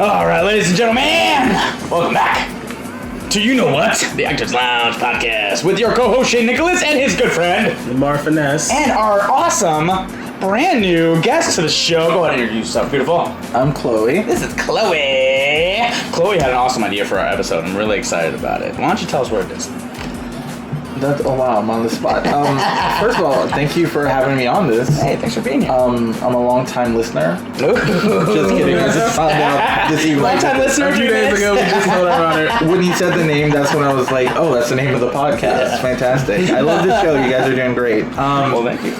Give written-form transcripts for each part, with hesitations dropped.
All right, ladies and gentlemen, welcome back to You Know What, the Actors Lounge podcast with your co-host Shane Nicholas and his good friend Lamar Finesse and our awesome brand new guest to the show. Go ahead and introduce yourself, beautiful. I'm Chloe. This is Chloe. Chloe had an awesome idea for our episode. I'm really excited about it. Why don't you tell us what it is? Oh wow, I'm on the spot. First of all, thank you for having me on this. Hey, thanks for being here. I'm a long-time listener. Just kidding. I just found out this evening. Long-time listener. a few days ago. We just know that When he said the name, that's when I was like, oh, that's the name of the podcast. Yeah. Fantastic. I love this show. You guys are doing great. Well, thank you.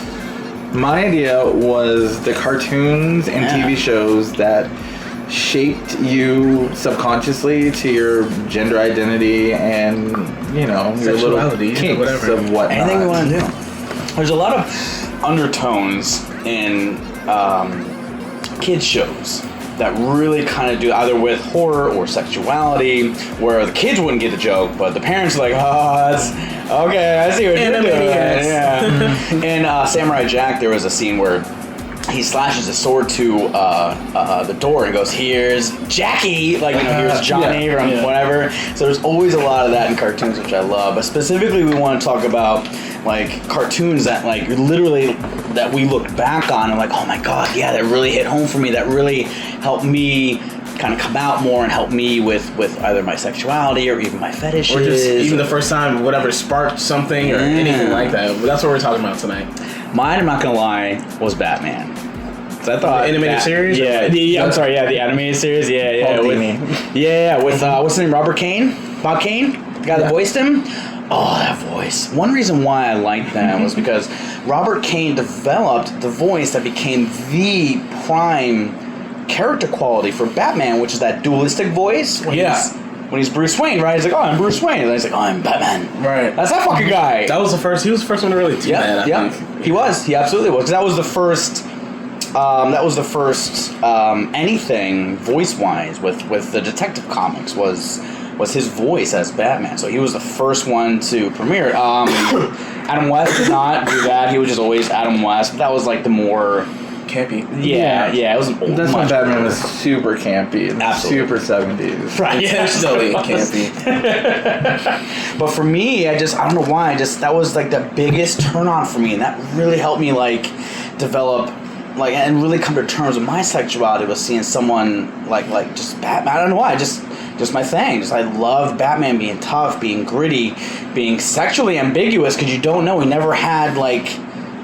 My idea was the cartoons and TV shows that shaped you subconsciously to your gender identity and, you know, your little kinks whatever. of whatnot. Anything we want to do. There's a lot of undertones in kids shows that really kind of do either with horror or sexuality, where the kids wouldn't get the joke, but the parents are like, oh, that's okay, I see what you're doing. Yeah. In Samurai Jack, there was a scene where he slashes his sword to the door and goes, here's Jackie, like, you know, here's Johnny from whatever. So there's always a lot of that in cartoons, which I love. But specifically, we want to talk about, like, cartoons that, like, literally, that we look back on and like, oh my god, yeah, that really hit home for me, that really helped me kind of come out more and help me with either my sexuality or even my fetishes. Or just even the first time, whatever, sparked something or anything like that. But that's what we're talking about tonight. Mine, I'm not gonna lie, was Batman. So I thought the animated series? Yeah, the animated series. Yeah. With what's his name? Robert Kane? Bob Kane? The guy that voiced him? Oh, that voice. One reason why I liked that was because Robert Kane developed the voice that became the prime character quality for Batman, which is that dualistic voice. When he's Bruce Wayne, right? He's like, oh, I'm Bruce Wayne. And he's like, oh, I'm Batman. Right. That's that fucking guy. He was the first one to really do that. Yeah. He was. He absolutely was. 'Cause that was the first... anything voice-wise with the Detective Comics was his voice as Batman. So he was the first one to premiere it. Adam West did not do that. He was just always Adam West. But that was like the more campy. Yeah. It was. That's when Batman was super campy. Absolutely. Super 70s. Right. Intentionally campy. But for me, I don't know why. That was like the biggest turn on for me, and that really helped me like develop. Like, and really come to terms with my sexuality was seeing someone like just Batman. I don't know why, just my thing. I loved Batman being tough, being gritty, being sexually ambiguous because you don't know. He never had like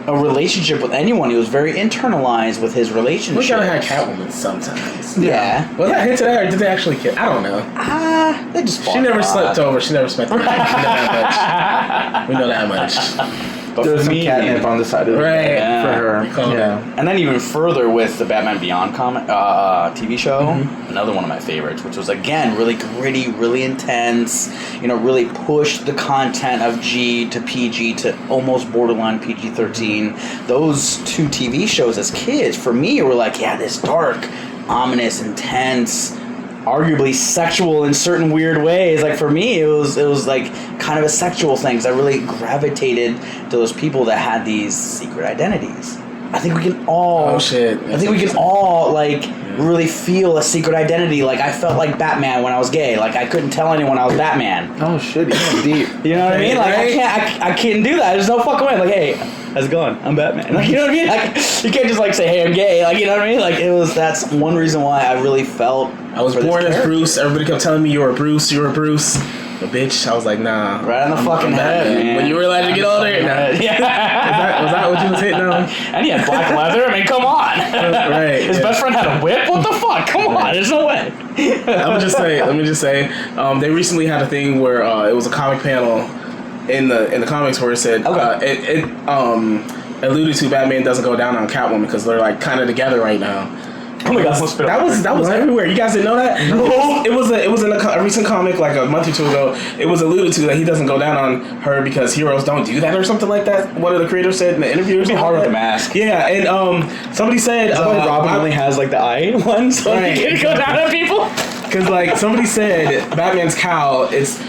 a relationship with anyone. He was very internalized with his relationship. We gotta have Catwoman sometimes. Yeah. Was that hinted at, or did they actually kiss? I don't know. They just. She never slept over. She never spent the night. We know that much. But there was some catnip on the side of the bed for her. Yeah. And then even further with the Batman Beyond TV show, another one of my favorites, which was again really gritty, really intense. You know, really pushed the content of G to PG to almost borderline PG-13. Those two TV shows as kids for me were like, yeah, this dark, ominous, intense, arguably sexual in certain weird ways. Like for me, it was like kind of a sexual thing because I really gravitated to those people that had these secret identities. I think we can all. Oh shit! I think we can all really feel a secret identity. Like I felt like Batman when I was gay. Like I couldn't tell anyone I was Batman. Oh shit! You're deep. You know what I mean? Like I can't do that. There's no fucking way. Like hey, how's it going? I'm Batman. Like you know what I mean? Like you can't just like say hey I'm gay. Like you know what I mean? Like that's one reason why I really felt. I was born as Bruce. Everybody kept telling me you were Bruce. But bitch, I was like, nah. Right on the fucking head, man. When you realized to get older, nah. Yeah. Was that what you was hitting on? And he had black leather. I mean, come on. Right. His best friend had a whip. What the fuck? Come on. There's no way. Let me just say, they recently had a thing where it was a comic panel in the comics where it said it alluded to Batman doesn't go down on Catwoman because they're like kind of together right now. Oh my god, that was everywhere. You guys didn't know that? No. It was in a recent comic like a month or two ago. It was alluded to that he doesn't go down on her because heroes don't do that or something like that. One of the creators said in the interview. It'd be hard with the mask. Yeah, and somebody said Robin only has like the eye one, so he can go down on people. Because like somebody said, Batman's cowl, it's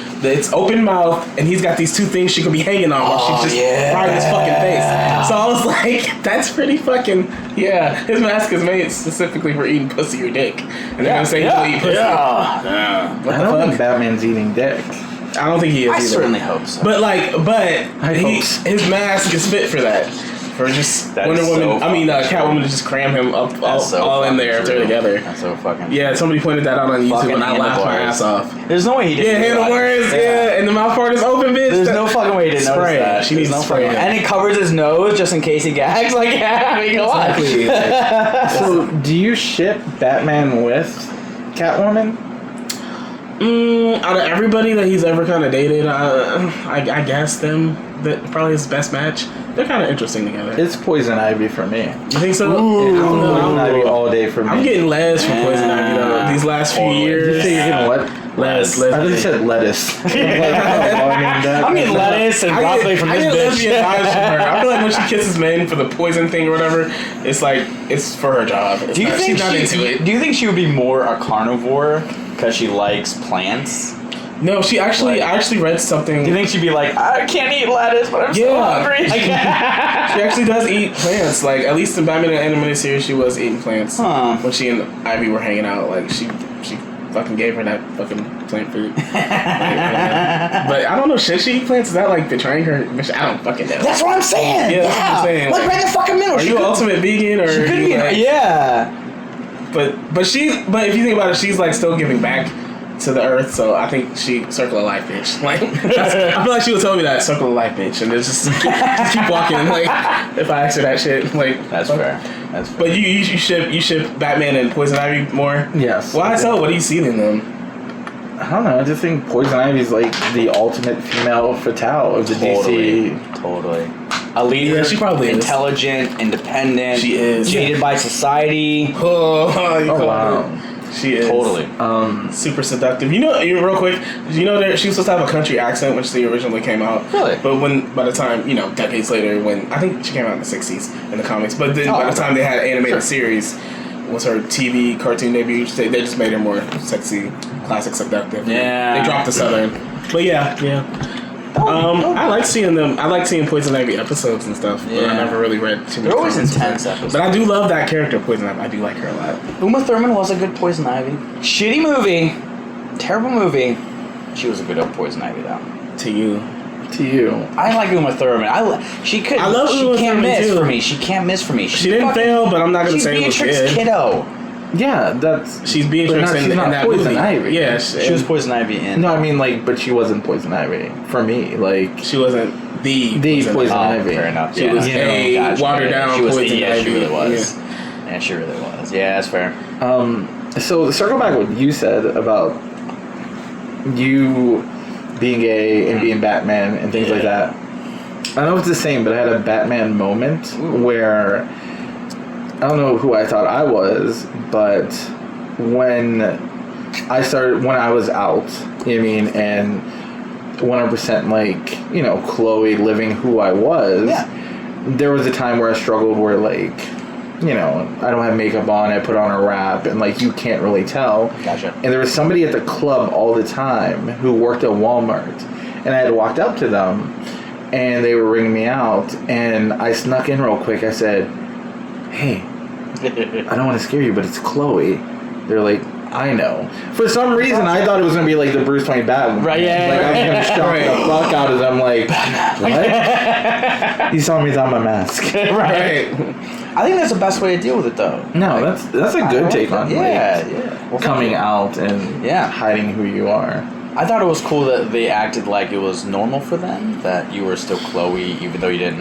open mouth, and he's got these two things she could be hanging on while she's just frying his fucking face. So I was like, like, that's pretty fucking, his mask is made specifically for eating pussy or dick. And they're gonna say he'll eat pussy. I don't think Batman's eating dick. I don't think he is either. I certainly hope so. But his mask is fit for that. For just Wonder Woman, Catwoman to just cram him up all in there if they're together. That's so fucking. Yeah, somebody pointed that out on YouTube and I laughed my ass off. There's no way he didn't. Yeah, handlebars, and the mouth part is open, bitch. There's no fucking way he didn't notice that. She needs to spray it. And he covers his nose just in case he gags. Like, Exactly. So, do you ship Batman with Catwoman? Out of everybody that he's ever kind of dated, I guess them. That probably his best match. They're kind of interesting together. It's Poison Ivy for me. You think so? Ooh, I don't know. Poison Ivy all day for me. I'm getting Les from Poison Ivy though. These last few years. Did you say you're getting what? Les. I thought you said lettuce. I'm getting lettuce and broccoli from this bitch. Lesbian vibes from her. I feel like when she kisses men for the poison thing or whatever, it's like it's for her job. She's not into it. Do you think she would be more a carnivore because she likes plants? No, I actually read something. Do you think she'd be like, I can't eat lettuce, but I'm so hungry? She actually does eat plants. Like, at least in Batman the Animated Series, she was eating plants. When she and Ivy were hanging out, like, she fucking gave her that fucking plant food. But I don't know, should she eat plants? Is that, like, betraying her mission? I don't fucking know. That's what I'm saying! Yeah, that's what I'm saying. Like, right in the fucking middle. Are you an ultimate vegan, or... She could be, But if you think about it, she's, like, still giving back to the earth, so I think she circle of life bitch. Like, I feel like she would tell me that circle of life bitch, and just keep walking. Like, if I ask her that shit, like that's fair. But you ship Batman and Poison Ivy more. Yes. Why so? What do you see in them? I don't know. I just think Poison Ivy's like the ultimate female fatale of the DC. Totally. A leader, she probably intelligent, independent. She is jaded by society. Wow. She is totally super seductive. You know, real quick. You know, she was supposed to have a country accent when she originally came out. Really? But by the time decades later, when I think she came out in the '60s in the comics, but then by the time they had an animated series, was her TV cartoon debut. They just made her more sexy, classic seductive. Yeah. They dropped the southern. But yeah. I like seeing them. I like seeing Poison Ivy episodes and stuff, but I never really read too much. They're always intense episodes. But I do love that character, Poison Ivy. I do like her a lot. Uma Thurman was a good Poison Ivy. Shitty movie. Terrible movie. She was a good Poison Ivy, though. To you. I like Uma Thurman. She can't miss for me. She can't miss for me. She didn't fail, but I'm not going to say it was good. She's Beatrix Kiddo. Yeah, she's Beatrix in that Poison movie. Ivy. Yeah, she was Poison Ivy in. No, I mean but she wasn't Poison Ivy for me. Like she wasn't the Poison Ivy. Fair enough. She was a watered down Poison Ivy. Yeah, she really was. Yeah, she really was. Yeah, that's fair. So to circle back what you said about you being gay and being Batman and things like that. I don't know if it's the same, but I had a Batman moment where I don't know who I thought I was, but when I was out, and 100% Chloe living who I was, there was a time where I struggled where I don't have makeup on, I put on a wrap, and you can't really tell. Gotcha. And there was somebody at the club all the time who worked at Walmart, and I had walked up to them, and they were ringing me out, and I snuck in real quick. I said, "Hey, I don't want to scare you, but it's Chloe." They're like, "I know." For some reason, I thought it was going to be like the Bruce Wayne Batman. Right, yeah. I was going to shock the fuck out of them, like, what? You saw me without my mask. Right. I think that's the best way to deal with it, though. No, that's a good take on coming out and hiding who you are. I thought it was cool that they acted like it was normal for them, that you were still Chloe, even though you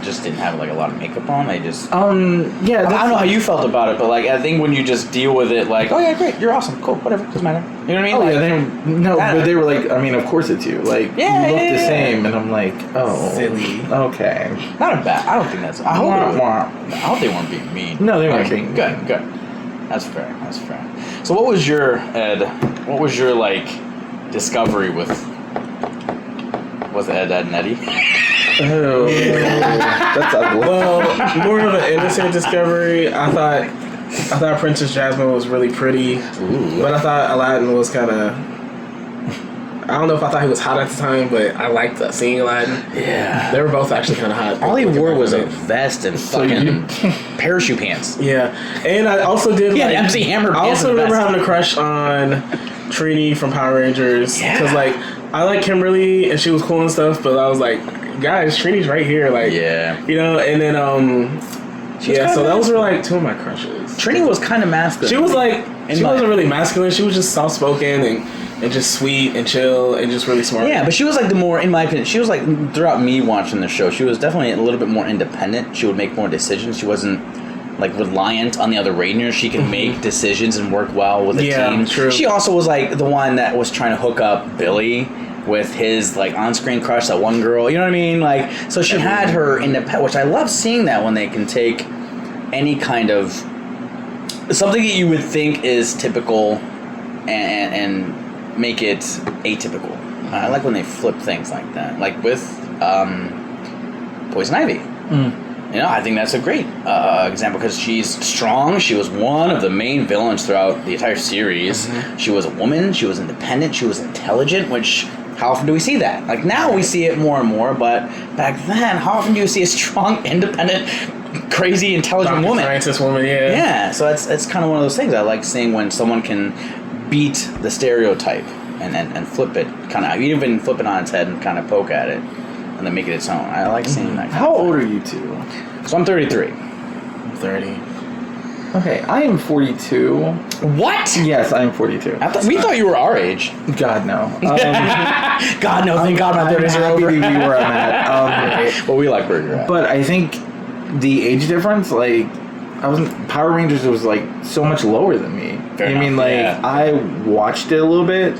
just didn't have a lot of makeup on. They just I don't know how you felt about it, but I think when you just deal with it, oh yeah, great, you're awesome, cool, whatever, doesn't matter. You know what I mean? But they were like, I mean, of course it's you. You look the same, and I'm like, oh, silly. Okay. Not a bad. I don't think that's. I hope they weren't being mean. No, they weren't being good. Good. That's fair. So, what was your discovery with Ed, and Eddie? Oh, that's ugly. Well, more of an innocent discovery. I thought Princess Jasmine was really pretty, but I thought Aladdin was kind of I don't know if I thought he was hot at the time, but I liked seeing Aladdin. Yeah. They were both actually kind of hot. All he wore was a vest and fucking parachute pants. Yeah, and I also did. Yeah, MC Hammer I pants also and remember vest. having a crush on Trini from Power Rangers because like I like Kimberly and she was cool and stuff, but I was like, guys, Trini's right here, like you know. And then so those were like two of my crushes. Trini was kind of masculine. She was like she wasn't really masculine. She was just soft spoken and just sweet and chill and just really smart. Yeah, but she was like the more, in my opinion, she was like throughout me watching the show, she was definitely a little bit more independent. She would make more decisions. She wasn't like reliant on the other Rangers. She can make decisions and work well with a team. True. She also was like the one that was trying to hook up Billy with his like on-screen crush, that one girl. You know what I mean? Like, so she had her independent, which I love seeing that when they can take any kind of something that you would think is typical and make it atypical. I like when they flip things like that, like with Poison Ivy. You know, I think that's a great example because she's strong. She was one of the main villains throughout the entire series. She was a woman. She was independent. She was intelligent, which, how often do we see that? Like, now we see it more and more, but back then, how often do you see a strong, independent, crazy, intelligent woman? Scientist woman, Yeah, so it's kind of one of those things I like seeing when someone can beat the stereotype and flip it, kind of even flip it on its head and kind of poke at it and then make it its own. I like seeing that. How old are you two? So I'm 33. I'm 30. Okay, I am 42. What? Yes, I am 42. We thought you were our age. God, no. God, no. Thank God my 30s are happy over. to be where I'm at. Well, we like where you're at. But I think the age difference, like, Power Rangers was like so much lower than me. Fair I mean, enough, like, yeah. I watched it a little bit.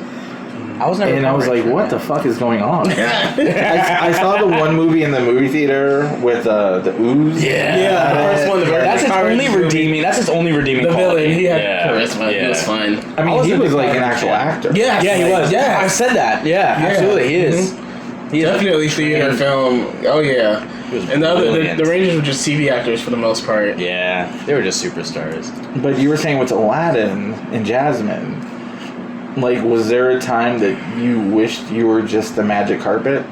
I was never. And I was like, what the fuck is going on? I saw the one movie in the movie theater with the ooze. Yeah, the first one. That's its only redeeming. That's its only redeeming. The quality. villain, he had charisma. He was fun. I mean, he was like an actual actor. Yeah, Yeah, he was. Yeah, I said that. Yeah, absolutely, he is. He is definitely theater film. Oh yeah. was And the other, brilliant. the Rangers were just TV actors for the most part. Yeah, they were just superstars. But you were saying with Aladdin and Jasmine, like, was there a time that you wished you were just the magic carpet?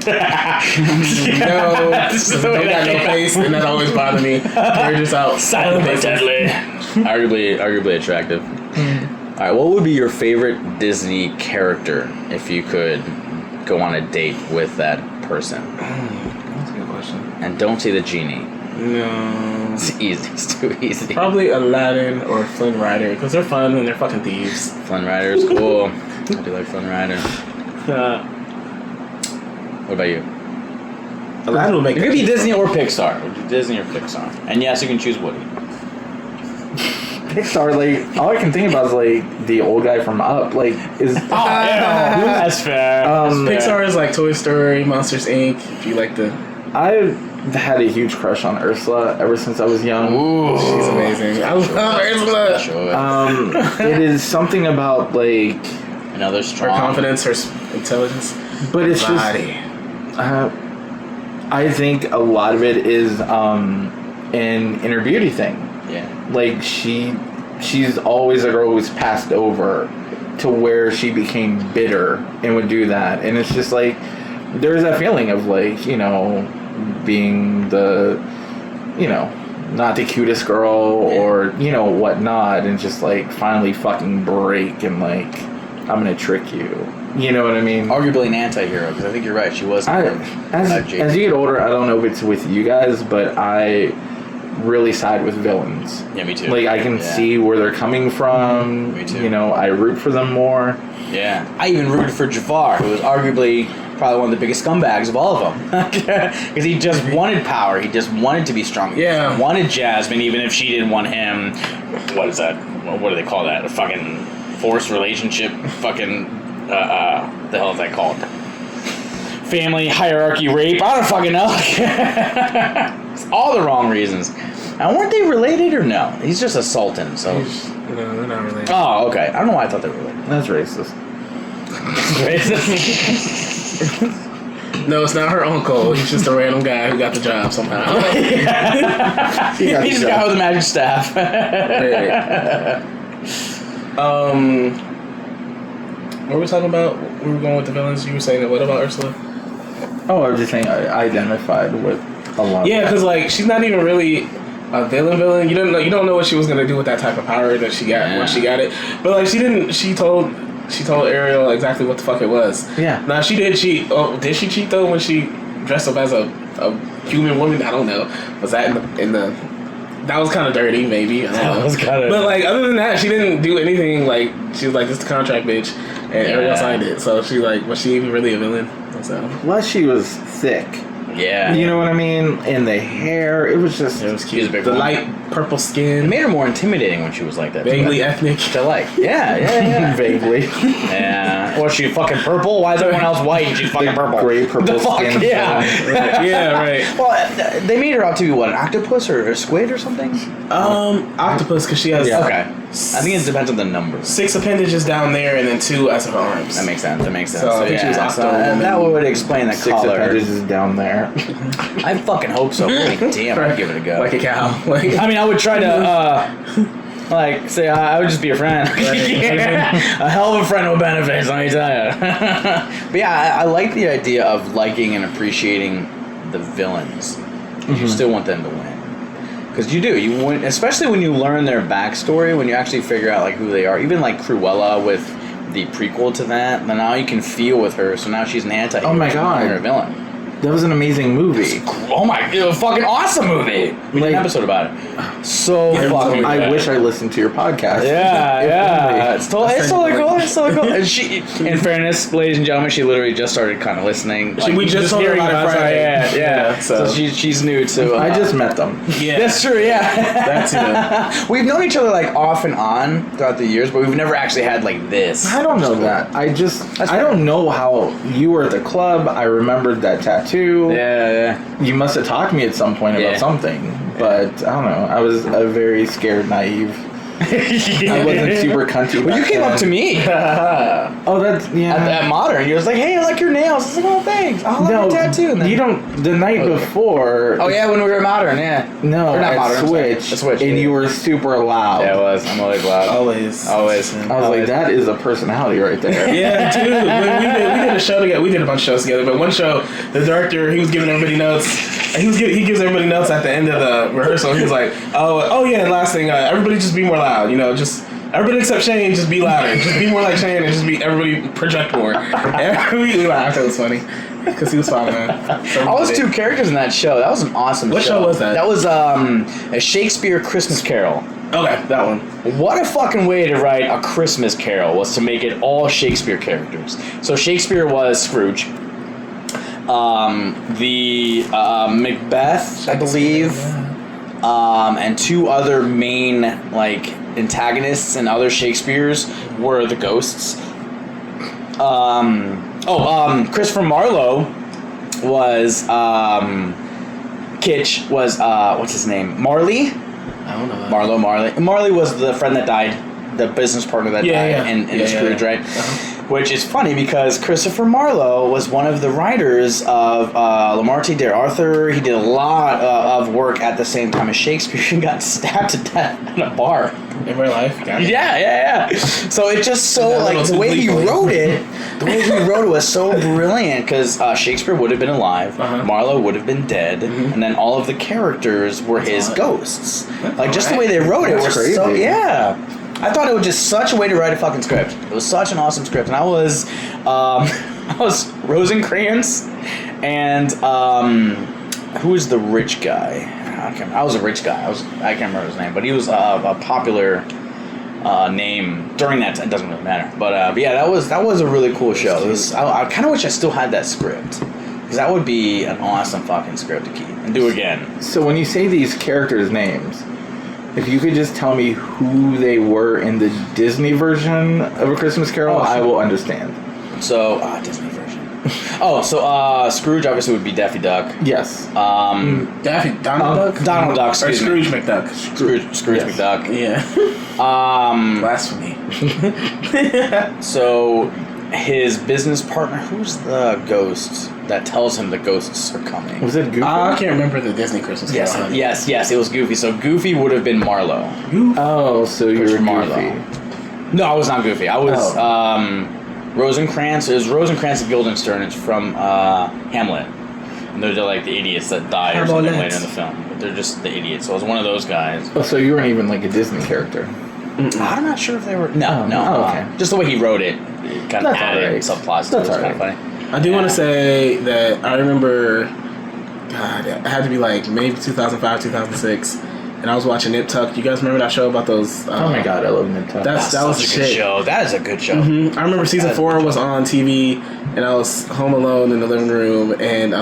No, they got no face, and that always bothered me. They're just out. Silent but deadly. arguably attractive. All right, what would be your favorite Disney character if you could go on a date with that person? That's a good question. And don't say the genie. No. It's easy. It's too easy. Probably Aladdin or Flynn Rider, because they're fun and they're fucking thieves. Flynn Rider's cool. I do like Flynn Rider. What about you? Aladdin will make It could be Disney or Pixar. Disney or Pixar. And yes, you can choose Woody. Pixar, like, all I can think about is, like, the old guy from Up. Like, is... That's fair. Pixar is like Toy Story, Monsters Inc. If you like the... I've had a huge crush on Ursula ever since I was young. Ooh. She's amazing. I love Ursula. Sure. It is something about, like... Another Her strong... confidence, her intelligence. But it's Body. just... I think a lot of it is an inner beauty thing. Yeah. Like, she's always a girl who's passed over to where she became bitter and would do that. And it's just like, there's that feeling of, like, you know, being the, you know, not the cutest girl or, you know, whatnot, and just, like, finally fucking break and, like, I'm gonna trick you. You know what I mean? Arguably an anti-hero, because I think you're right. She was... As you get older, I don't know if it's with you guys, but I really side with villains. Yeah, me too. Like, I can see where they're coming from. Me too. You know, I root for them more. Yeah. I even rooted for Jafar, who was arguably probably one of the biggest scumbags of all of them. Because he just wanted power. He just wanted to be strong. Yeah. He wanted Jasmine, even if she didn't want him. What is that? What do they call that? A fucking forced relationship? Fucking... the hell is that called? Family hierarchy rape? I don't fucking know. It's all the wrong reasons. And weren't they related or no? He's just a sultan, so... No, they're not related. Oh, okay. I don't know why I thought they were related. That's racist. No, it's not her uncle. He's just a random guy who got the job somehow. He's the guy with the magic staff. What were we talking about? We were going with the villains. You were saying that. What about Ursula? Oh, I was just saying I identified with a lot. Yeah, because like she's not even really a villain. You don't know what she was gonna do with that type of power that she got when she got it. But like she didn't. She told Ariel exactly what the fuck it was. Yeah. Now she did cheat. Oh, did she cheat though when she dressed up as a human woman? I don't know. Was that in the that was kind of dirty, maybe. I don't know. was kind of. But like other than that, she didn't do anything. Like she was like, "This is the contract, bitch," and Ariel signed it. So she like, was she even really a villain? So Plus, she was thick. Yeah. You know what I mean? And the hair, it was just... it was cute. She's a big The one. light purple It skin, made her more intimidating when she was like that. vaguely ethnic. To like. Yeah. Vaguely. Yeah. Was she fucking purple? Why is everyone else white and she's fucking purple? Gray purple The fuck? skin. Yeah. Yeah, right. Well, they made her out to be what, an octopus or a squid or something? Octopus, because she has Yeah. Okay. I think it depends on the numbers. 6 appendages down there and then 2 as her arms. That makes sense. So I think she was Octo Woman. that would explain the 6 color. appendages down there. I fucking hope so. Holy damn, I'd give it a go. Like a cow. Like, I mean, I would try to, like, say I would just be a friend. Yeah. A hell of a friend with benefits, let me tell you. But yeah, I like the idea of liking and appreciating the villains. You still want them to win. Because you do. You win, especially when you learn their backstory, when you actually figure out like who they are. Even like Cruella with the prequel to that, then now you can feel with her. So now she's an anti-hero. Oh my God. She's a villain. That was an amazing movie. Oh my, it was a fucking awesome movie. We did an episode about it. So fucking good. I wish I listened to your podcast. Yeah. It's totally cool. It's totally cool. And she, in fairness, ladies and gentlemen, she literally just started kind of listening. Like, we just told her hearing about it Friday. Yeah. So she's new to. I just met them. yeah. That's true. Yeah. That's it. We've known each other like off and on throughout the years, but we've never actually had like this. I don't know that. I don't know how you were at the club. I remembered that tattoo. Yeah. You must have talked to me at some point about something. But I don't know. I was a very scared, naive. I wasn't super cunty. Well, you back came up then. to me Oh, that's at Modern. You was like, "Hey, I like your nails." I was like, "Oh, thanks. I like your tattoo." And then, you don't. The night before. Oh yeah, when we were at Modern, yeah. No, Or not at Modern, I'm sorry. Switch, At Switch, and yeah. you were super loud. Yeah, it was. I'm always loud. Always. I was like, that is a personality right there. Yeah, dude. When we did a show together. We did a bunch of shows together, but one show, the director, he was giving everybody notes. He gives everybody notes at the end of the rehearsal. He was like, oh yeah, and last thing, everybody just be more loud. You know, just everybody except Shane, just be louder. Just be more like Shane, and just be everybody project more. And we laughed. It was funny because he was fine, man. So I was 2 characters in that show. That was an awesome What show was that? That was a Shakespeare Christmas Carol. Okay, that one. What a fucking way to write a Christmas Carol was to make it all Shakespeare characters. So Shakespeare was Scrooge. The Macbeth, I believe, and 2 other main like antagonists and other Shakespeares were the ghosts. Christopher Marlowe was Kitsch was what's his name? Marley? I don't know. Marley. Marley was the friend that died, the business partner that died in Scrooge, right? Uh-huh. Which is funny because Christopher Marlowe was one of the writers of Lamar Arthur. He did a lot of work at the same time as Shakespeare and got stabbed to death in a bar. In real life? Yeah. So it just so like the way he wrote it, was so brilliant because Shakespeare would have been alive, Marlowe would have been dead, and then all of the characters were his ghosts. Like just the way they wrote it was crazy. so I thought it was just such a way to write a fucking script. It was such an awesome script, and I was Rosencrantz, and who was the rich guy? I was a rich guy. I can't remember his name, but he was a popular name during that time. It doesn't really matter, but yeah, that was a really cool show. It was, I kind of wish I still had that script because that would be an awesome fucking script to keep and do again. So when you say these characters' names, if you could just tell me who they were in the Disney version of A Christmas Carol, I will understand. So, Disney version. Scrooge obviously would be Daffy Duck. Yes. Donald Duck? Donald Duck, Or excuse me. Scrooge McDuck. Scrooge McDuck. Yeah. Blasphemy. So, his business partner, who's the ghost that tells him the ghosts are coming? Was it Goofy? I can't remember the Disney Christmas Carol. Yes, it was Goofy. So Goofy would have been Marlowe. Oh, so you were Marlowe. Goofy. No, I was not Goofy. I was Rosencrantz. It was Rosencrantz and Guildenstern. It's from Hamlet. And they're like the idiots that die or something later in the film. But they're just the idiots. So I was one of those guys. Oh, so you weren't even like a Disney character? I'm not sure if they were. No. Oh, okay. Just the way he wrote it kind of added subplots to it. It was kind of funny. I do want to say that I remember, God, it had to be like maybe 2005, 2006. And I was watching Nip Tuck. You guys remember that show about those? Oh my God, I love Nip Tuck. That was such a good show. That is a good show. Mm-hmm. I remember season 4 was on TV, and I was home alone in the living room, and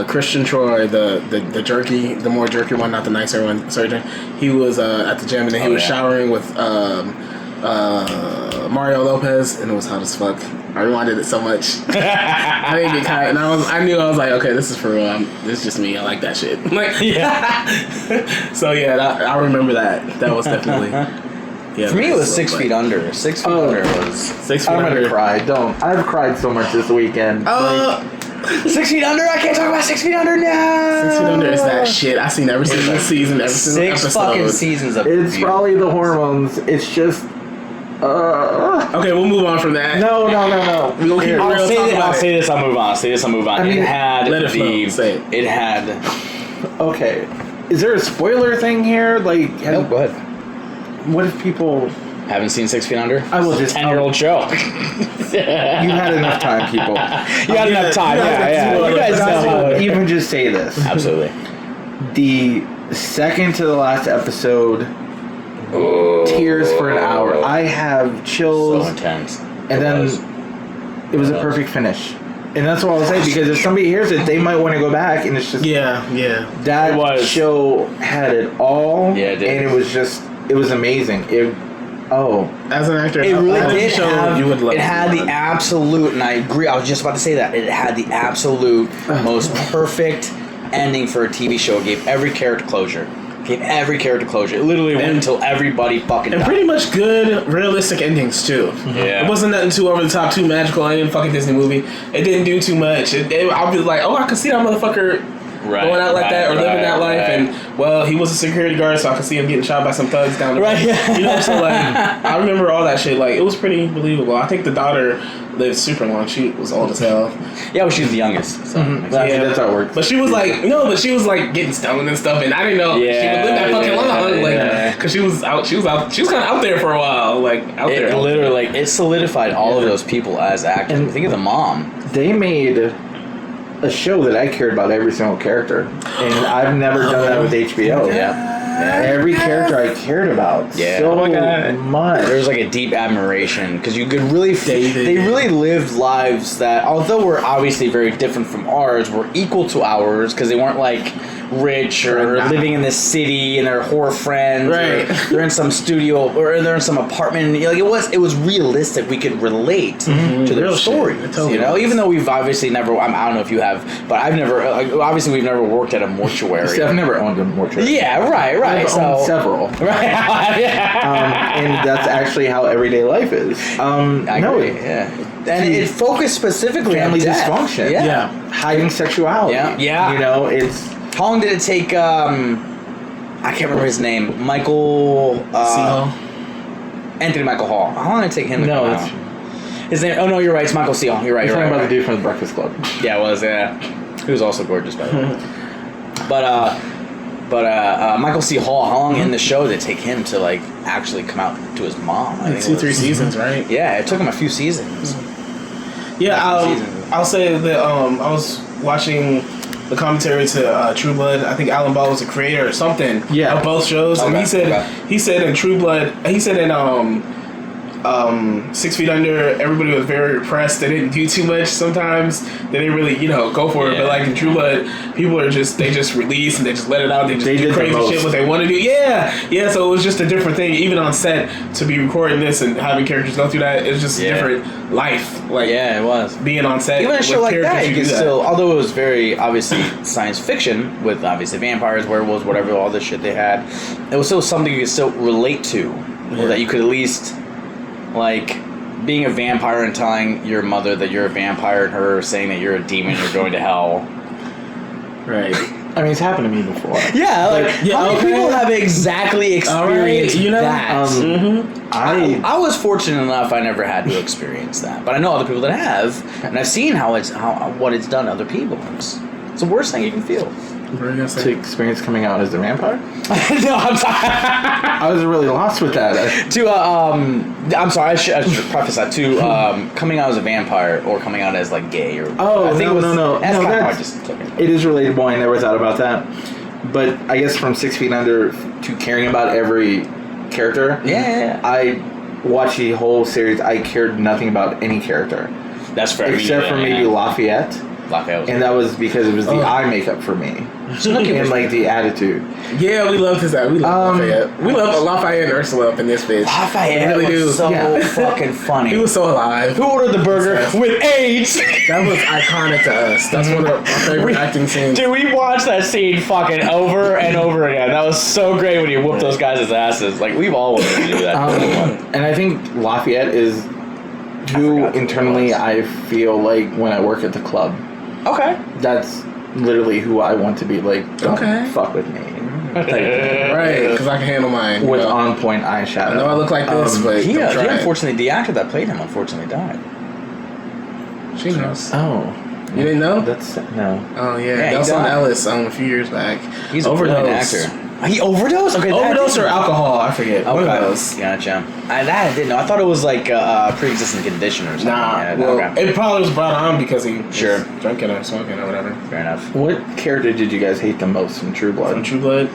Christian Troy, the jerky, the more jerky one, not the nicer one, surgeon, he was at the gym, and then he was showering with Mario Lopez, and it was hot as fuck. I rewinded it so much. I didn't get caught, and I knew I was like, okay, this is for real. This is just me. I like that shit. Like, yeah. So yeah, I remember that. That was definitely. Yeah, for me, it was 6 Feet Under. 6 Feet Under was 6 Feet I'm Under. gonna cry. Don't. I've cried so much this weekend. 6 Feet Under. I can't talk about 6 Feet Under now. 6 Feet Under is that shit. I've seen every single season, every single episode. 6 fucking seasons of It's probably the hormones. It's just. Okay, we'll move on from that. No. We gonna keep it real. I'll say this. I'll move on. I mean, it had let it flow. Say it. It had. Okay. Is there a spoiler thing here? Like, No, go ahead. what if people? Haven't seen 6 Feet Under? I will just 10-year-old show. You had enough time, people. You had enough time. Yeah. You guys know. Even just say this. Absolutely. The second to the last episode. Tears for an hour. I have chills. So intense. And then it was a perfect finish. And that's what I'll say, because if somebody hears it, they might want to go back, and it's just Yeah. that show had it all. Yeah, it did. And it was amazing. As an actor, It really did show, have. you would love It had the absolute, and I agree. I was just about to say that it had the absolute most perfect ending for a TV show. It gave every character closure. It literally went until everybody fucking and died. pretty much good, realistic endings too. Yeah. It wasn't nothing too over the top, too magical. Any fucking Disney movie. It didn't do too much. I'll be like, I could see that motherfucker going out like that or living that life. And well, he was a security guard, so I could see him getting shot by some thugs down the road. You know, so like I remember all that shit. Like it was pretty believable. I think the daughter lived super long. She was old as hell. Yeah, well, she's the youngest. So that's how it works. But she was like, getting stoned and stuff, and I didn't know she would live that fucking long. Like, because she was kind of out there for a while. Like, It literally, it solidified all of those people as actors. And think of the mom. They made a show that I cared about every single character. And I've never done that with HBO. Yeah. Every character I cared about so much. There was like a deep admiration because you could really they really lived lives that, although were obviously very different from ours, were equal to ours because they weren't like rich or living in this city and they're horror friends. Right. Or they're in some studio or they're in some apartment. Like it was realistic. We could relate to their stories. Totally you know, even though we've obviously never. I don't know if you have, but I've never. Obviously, we've never worked at a mortuary. See, I've never owned a mortuary. Yeah. Right. I've owned several. Right. And that's actually how everyday life is. I agree. And it focused specifically family on death. dysfunction. Yeah. Hiding sexuality. Yeah. You know, it's. How long did it take? I can't remember his name. Michael. Anthony Michael Hall. How long did it take him to come out? His name. Oh no, you're right. It's Michael C. Hall. You're right. You're talking about the dude from the Breakfast Club. Yeah, it was. Yeah, he was also gorgeous, by the way. But Michael C. Hall. How long in the show did it take him to like actually come out to his mom? I think 2-3 seasons, right? Yeah, it took him a few seasons. Yeah, I'll say that I was watching the commentary to True Blood. I think Alan Ball was the creator or something of both shows, and he said in True Blood, he said in 6 Feet Under, everybody was very repressed. They didn't do too much sometimes. They didn't really, go for it. But like in True Blood, people they just release and they just let it out. They just do crazy shit what they want to do. Yeah. So it was just a different thing. Even on set, to be recording this and having characters go through that, it's just a different life. Like it was being on set. Even a show like that, you could still, although it was very obviously science fiction with obviously vampires, werewolves, whatever, all this shit they had, it was still something you could still relate to, or that you could at least. Like being a vampire and telling your mother that you're a vampire and her saying that you're a demon, you're going to hell. Right. I mean, it's happened to me before. Yeah, like how many people have exactly experienced that? I was fortunate enough I never had to experience that, but I know other people that have, and I've seen what it's done to other people. It's the worst thing you can feel. To experience coming out as a vampire? No, I'm sorry. I was really lost with that. I'm sorry. I should preface that to coming out as a vampire or coming out as like gay or. Oh, I think no. It is relatable. I never thought about that. But I guess from 6 Feet Under to caring about every character. Yeah. I watched the whole series. I cared nothing about any character. That's fair. Except for maybe Lafayette. And that was because it was the eye makeup for me. And like the attitude. Yeah, we love his eye. We love Lafayette. We love Lafayette and Ursula up in this bitch. Lafayette we really was so fucking funny. He was so alive. Who ordered the burger with AIDS? That was iconic to us. That's one of our favorite acting scenes. Dude, we watched that scene fucking over and over again. That was so great when you whooped those guys' asses. Like, we've all wanted to do that. And I think Lafayette is who internally I feel like when I work at the club. Okay. That's literally who I want to be. Like, don't fuck with me. Right, because I can handle mine. With on point eyeshadow. I know I look like this, but he unfortunately, the actor that played him unfortunately died. She knows. Oh. You didn't know? No. Oh, yeah. That was on Ellis a few years back. He's a brilliant actor. He overdosed? Okay, overdose or alcohol? I forget. Okay. One of those. Gotcha. I didn't know. I thought it was like a pre-existing condition or something. Nah. It probably was brought on because he was drinking or smoking or whatever. Fair enough. What character did you guys hate the most from True Blood? From True Blood?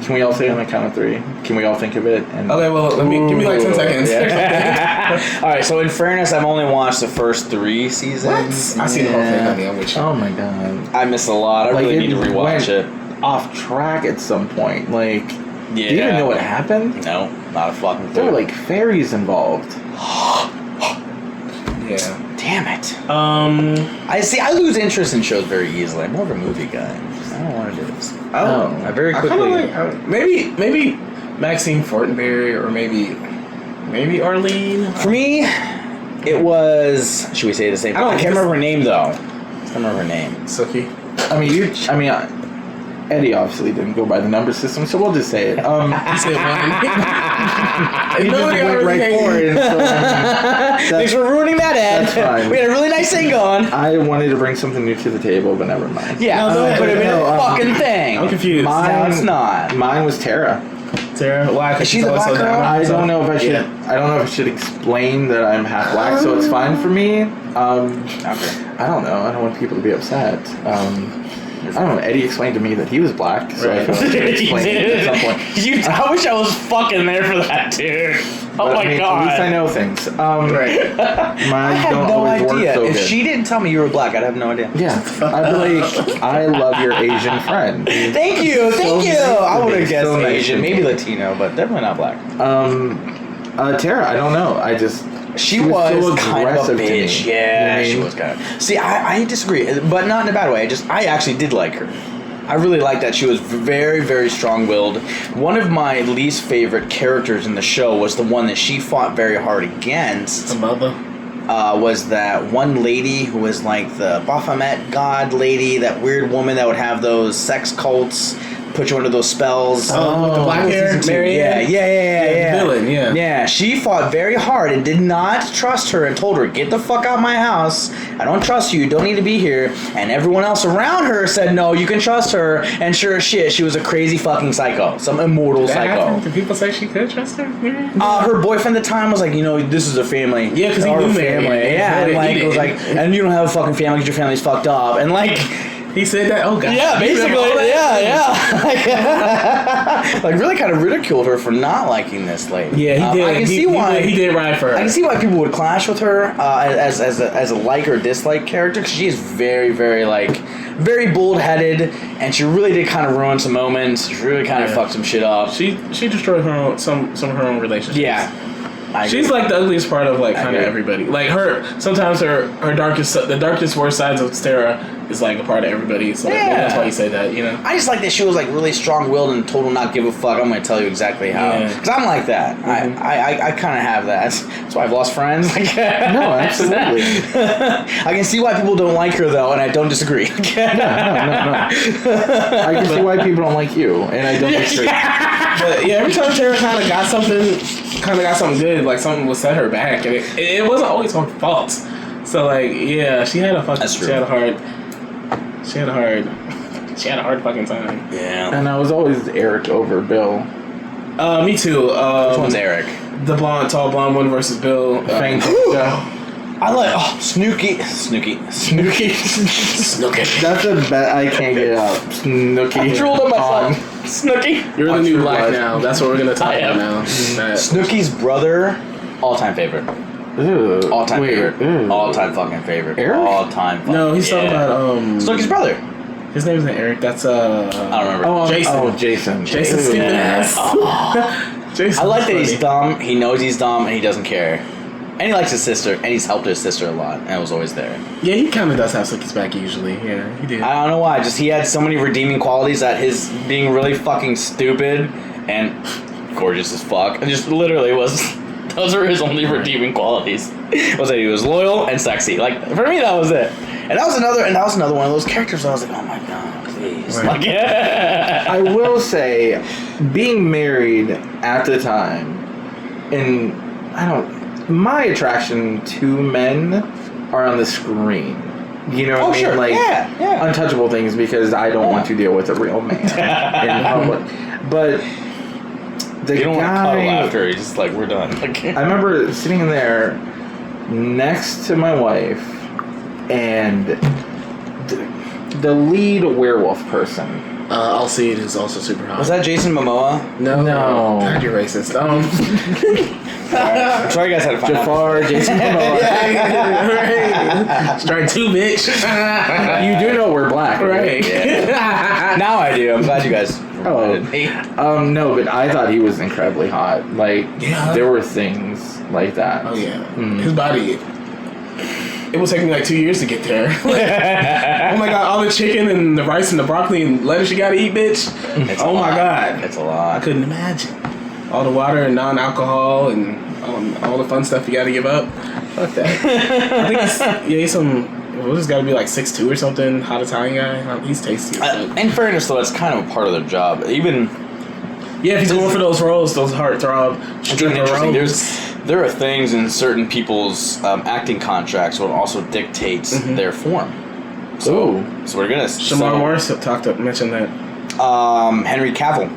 Can we all say on the count of 3? Can we all think of it? And okay, well, give me like 10 seconds. All right, so in fairness, I've only watched the first 3 seasons. What? I've seen the whole thing, honey. I'm with you. Oh my god. I miss a lot. I really need to rewatch it. Off track at some point. Like, yeah. Do you even know what happened? No, not a fucking clue. There were like fairies involved. Yeah. Damn it. I lose interest in shows very easily. I'm more of a movie guy. I don't want to do this. I very quickly. Maybe Maxine Fortenberry or maybe Arlene. For me, it was. Should we say the same? I can't remember her name though. I can't remember her name. Sookie. Eddie obviously didn't go by the number system, so we'll just say it. He said one. He just went right for it. Thanks for ruining that, Ed. That's fine. We had a really nice thing going. I wanted to bring something new to the table, but never mind. Yeah, it could have been a fucking thing. I'm confused. No, it's not. Mine was Tara. Tara, why? Is she the black girl? I don't know if I should. I don't know if I should explain that I'm half black, so it's fine for me. Okay. I don't know. I don't want people to be upset. I don't know. Eddie explained to me that he was black, so I feel like I should explain it at some point. I wish I was fucking there for that, dude. Oh my god. At least I know things. Right. Mine don't always work so good. If she didn't tell me you were black, I'd have no idea. Yeah. I'd be like, I love your Asian friend. Thank you. I would have guessed so Asian, maybe Latino, but definitely not black. Tara, I don't know. She was so kind of a bitch. Yeah, she was kind of. See, I disagree, but not in a bad way. I actually did like her. I really liked that she was very, very strong-willed. One of my least favorite characters in the show was the one that she fought very hard against. The mother? Was that one lady who was like the Baphomet god lady, that weird woman that would have those sex cults, put you under those spells. Oh, with the black hair? Yeah. The villain, yeah. Yeah, she fought very hard and did not trust her and told her, get the fuck out of my house. I don't trust you. You don't need to be here. And everyone else around her said, no, you can trust her. And sure as shit, she was a crazy fucking psycho. Some immortal psycho. Did people say she could trust her? Her boyfriend at the time was like, this is a family. Yeah, because he knew family. Yeah, and like, it was like, and you don't have a fucking family because your family's fucked up. And like... He said that? Oh, God. Yeah, basically. Yeah. Like, really kind of ridiculed her for not liking this lady. Yeah, he did. I can see why. He did ride for her. I can see why people would clash with her as a like or dislike character, because she is very, very, very bullheaded, and she really did kind of ruin some moments. She really kind of fucked some shit up. She destroyed her own, some of her own relationships. Yeah. She's like the ugliest part of kind of everybody. Like sometimes the darkest worst sides of Tara is like a part of everybody. So maybe that's why you say that, you know. I just like that she was like really strong-willed and total not give a fuck. I'm gonna tell you exactly how. Because I'm like that. Mm-hmm. I kind of have that. That's why I've lost friends. No, absolutely. I can see why people don't like her though, and I don't disagree. No. I can see why people don't like you, and I don't disagree. But yeah, every time Tara kind of got something good, like something would set her back, and it wasn't always her fault. So like, yeah, she had a hard fucking time. Yeah. And I was always Eric over Bill. Me too. Which one's Eric? The tall blonde one versus Bill. Thank I like Snooky. That's a bet I can't get out. Snooky. I drooled on myself. Snooky. You're the new black now. That's what we're gonna talk about now. Snooky's brother, all-time favorite. Ew. All-time favorite. Ew. All-time fucking favorite. Eric? All-time fucking. No, he's talking about Snooky's brother. His name isn't Eric. That's I don't remember. Jason. Jason. Jason stupid ass. Jason. I like that he's dumb. He knows he's dumb, and he doesn't care. And he likes his sister, and he's helped his sister a lot, and was always there. Yeah, he kind of does have Snooky's back usually. Yeah, he did. I don't know why. Just he had so many redeeming qualities that his being really fucking stupid and gorgeous as fuck, and just literally was. Those were his only redeeming qualities. Was that he was loyal and sexy. Like for me, that was it. And that was another one of those characters. I was like, oh my god, please. Right. Like, yeah. I will say, being married at the time, and my attraction to men are on the screen. You know what I mean? Sure. Like, yeah. untouchable things because I don't want to deal with a real man in public. But the you don't guy, want to cuddle after. He's just like, we're done. I remember sitting there next to my wife and the lead werewolf person. Alcide is also super hot. Was that Jason Momoa? No. God, you're racist. I'm sorry you guys had to find Jafar, Jason Momoa. Right. Strike two, bitch. You do know we're black, right? Yeah. Now I do. I'm glad you guys reminded me. No, but I thought he was incredibly hot. Like, there were things like that. Oh yeah, his body. It will take me like 2 years to get there. Oh my god, all the chicken and the rice and the broccoli and lettuce you gotta eat, bitch. Oh my god, it's a lot. I couldn't imagine. All the water and non-alcohol and all the fun stuff you gotta give up. Fuck that. I think he's he's gotta be like 6'2" or something. Hot Italian guy. He's tasty. In fairness, though, that's kind of a part of their job. Even if he's going for those roles, those heartthrob. There are things in certain people's acting contracts what also dictates their form. So we're gonna. Shamar Morris mentioned that. Henry Cavill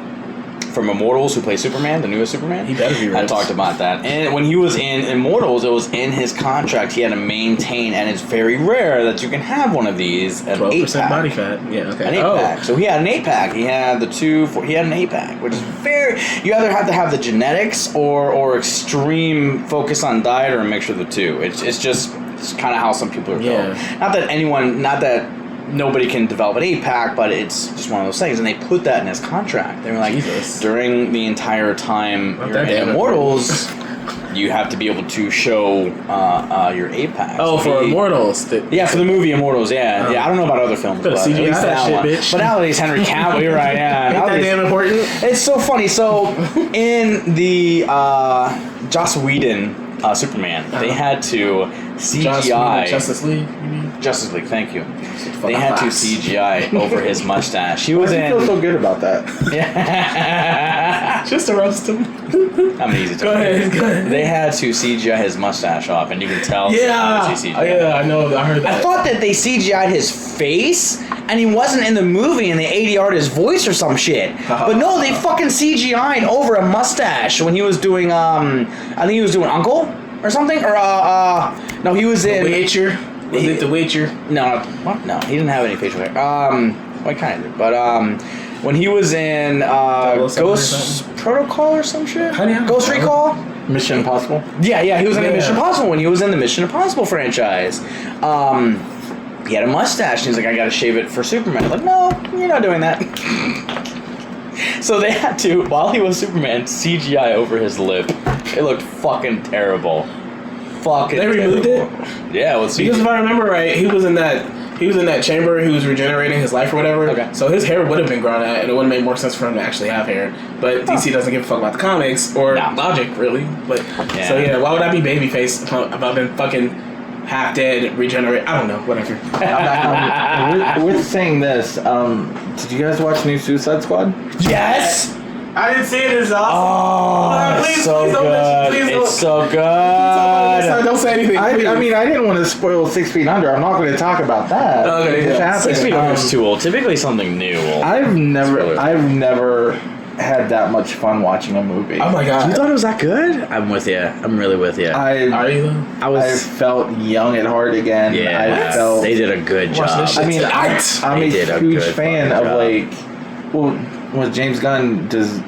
from Immortals, who plays Superman, the newest Superman. He better be right. I talked about that. And when he was in Immortals, it was in his contract. He had to maintain, and it's very rare that you can have one of these. 12% body fat. Yeah, okay. An 8-pack. So he had an 8-pack. He had he had an 8-pack, which is very. You either have to have the genetics or extreme focus on diet or a mixture of the two. It's kind of how some people are going. Not that nobody can develop an 8-pack, but it's just one of those things. And they put that in his contract. They were like, during the entire time you're in Immortals, you have to be able to show your 8-pack. Oh, so for Immortals? For the movie Immortals, yeah. I don't know about other films, but at least that one. Bitch. But nowadays, Henry Cavill, you're right, yeah. Ain't that damn important? It's so funny. So, in the Joss Whedon Superman, they had to CGI... Justice League, you mean? Justice League, thank you. They had to CGI over his mustache. He was Why do you feel so good about that? Yeah. Just to roast him. I'm easy to Go ahead. They had to CGI his mustache off, and you can tell. Yeah, I know. I heard that. I thought that they CGI'd his face, and he wasn't in the movie, and they ADR'd his voice or some shit. But no, they fucking CGI'd over a mustache when he was doing. I think he was doing Uncle or something, or no, he was in. The Witcher. Was it The Witcher? No, what? No, he didn't have any facial hair. Well, I kind of did, but when he was in Ghost Protocol or some shit, Ghost Recall, Mission Impossible. Yeah, he was in Mission Impossible when he was in the Mission Impossible franchise. He had a mustache, and he's like, I gotta shave it for Superman. I'm like, no, you're not doing that. So they had to, while he was Superman, CGI over his lip. It looked fucking terrible. They removed it? Yeah, well, because if I remember right, he was in that He was in that chamber. He was regenerating his life or whatever. Okay. So his hair would have been grown out, and it would have made more sense for him to actually have hair. But DC doesn't give a fuck about the comics or logic, really. But so yeah, why would I be babyface if I've been fucking half dead, regenerate? I don't know. Whatever. With saying this, did you guys watch New Suicide Squad? Yes. I didn't see it. It's awesome. Oh, please, so please don't good. mention- please don't- It's so good. Don't say anything. I please. mean, I didn't want to spoil 6 Feet Under. I'm not going to talk about that. Okay, It yeah. happened. 6 Feet Under is too old. Typically something new. I've Spoiler. never had that much fun watching a movie. Oh my god. You thought it was that good? I'm with you. I'm really with you. Are you though? I felt young at heart again. Yeah, I felt. they did a good Watch job. this shit I mean, tonight. I'm They a did a huge good fan fucking of job. well, when James Gunn does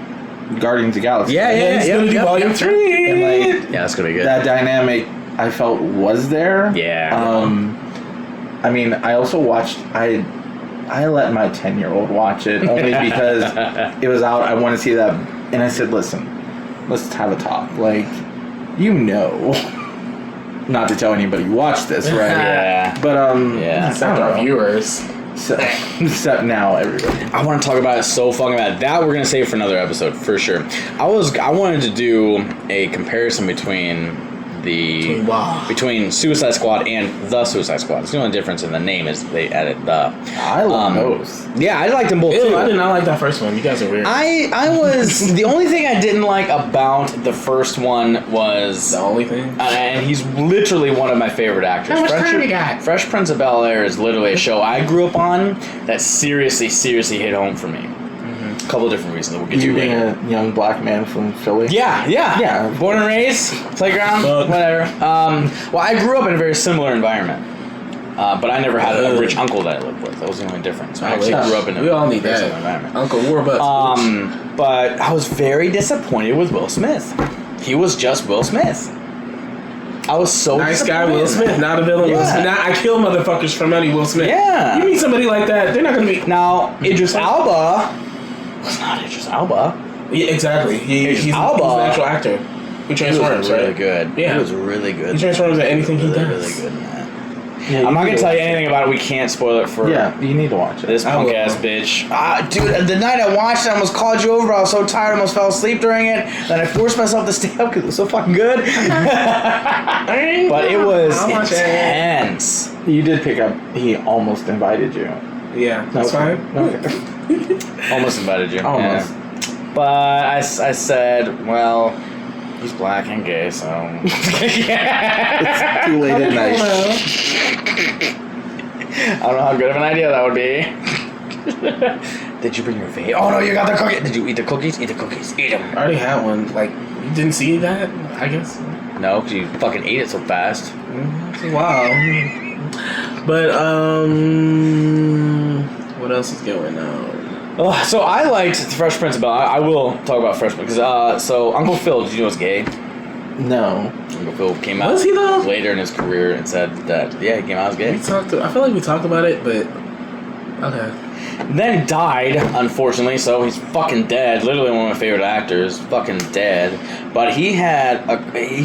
Guardians of the Galaxy. Yeah, He's gonna do volume 3. And Yeah, that's gonna be good. that dynamic, I felt was there. Yeah. I mean, I also watched. I let my 10-year-old watch it only because it was out. I want to see that, and I said, "Listen, let's have a talk. Like, not to tell anybody you watch this, right? Yeah. But Yeah. Except our viewers. So, except now, everybody. I want to talk about it so fucking bad. That we're gonna save for another episode for sure. I wanted to do a comparison between between Suicide Squad and the Suicide Squad. It's the only difference in the name is they added the. I love those. Yeah, I liked them both too. Ew, I did not like that first one. You guys are weird. I was the only thing I didn't like about the first one was the only thing. and he's literally one of my favorite actors. How much time you got? Fresh Prince of Bel-Air is literally a show I grew up on that seriously hit home for me. A couple of different reasons that we'll get You to being later. a young black man from Philly. Yeah. Born and raised, playground, whatever. Well, I grew up in a very similar environment. But I never had a rich uncle that I lived with. That was the only difference. I actually grew up in a We all need very that. similar environment. Uncle Warbucks. But I was very disappointed with Will Smith. He was just Will Smith. I was so Nice guy disappointed. Will Smith, not a villain Will Smith. Now, I kill motherfuckers for money Will Smith. Yeah. You meet somebody like that, they're not gonna be. Now, Idris Elba was not Idris Elba. Yeah, exactly. He's an actual actor who transforms, He was really right? good. Yeah. He was really good. He transforms at anything he really, does. really good in that. Yeah, I'm not need gonna to tell you watch anything about it. We can't spoil it for you need to watch it. this I punk will. ass bitch. Dude, the night I watched it, I almost called you over. I was so tired, I almost fell asleep during it. Then I forced myself to stay up because it was so fucking good. But it was I'll watch it. intense. You did pick up. He almost invited you. Yeah, that's fine. Okay. Almost invited you. Almost. Yeah. But I said, well, he's black and gay, so. It's too late at night. I don't know how good of an idea that would be. Did you bring your vape? Oh no, you got the cookie. Did you eat the cookies? Eat the cookies. Eat them. I already had one. Like, you didn't see that? I guess. No, because you fucking ate it so fast. Wow. But, what else is going on? So I liked Fresh Prince of Bel-Air. I will talk about Fresh Prince because so Uncle Phil, did you know was gay? No. Uncle Phil came out Was he though? later in his career and said that he came out as gay. I feel like we talked about it, but okay. Then he died, unfortunately, so he's fucking dead. Literally one of my favorite actors, fucking dead. But he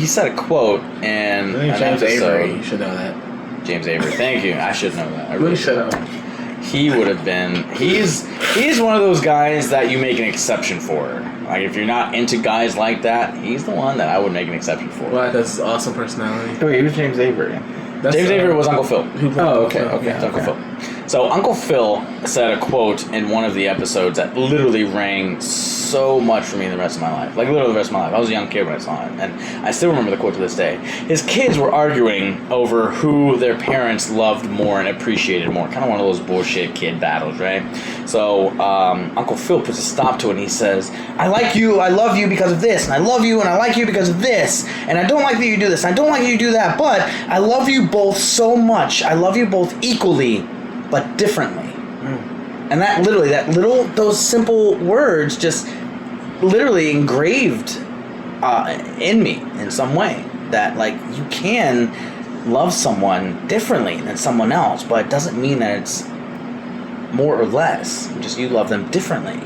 said a quote in I think an James episode. Avery. You should know that. James Avery, thank you. I should know that. I Really really should should. know. He would have been. He's one of those guys that you make an exception for. Like if you're not into guys like that, he's the one that I would make an exception for. Why? Because his awesome personality. Wait, who's James Avery? That's, James Avery was Uncle Phil. Who played Oh, Uncle okay, Phil. okay. It's Uncle Phil. So Uncle Phil said a quote in one of the episodes that literally rang so much for me the rest of my life. Like literally the rest of my life. I was a young kid when I saw it, and I still remember the quote to this day. His kids were arguing over who their parents loved more and appreciated more. Kind of one of those bullshit kid battles, right? So Uncle Phil puts a stop to it and he says, I like you, I love you because of this, and I love you and I like you because of this, and I don't like that you do this, and I don't like that you do that, but I love you both so much. I love you both equally, but differently. And that literally, those simple words just literally engraved in me in some way. That, like, you can love someone differently than someone else, but it doesn't mean that it's more or less. Just you love them differently.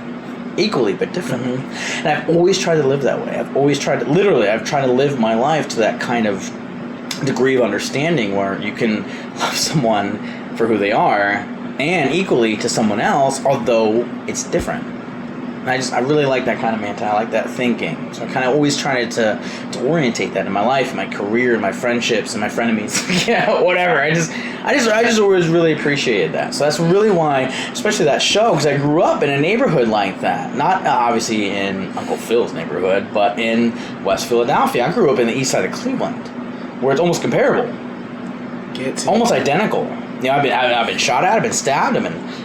Equally, but differently. And I've always tried to live that way. I've tried to live my life to that kind of degree of understanding where you can love someone for who they are, and equally to someone else, although it's different. And I really like that kind of mentality. I like that thinking. So I kind of always tried to orientate that in my life, my career, my friendships, and my frenemies. Whatever. I just always really appreciated that. So that's really why, especially that show, because I grew up in a neighborhood like that. Not obviously in Uncle Phil's neighborhood, but in West Philadelphia. I grew up in the east side of Cleveland, where it's almost comparable, almost identical. I've been shot at, I've been stabbed,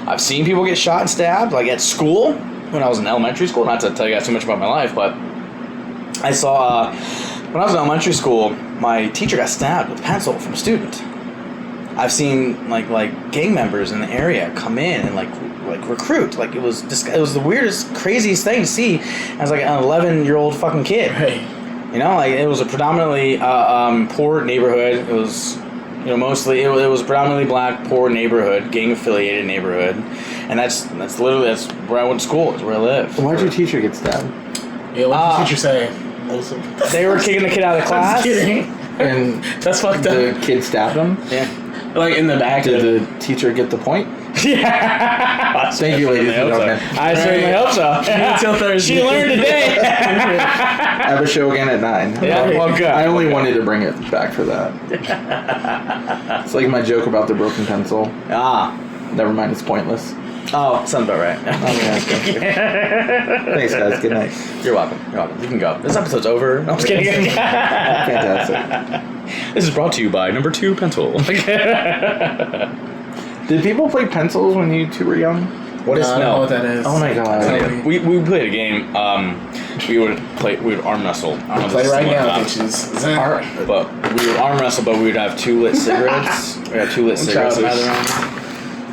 I've seen people get shot and stabbed, like at school. When I was in elementary school, not to tell you guys too much about my life, but I saw, when I was in elementary school, my teacher got stabbed with a pencil from a student. I've seen, like gang members in the area come in and, like recruit. Like, it was the weirdest, craziest thing to see as, like, an 11-year-old fucking kid. Right. You know, like, it was a predominantly poor neighborhood. It was... mostly it was a predominantly black, poor neighborhood, gang-affiliated neighborhood, and that's literally where I went to school. It's where I live. Why'd your teacher get stabbed? Yeah, what did the teacher say? They were kicking the kid out of the class. I'm just kidding. And that's fucked up. The kid stabbed him? Yeah. Like in the back. Did the teacher get the point? Yeah. Thank you, ladies and gentlemen. I certainly hope so. Until Thursday. She learned today. I have a show again at 9. Yeah, well, good. I only wanted to bring it back for that. It's like my joke about the broken pencil. Never mind, it's pointless. Oh, sounds about right. Okay. Thanks, guys. Good night. You're welcome. You can go. This episode's over. No, I'm just kidding. Fantastic. This is brought to you by Number 2 Pencil. Did people play pencils when you two were young? What is I don't know what that is. Oh my god. We played a game. We would arm wrestle. I don't know play if right this is now, what bitches. But we would arm wrestle, but we would have 2 lit cigarettes. We had 2 lit cigarettes in either end.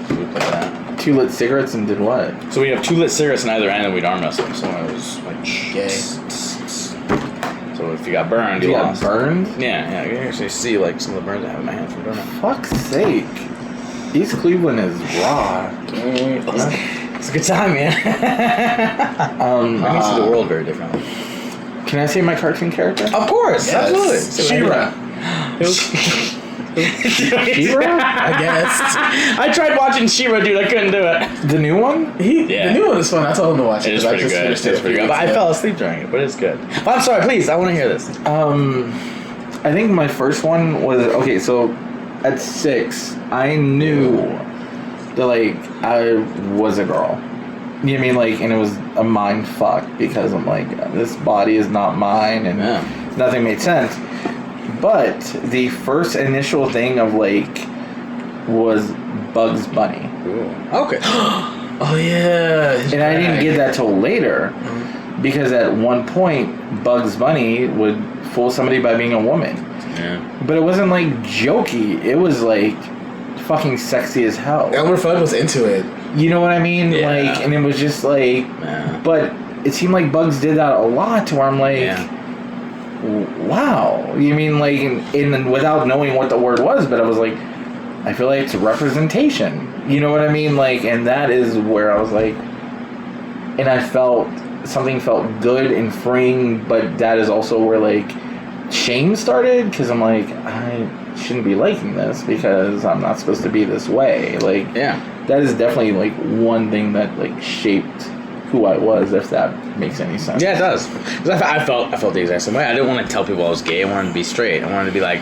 We would play that. 2 lit cigarettes and did what? So we'd have 2 lit cigarettes in either end, and we'd arm wrestle. So it was like gay. So if you got burned, you got lost. burned? Yeah. You can actually see like some of the burns I have in my hand from doing it. Fuck's sake. East Cleveland is raw. It's a good time, man. I see the world very differently. Can I say my cartoon character? Of course, yes. Absolutely. She-Ra. She-Ra? I guess. I tried watching She-Ra, dude. I couldn't do it. The new one? The new one is fun. I told him to watch it. It is pretty good. It's pretty good. But I fell asleep during it, but it's good. Well, I'm sorry, please. I want to hear this. I think my first one was... Okay, so at 6, I knew that, like, I was a girl. You know what I mean? Like, and it was a mind fuck because I'm like, this body is not mine, and nothing made sense. But the first initial thing of, like, was Bugs Bunny. Ooh. Okay. Oh, yeah. And I didn't get that till later because at one point, Bugs Bunny would fool somebody by being a woman. Yeah. But it wasn't, like, jokey. It was, like, fucking sexy as hell. Elmer Fudd was into it. You know what I mean? Yeah. Like, and it was just, like... Yeah. But it seemed like Bugs did that a lot to where I'm like... Wow. You mean, like, in without knowing what the word was, but I was like, I feel like it's representation. You know what I mean? Like, and that is where I was like... And I felt... Something felt good and freeing, but that is also where, like... shame started because I'm like, I shouldn't be liking this because I'm not supposed to be this way. Like, that is definitely like one thing that like shaped who I was, if that makes any sense. Yeah, it does. Because I felt the exact same way. I didn't want to tell people I was gay. I wanted to be straight. I wanted to be like,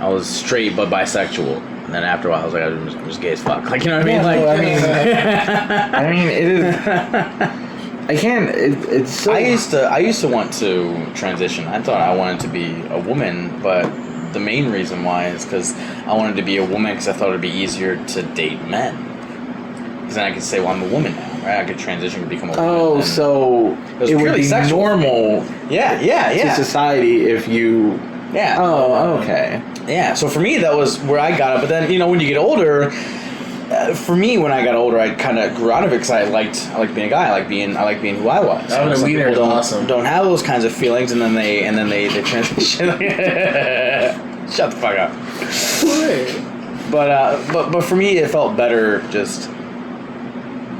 I was straight but bisexual. And then after a while, I was like, I was gay as fuck. Like, you know what I mean? I mean, it is. I can't. It's so. I used to want to transition. I thought I wanted to be a woman, but the main reason why is because I wanted to be a woman because I thought it'd be easier to date men. Because then I could say, well, I'm a woman now, right? I could transition to become a woman. Oh, so it would be sexual. Normal. Yeah. To society if you. Yeah. Oh, okay. Yeah. So for me, that was where I got it. But then when you get older. For me, when I got older, I kind of grew out of it because I liked being a guy. I like being who I was. Oh, the wiener is awesome. Don't have those kinds of feelings, and then they transition. Shut the fuck up. But for me, it felt better just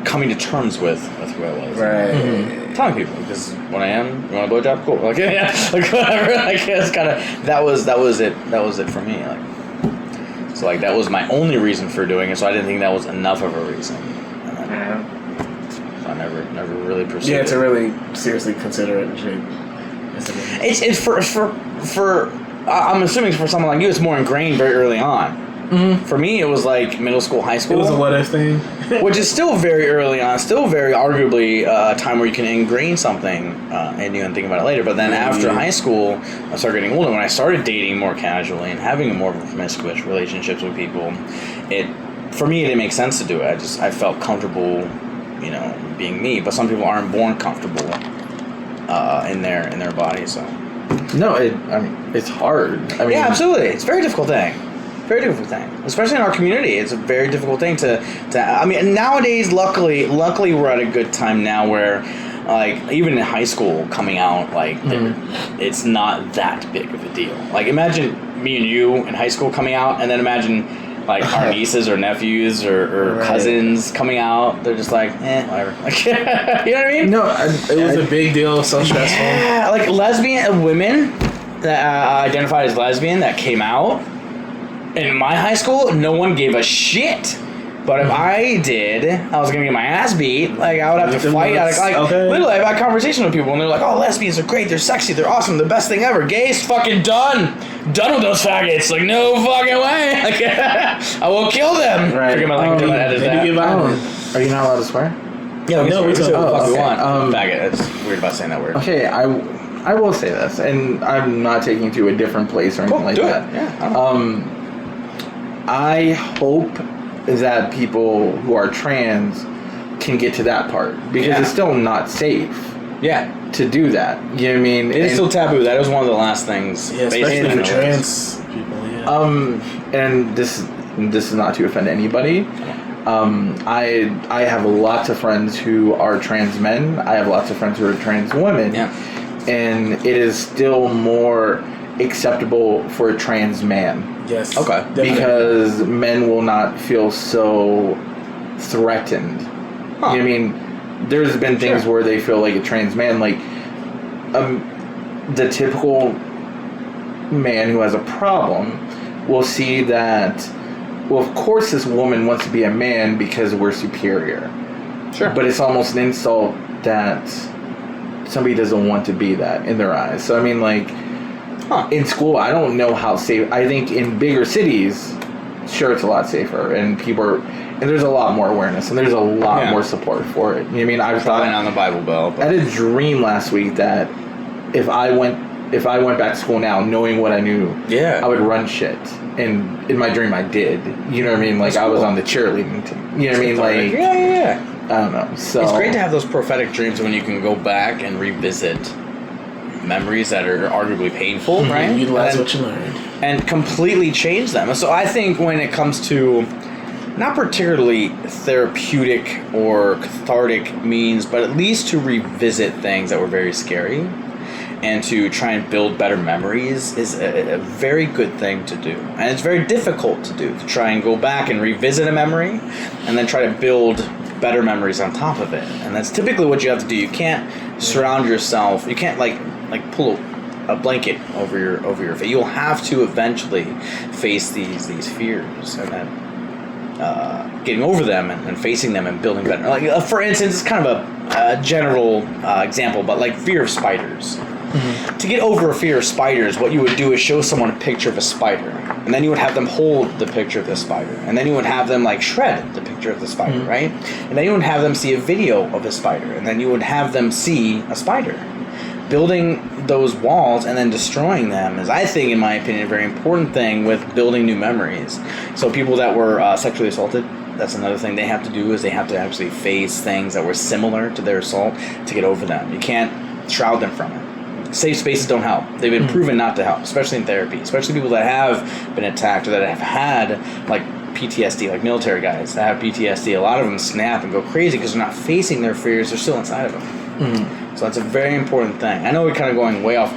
coming to terms with who I was. Right. Mm-hmm. Telling people this is what I am. You want a blowjob? Cool. Like like whatever. Like it's kind of that was it. That was it for me. Like. So like that was my only reason for doing it. So I didn't think that was enough of a reason. So I never really pursued it. Yeah, to really seriously consider it. It's for I'm assuming for someone like you, it's more ingrained very early on. Mm-hmm. For me, it was like middle school, high school. It was a what if thing. Which is still very early on, still very arguably a time where you can ingrain something and you can think about it later. But then after high school, I started getting older. When I started dating more casually and having more promiscuous relationships with people, for me, it didn't make sense to do it. I felt comfortable, being me. But some people aren't born comfortable in their body. So no, it's hard. Yeah, absolutely, it's a very difficult thing. Very difficult thing, especially in our community. It's a very difficult thing to. I mean, nowadays, luckily, we're at a good time now where, like, even in high school, coming out, like, it's not that big of a deal. Like, imagine me and you in high school coming out, and then imagine, like, our nieces or nephews or cousins coming out. They're just like, whatever. Like, you know what I mean? No, it was a big deal. So stressful. Yeah, like lesbian women that identified as lesbian that came out. In my high school, no one gave a shit. But if I did, I was gonna get my ass beat. Like I would have to fight. Literally, I've had conversations with people, and they're like, "Oh, lesbians are great. They're sexy. They're awesome. The best thing ever. Gay's fucking done with those faggots. Like no fucking way. Like I will kill them." Right. Forget my language. Edit that. Are you not allowed to swear? Yeah, we can say what the fuck we want. Faggot. It's weird about saying that word. Okay, I will say this, and I'm not taking you to a different place or anything like that. Yeah. I hope that people who are trans can get to that part because it's still not safe. Yeah. To do that, you know what I mean? It is still taboo. That was one of the last things. Yeah, especially for trans people. Yeah. And this is not to offend anybody. I have lots of friends who are trans men. I have lots of friends who are trans women. Yeah. And it is still more acceptable for a trans man. Yes. Okay. Definitely. Because men will not feel so threatened. Huh. You know what I mean? There's been things where they feel like a trans man, like the typical man who has a problem will see that, well, of course this woman wants to be a man because we're superior. Sure. But it's almost an insult that somebody doesn't want to be that in their eyes. So, I mean, like, in school, I don't know how safe. I think in bigger cities, sure, it's a lot safer, and and there's a lot more awareness, and there's a lot more support for it. You know what I mean? I thought on the Bible Belt. I had a dream last week that if I went back to school now, knowing what I knew, I would run shit. And in my dream, I did. You know what I mean? Like, I was on the cheerleading team. You know what I mean? Like, yeah. I don't know. So it's great to have those prophetic dreams when you can go back and revisit memories that are arguably painful, right? Utilize what you learned. And completely change them. So I think when it comes to not particularly therapeutic or cathartic means, but at least to revisit things that were very scary and to try and build better memories is a very good thing to do. And it's very difficult to do, to try and go back and revisit a memory and then try to build better memories on top of it. And that's typically what you have to do. You can't surround yourself, you can't like pull a blanket over your face. You'll have to eventually face these fears, and then getting over them and facing them and building better. Like for instance, it's kind of a general example, but like fear of spiders. Mm-hmm. To get over a fear of spiders, what you would do is show someone a picture of a spider, and then you would have them hold the picture of the spider, and then you would have them like shred the picture of the spider, right? And then you would have them see a video of a spider, and then you would have them see a spider. Building those walls and then destroying them is, I think, in my opinion, a very important thing with building new memories. So people that were sexually assaulted, that's another thing they have to do, is they have to actually face things that were similar to their assault to get over them. You can't shroud them from it. Safe spaces don't help. They've been proven not to help, especially in therapy. Especially people that have been attacked or that have had, like, PTSD, like military guys that have PTSD. A lot of them snap and go crazy because they're not facing their fears. They're still inside of them. Mm-hmm. So that's a very important thing. I know we're kind of going way off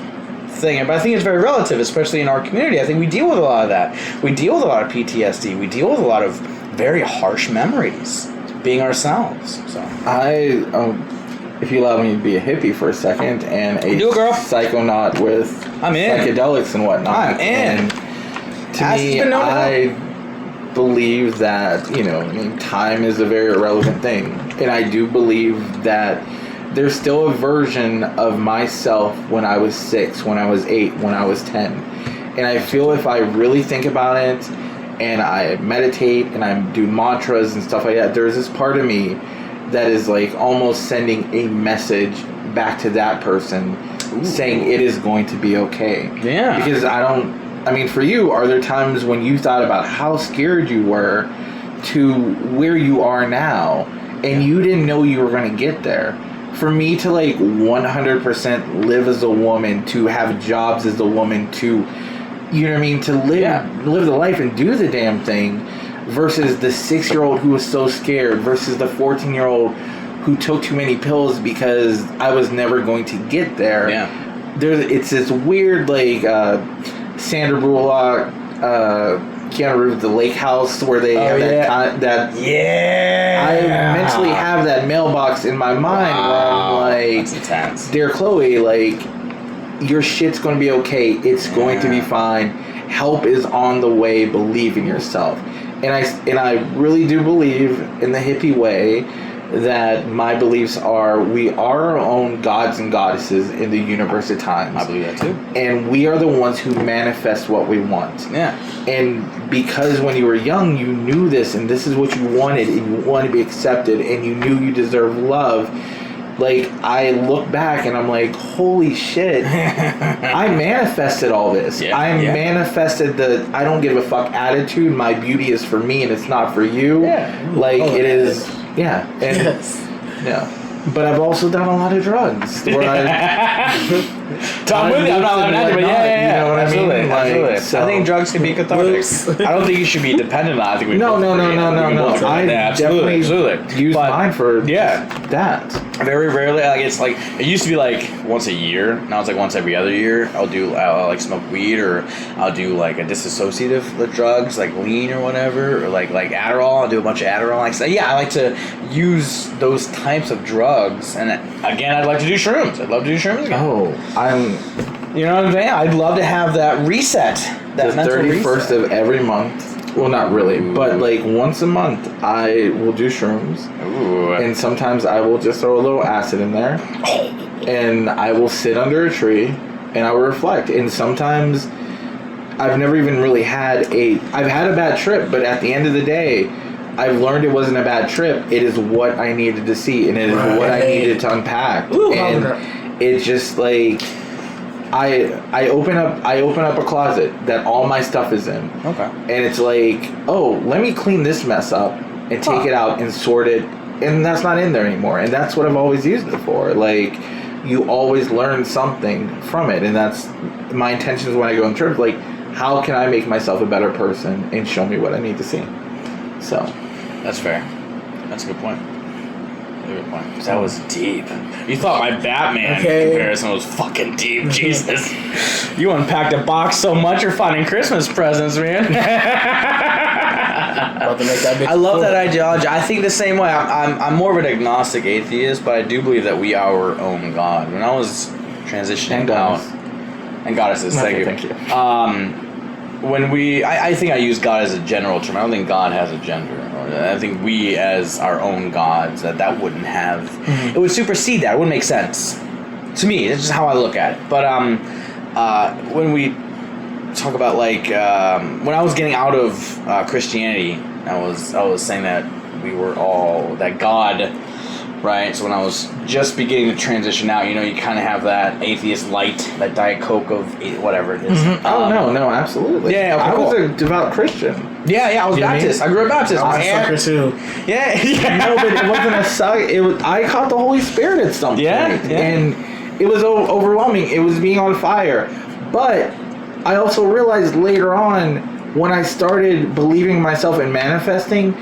thing, but I think it's very relative, especially in our community. I think we deal with a lot of that. We deal with a lot of PTSD. We deal with a lot of very harsh memories, being ourselves. So if you allow me to be a hippie for a second and a psychonaut with I'm in. psychedelics and whatnot. I'm in. And to me, believe that, time is a very irrelevant thing. And I do believe that there's still a version of myself when I was 6, when I was 8, when I was 10. And I feel if I really think about it and I meditate and I do mantras and stuff like that, there's this part of me that is like almost sending a message back to that person saying it is going to be okay. Yeah. Because for you, are there times when you thought about how scared you were to where you are now and you didn't know you were going to get there? For me to 100% live as a woman, to have jobs as a woman, to, to live the life and do the damn thing, versus the 6-year-old who was so scared, versus the 14-year-old who took too many pills because I was never going to get there. Yeah. It's this weird, Sandra Bullock, Keanu Reeves, the lake house where they have that. Yeah. I mentally have that mailbox in my mind where I'm like, that's intense. Dear Chloe, your shit's going to be okay. It's going to be fine. Help is on the way. Believe in yourself. And I really do believe in the hippie way that my beliefs are we are our own gods and goddesses in the universe at times. I believe that too. And we are the ones who manifest what we want. Yeah. And because when you were young, you knew this and this is what you wanted and you wanted to be accepted and you knew you deserved love. I look back and I'm like, holy shit, I manifested all this. Yeah, I manifested the I don't give a fuck attitude. My beauty is for me and it's not for you. Yeah. It is. Yeah. And, Yes. Yeah. But I've also done a lot of drugs. Where I'm with you. I'm not laughing at you, but yeah. You know what absolutely, I mean? absolutely. So, I think drugs can be cathartic. I don't think you should be dependent on it. I think we No. I definitely use mine for that. Very rarely, it used to be once a year. Now it's once every other year. I'll smoke weed, or I'll do a dissociative drugs like lean or whatever, or like Adderall. I'll do a bunch of Adderall. I like to use those types of drugs. And again, I'd like to do shrooms. I'd love to do shrooms again. Oh, You know what I'm saying? I'd love to have that reset. That the 31st of every month. Well, not really, but once a month, I will do shrooms. Ooh. And sometimes I will just throw a little acid in there. And I will sit under a tree and I will reflect. And sometimes I've never even really I've had a bad trip, but at the end of the day, I've learned it wasn't a bad trip. It is what I needed to see, and it is what I needed to unpack. Ooh, and it's just I open up a closet that all my stuff is in. Okay. And it's let me clean this mess up and take it out and sort it, and that's not in there anymore. And that's what I've always used it for. You always learn something from it, and that's my intentions when I go in church. How can I make myself a better person and show me what I need to see? So, that's fair. That's a good point. Good point. That was deep. You thought my Batman comparison was fucking deep. Jesus. You unpacked a box so much you're finding Christmas presents, man. I love that ideology. I think the same way. I'm more of an agnostic atheist, but I do believe that we are our own God. When I was transitioning out... And goddesses, thank you. Thank you. I think I use God as a general term. I don't think God has a gender. I think we, as our own gods, that wouldn't have... It would supersede that. It wouldn't make sense. To me, it's just how I look at it. But when we talk about, when I was getting out of Christianity, I was saying that we were all... That God... Right, so when I was just beginning to transition out, you kind of have that atheist light, that Diet Coke of whatever it is. Mm-hmm. No, absolutely. Yeah, okay, I was cool. a devout Christian. Yeah, I was Baptist. I grew up Baptist. I was a sucker too. Yeah. No, but it wasn't a suck. I caught the Holy Spirit at some point. Yeah. And it was overwhelming. It was being on fire. But I also realized later on, when I started believing myself and manifesting,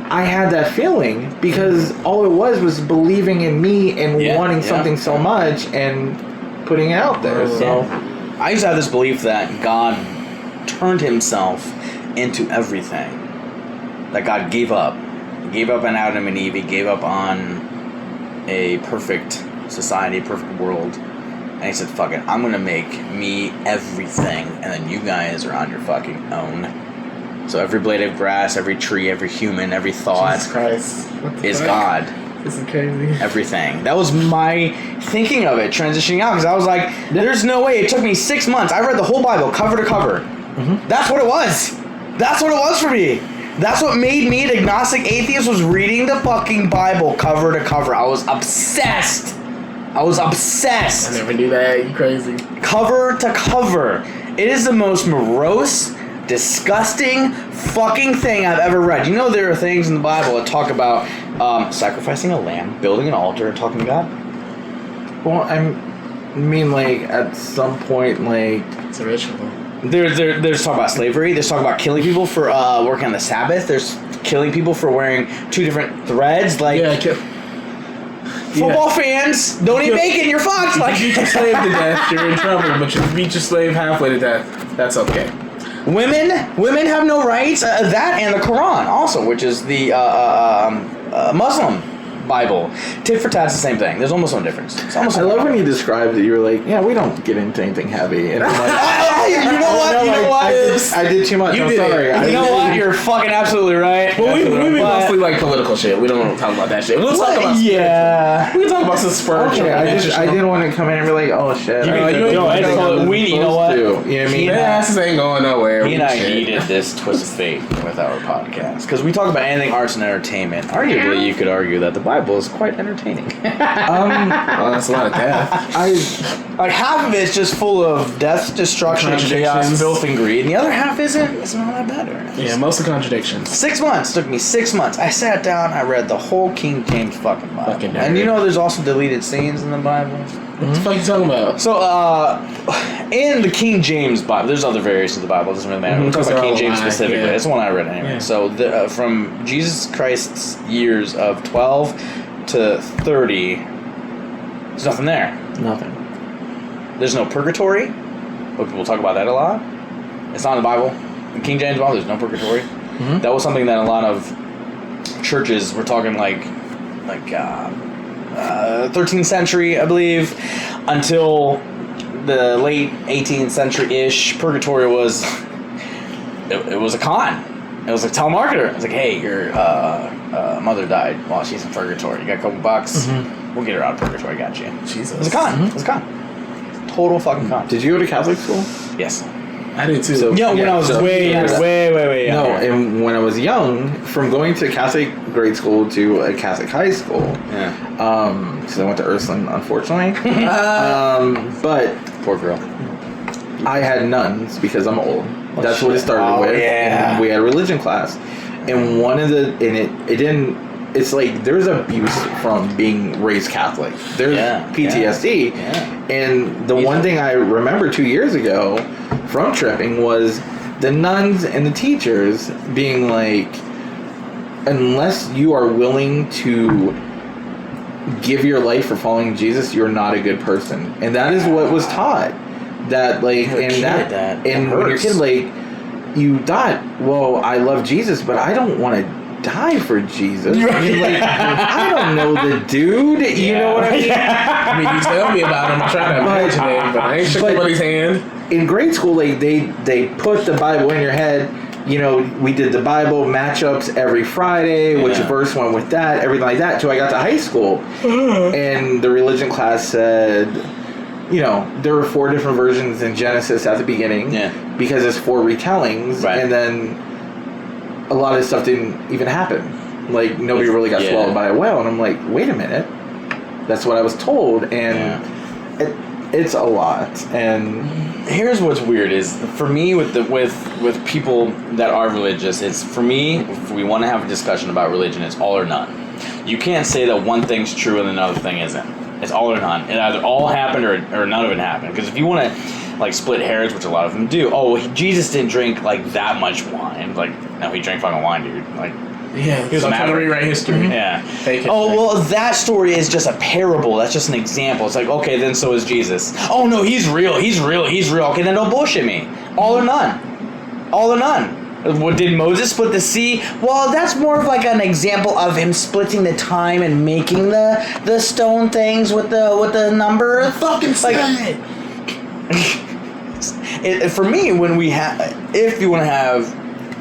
I had that feeling because all it was believing in me and wanting something so much and putting it out there. So I used to have this belief that God turned himself into everything. That God gave up. He gave up on Adam and Eve. He gave up on a perfect society, a perfect world. And he said, fuck it, I'm going to make me everything. And then you guys are on your fucking own. So every blade of grass, every tree, every human, every thought Jesus Christ. What the is fuck? God. This is crazy. Everything. That was my thinking of it, transitioning out, because I was like, there's no way. It took me 6 months. I read the whole Bible, cover to cover. Mm-hmm. That's what it was. That's what it was for me. That's what made me an agnostic atheist, was reading the fucking Bible cover to cover. I was obsessed. I never knew that. You crazy. Cover to cover. It is the most morose, disgusting fucking thing I've ever read. You know, there are things in the Bible that talk about sacrificing a lamb, building an altar, and talking to God. Well, I mean, like, at some point, like... It's a ritual. There's talk about slavery. There's talk about killing people for working on the Sabbath. There's killing people for wearing 2 different threads. Like, football fans, don't eat bacon, you're fucked. Like, if you beat your slave to death, you're in trouble. But you beat your slave halfway to death, that's okay. Women have no rights. That and the Quran also, which is the Muslim Bible. Tit for tat's the same thing. There's almost no difference. It's almost. I love when you described it. You were like, "Yeah, we don't get into anything heavy." And I'm like, you know what? You know what? I did too much. You I'm did. sorry. You know what? You're fucking absolutely right. Well, we mostly But- like political shit. We don't talk about that shit. We'll talk about yeah. we can talk about some spiritual. Okay, I didn't want to come in and be like, "Oh shit." You I know, didn't you know, know it's I called- was we- you know what? supposed to. You know what I mean? He- Their asses ain't going nowhere. Me and I Shit. needed this twist of fate with our podcast because we talk about anything arts and entertainment. Arguably, you could argue that the Bible is quite entertaining. Oh, that's a lot of death. Like half of it's just full of death, destruction, chaos, Contradictions. filth, and greed, and the other half isn't. It's not that better. Yeah, mostly contradictions. 6 months took me 6 months. I sat down. I read the whole King James fucking Bible. Fucking nerd. And you know, there's also deleted scenes in the Bible. What the fuck you talking about? So, in the King James Bible, there's other variations of the Bible. It doesn't really matter. We're talking They're about King all James alive, specifically. yeah. That's the one I read anyway. Yeah. So, from Jesus Christ's years of 12 to 30, there's nothing there. Nothing. There's no purgatory. But people talk about that a lot. It's not in the Bible. In King James Bible, there's no purgatory. Mm-hmm. That was something that a lot of churches were talking like 13th century, I believe, until the late 18th century-ish. Purgatory was it was a con. It was a telemarketer. It was like, hey, your mother died while she's in purgatory. You got a couple bucks. Mm-hmm. We'll get her out of purgatory. Got you. Jesus. It was a con. It was a con. Total fucking con. Did you go to Catholic school? Yes. I did too. So- When I was so- way yeah. younger. No, and when I was young, from going to Catholic grade school to a Catholic high school, Yeah. because I went to Ursula, unfortunately. But Poor girl. I had nuns because I'm old. That's what it started Oh, with. yeah. And we had a religion class, and it didn't. It's like there's abuse from being raised Catholic. There's PTSD, and the one thing I remember 2 years ago from tripping was the nuns and the teachers being like, unless you are willing to give your life for following Jesus, you're not a good person, and that is what was taught. That like, You're a and kid, that, that and when you're a hurts. kid, like, you thought, well, I love Jesus, but I don't want to die for Jesus. I mean, like, I don't know the dude. You know what I mean? I mean, you tell me about him. I'm trying to imagine it, but I ain't shook anybody's hand. In grade school, like they put the Bible in your head. You know, we did the Bible matchups every Friday, which verse went with that, everything like that. Till I got to high school, and the religion class said, you know, there were 4 different versions in Genesis at the beginning, because it's 4 retellings, and then a lot of stuff didn't even happen. Like, nobody really got swallowed by a whale, and I'm like, wait a minute, that's what I was told, and it's a lot. And here's what's weird is, for me, with people that are religious, it's, for me, if we want to have a discussion about religion, it's all or none. You can't say that one thing's true and another thing isn't. It's all or none. It either all happened or none of it happened. Because if you want to, like, split hairs, which a lot of them do, Jesus didn't drink, like, that much wine. Like, no, he drank fucking wine, dude. Like, yeah, he was I'm trying to maverick. rewrite history. Yeah. Fake history. Oh, well, that story is just a parable. That's just an example. It's like, okay, then so is Jesus. Oh, no, he's real. He's real. He's real. Okay, then don't bullshit me. All or none. All or none. What, did Moses split the sea? Well, that's more of like an example of him splitting the time and making the stone things with the number. Fucking like, for me, when we have, if you want to have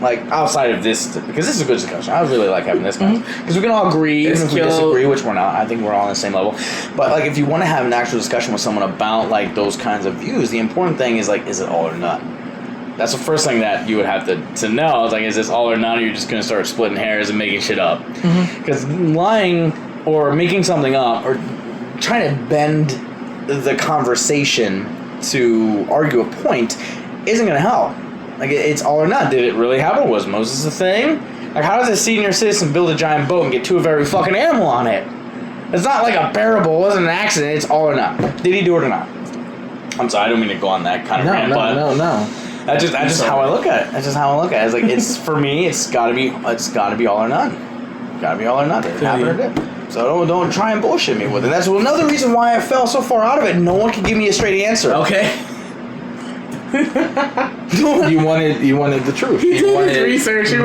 like outside of this, because this is a good discussion. I really like having this because we can all agree, even if we disagree, which we're not. I think we're all on the same level. But like, if you want to have an actual discussion with someone about like those kinds of views, the important thing is like, is it all or none? That's the first thing that you would have to know. It's like, is this all or none, or you're just going to start splitting hairs and making shit up? Because lying or making something up or trying to bend the conversation to argue a point isn't going to help. Like, it's all or none. Did it really happen? Was Moses a thing? Like, how does a senior citizen build a giant boat and get to a very fucking animal on it? It's not like a parable. It wasn't an accident. It's all or none. Did he do it or not? I'm sorry, I don't mean to go on that kind of rant, but... No. That's just how I look at it. That's just how I look at it. It's like, it's, for me, it's gotta be all or none. Gotta be all or none. Did it happen or didn't? So don't try and bullshit me with it. That's another reason why I fell so far out of it. No one can give me a straight answer. Okay. You wanted the truth. You wanted research. You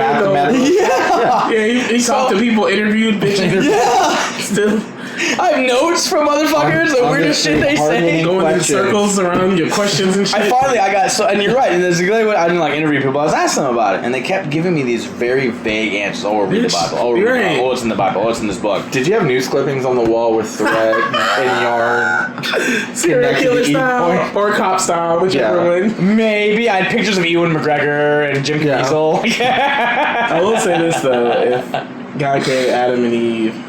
he talked to people, interviewed bitches. Yeah. Still. I have notes from motherfuckers, the weirdest shit they say. Going in circles around your questions and shit. And you're right, and that's exactly what I didn't like interview people. I was asking them about it, and they kept giving me these very vague answers. Oh, read the Bible. Oh, read the Bible. Oh, it's in the Bible. Oh, it's in this book. Did you have news clippings on the wall with thread and yarn? Serial killer style or cop style, whichever one. Maybe. I had pictures of Ewan McGregor and Jim Caviezel. I will say this, though. If God created Adam and Eve,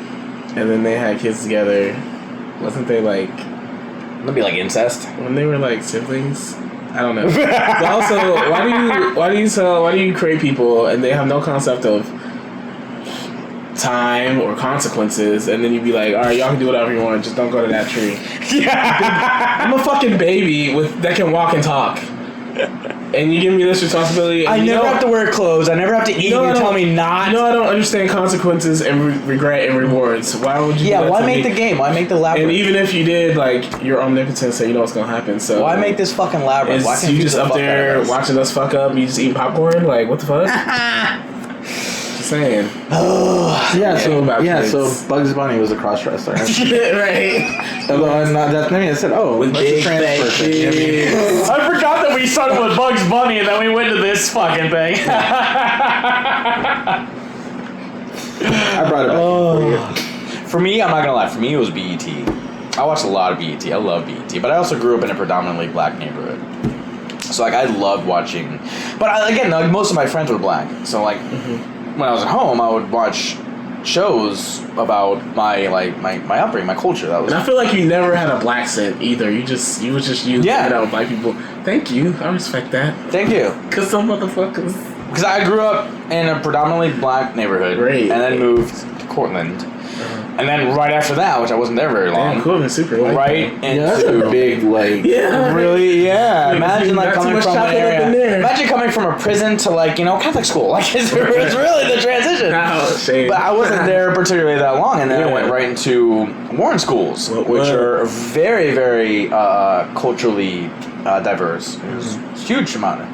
and then they had kids together, wasn't they like... That'd be like incest. When they were like siblings? I don't know. But also, why do you create people and they have no concept of time or consequences, and then you'd be like, alright, y'all can do whatever you want, just don't go to that tree. Yeah. I'm a fucking baby that can walk and talk. And you give me this responsibility. I never have to wear clothes. I never have to eat. You tell me not. You know, I don't understand consequences and regret and rewards. Why would you? Yeah, why make the game? Why make the labyrinth? And even if you did, like, you're omnipotent, so you know what's gonna happen. So why make this fucking labyrinth? Why can't you just up there watching us fuck up? You just eating popcorn? Like, what the fuck? Just saying. So Bugs Bunny was a cross-dresser. Right. Although that's maybe I said, with big I forgot that we started with Bugs Bunny and then we went to this fucking thing. I brought it back for me, I'm not gonna lie. For me, it was BET. I watched a lot of BET. I love BET, but I also grew up in a predominantly black neighborhood. So like, I loved watching. But again, like, most of my friends were black. So like, when I was at home, I would watch shows about my upbringing, my culture. That was. And I feel like you never had a black scent either. You was just hanging out with black people. Thank you. I respect that. Thank you. Cause some motherfuckers. Because I grew up in a predominantly black neighborhood, and then moved to Cortland. And then right after that, which I wasn't there very long. Damn, Cortland's super light. Right? That's a big, like... Yeah. Really, yeah. Imagine, like, coming from an area... Imagine coming from a prison to, like, Catholic school. Like, it's really the transition. But I wasn't there particularly that long, and then I went right into Warren schools, which are very, very culturally diverse. There's a huge amount of...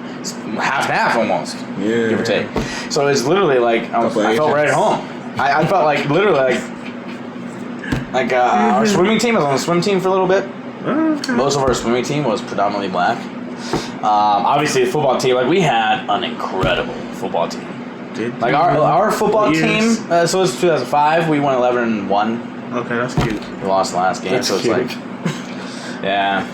half and half almost, give or take. So it's literally like I felt right at home. I felt like literally like our swimming team. I was on the swim team for a little bit. Most of our swimming team was predominantly black. Obviously, the football team, like, we had an incredible football team. Like our football team. So it was 2005. We won 11-1. Okay, that's cute. We lost the last game, That's so it's cute. like, yeah.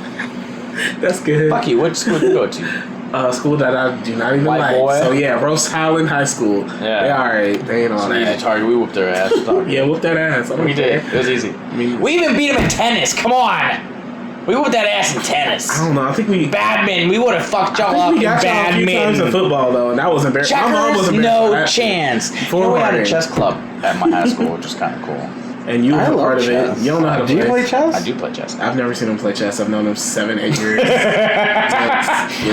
That's good. Fuck you. What school did you go to? School that I do not even like. Boy. So yeah, Rose Highland High School. Yeah. They alright. They ain't all Easy that. target. We whooped their ass. Yeah, whoop that ass. We did. It was easy. We even beat them in tennis. Come on. We whooped that ass in tennis. I don't know. I think we... Badminton. We would have fucked y'all up in badminton. We got y'all a few times in football, though, and that was embarrassing. Checkers, my mom was embarrassed. No chance. We had a chess club at my high school, which is kind of cool. And you were part of it. You don't know how to play. Do you play chess? I do play chess. I've never seen him play chess. I've known him 7-8 years.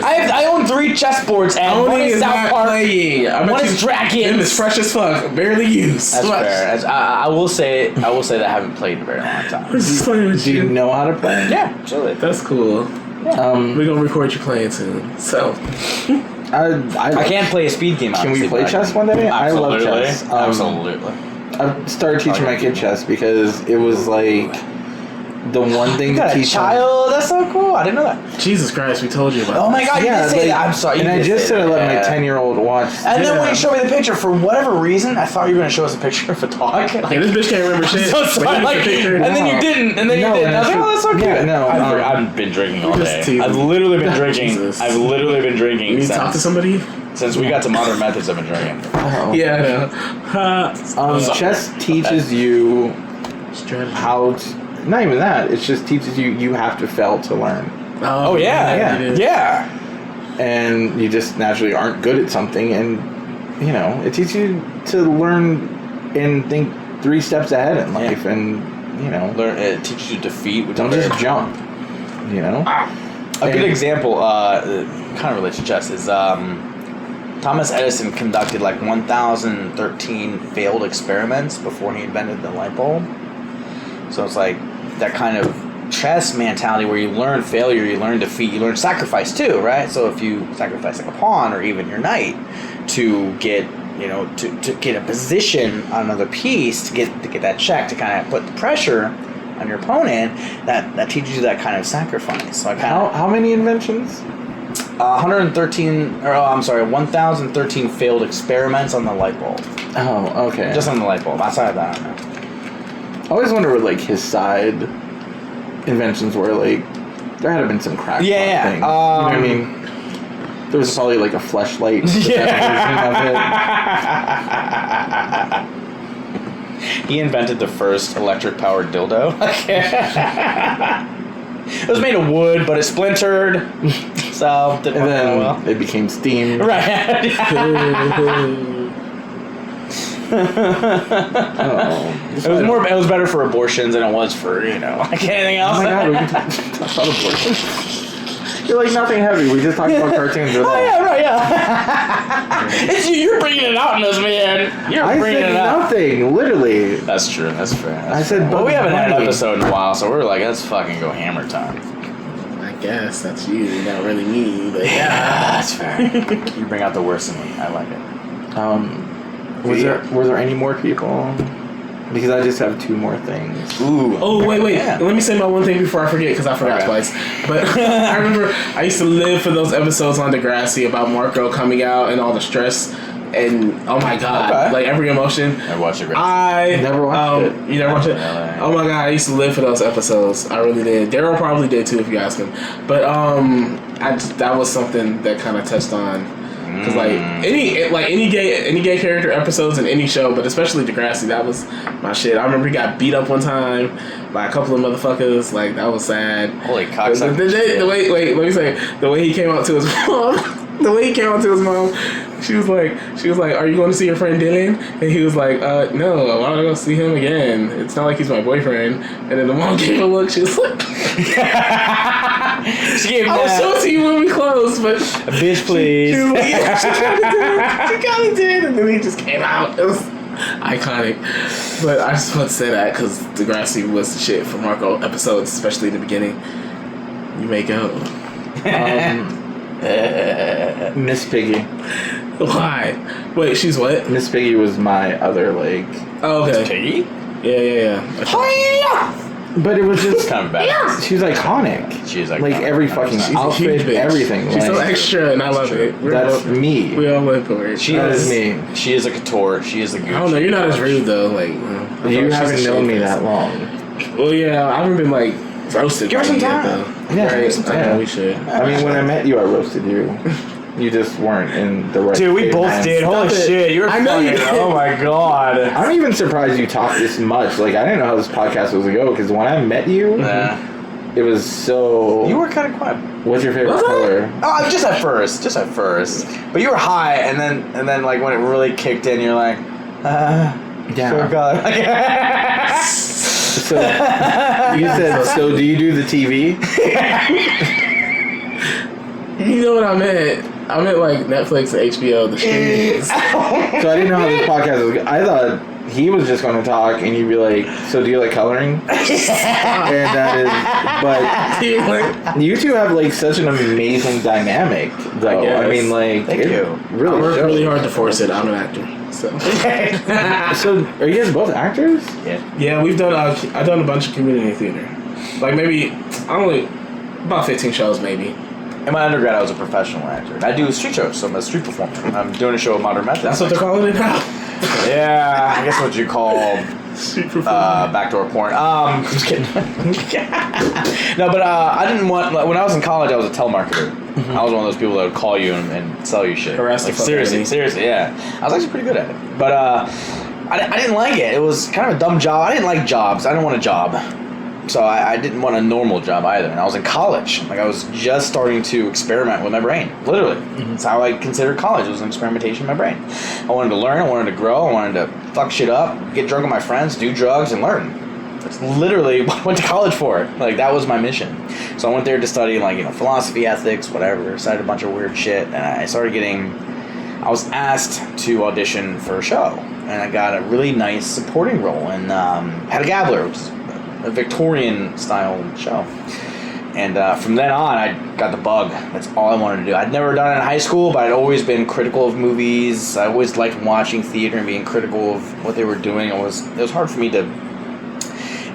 I own 3 chessboards, and one is South Park. One is Dragons. Them is fresh as fuck. Barely used. That's fair. I will say that I haven't played in a very long time. Do you know how to play? Yeah, absolutely. That's cool. Yeah. We're gonna record you playing soon. So I can't play a speed game. Can we play chess one day? I love chess. Absolutely. I started teaching my kid chess because it was like the one thing You to got a teach them. child? That's so cool. I didn't know that. Jesus Christ, we told you about Oh my god, you did say that. I'm sorry. And I just said I let my 10-year-old watch. And then when you showed me the picture, for whatever reason, I thought you were going to show us a picture of a dog. Like, Hey, this bitch can't remember shit. so sorry. But Like, here's the picture. and then you didn't. And then No, you didn't. I was like, oh, that's so cute. Yeah, no. I've been drinking all Just day. teasing. I've literally been drinking. Jesus. I've literally been drinking You need to talk to somebody? since we got to modern methods. I've been drinking. Yeah, I know. Chess teaches you Strategy. how to. Not even that. It just teaches you have to fail to learn. Oh yeah, it is. yeah. And you just naturally aren't good at something, and it teaches you to learn and think 3 steps ahead in life, and Learn. It teaches you defeat. Which don't just jump. A good example, kind of relates to chess, is Thomas Edison conducted like 1,013 failed experiments before he invented the light bulb. So it's like that kind of chess mentality where you learn failure, you learn defeat, you learn sacrifice too, right? So if you sacrifice like a pawn or even your knight to get to get a position on another piece, to get that check, to kind of put the pressure on your opponent, that teaches you that kind of sacrifice. So How many inventions? 1,013 failed experiments on the light bulb. Oh, okay. Just on the light bulb. Outside of that, no. I always wonder what like his side inventions were. Like there had to have been some crack. Yeah, things. You know what I mean? There was probably like a fleshlight. He invented the first electric-powered dildo. It was made of wood, but it splintered. So didn't And work out well. then it became steam. Right. It was better for abortions than it was for like anything else. Oh my god, we can talk about abortion. You're like nothing heavy. We just talked about cartoons. Oh yeah, right, yeah. It's you. You're bringing it out in us, man. You're bringing it out. Nothing. Literally. That's true. That's fair. I said, well, we haven't had an Bunny. episode in a while, so we're like, let's fucking go hammer time. I guess that's you, not really me, but Yeah, that's fair. You bring out the worst in me. I like it. Were there any more people? Because I just have 2 more things. Ooh. Oh, wait. Yeah. Let me say my one thing before I forget, because I forgot twice. But I remember I used to live for those episodes on Degrassi about Marco coming out and all the stress. And, oh my God, like every emotion. I watched it. I never watched it. You never watched it? Oh my God, I used to live for those episodes. I really did. Daryl probably did too, if you ask him. But that was something that kind of touched on. Because any gay character episodes in any show, but especially Degrassi, that was my shit. I remember he got beat up one time by a couple of motherfuckers. Like that was sad. Holy cocksucker! Let me say the way he came out to his mom. The way he came out to his mom, she was like, "Are you going to see your friend Dylan?" And he was like, "No, why would I go see him again? It's not like he's my boyfriend." And then the mom gave him a look. She was like, She gave "I will show it to you when we close, but a bitch, please." She was like, yeah, she kind of did, and then he just came out. It was iconic. But I just want to say that because Degrassi was the shit for Marco episodes, especially in the beginning. You may go. Miss Piggy. Why? Wait, she's what? Miss Piggy was my other like. Oh, okay. Piggy? Yeah. But it was just kind of bad. She was iconic. She's iconic. Like every fucking She's a outfit, huge bitch. everything. She's so like, extra, and I love it. That's me. We all live for it. That is me. She is a couture. She is a Gucci. I don't know. You're not as rude though. Like You haven't known me that long. Well, yeah, I haven't been like roasted. Give her some time. though. Yeah, Right? some I know time. we should. I mean, when I met you, I roasted you. You just weren't in the right. Dude, we state of both mind. did. Holy shit, you're I know you fucking. did. Oh my god. I'm even surprised you talked this much. Like I didn't know how this podcast was gonna go because when I met you, it was so. You were kind of quiet. What's your favorite color? Oh, just at first. But you were high, and then like when it really kicked in, you're like, favorite color. So you said, so do you do the TV? You know what I meant? I meant like Netflix and HBO, the streaming. So I didn't know how this podcast was. I thought he was just going to talk, and you'd be like, "So do you like coloring?" And that is, but you two have like such an amazing dynamic, though. I mean, like, Thank you. Really, I work shows. really hard to force it. I'm an actor, so. So are you guys both actors? Yeah. Yeah, we've done. I've done a bunch of community theater. Like maybe about 15 shows maybe. In my undergrad, I was a professional actor. And I do street shows, so I'm a street performer. I'm doing a show with Modern Method. That's what they're calling it now. Yeah, I guess what you call backdoor porn. Just kidding. No, but I didn't want. Like, when I was in college, I was a telemarketer. Mm-hmm. I was one of those people that would call you and sell you shit. Harass the fuck out of me. Seriously, yeah. I was actually pretty good at it, but I didn't like it. It was kind of a dumb job. I didn't like jobs. I didn't want a job. So I didn't want a normal job either. And I was in college. Like, I was just starting to experiment with my brain. Literally. Mm-hmm. That's how I considered college. It was an experimentation with my brain. I wanted to learn. I wanted to grow. I wanted to fuck shit up, get drunk with my friends, do drugs, and learn. That's literally what I went to college for. Like, that was my mission. So I went there to study, like, philosophy, ethics, whatever. Studied a bunch of weird shit. And I was asked to audition for a show. And I got a really nice supporting role in Had a Gabbler, which is a Victorian-style show. And from then on, I got the bug. That's all I wanted to do. I'd never done it in high school, but I'd always been critical of movies. I always liked watching theater and being critical of what they were doing. It was hard for me to...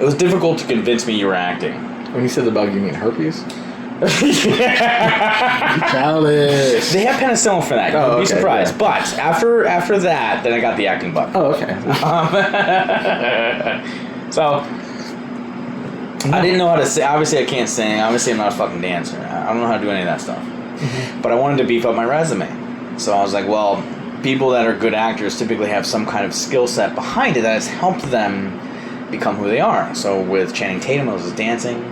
It was difficult to convince me you were acting. When you said the bug, you mean herpes? Childish. They have penicillin for that. You'd be surprised. Yeah. But after that, then I got the acting bug. Oh, okay. So... I didn't know how to sing. Obviously, I can't sing. Obviously, I'm not a fucking dancer. I don't know how to do any of that stuff. Mm-hmm. But I wanted to beef up my resume. So I was like, well, people that are good actors typically have some kind of skill set behind it that has helped them become who they are. So with Channing Tatum, it was his dancing.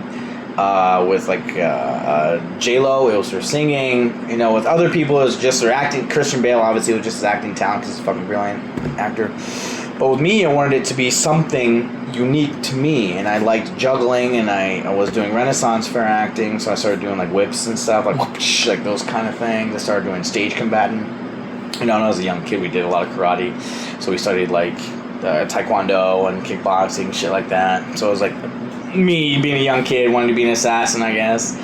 With J-Lo, it was her singing. With other people, it was just their acting. Christian Bale, obviously, was just his acting talent because he's a fucking brilliant actor. But with me, I wanted it to be something unique to me, and I liked juggling, and I was doing Renaissance fair acting, so I started doing like whips and stuff, like whoosh, like those kind of things. I started doing stage combatant. When I was a young kid, we did a lot of karate, so we studied like taekwondo and kickboxing, shit like that. So it was like me being a young kid wanting to be an assassin, I guess.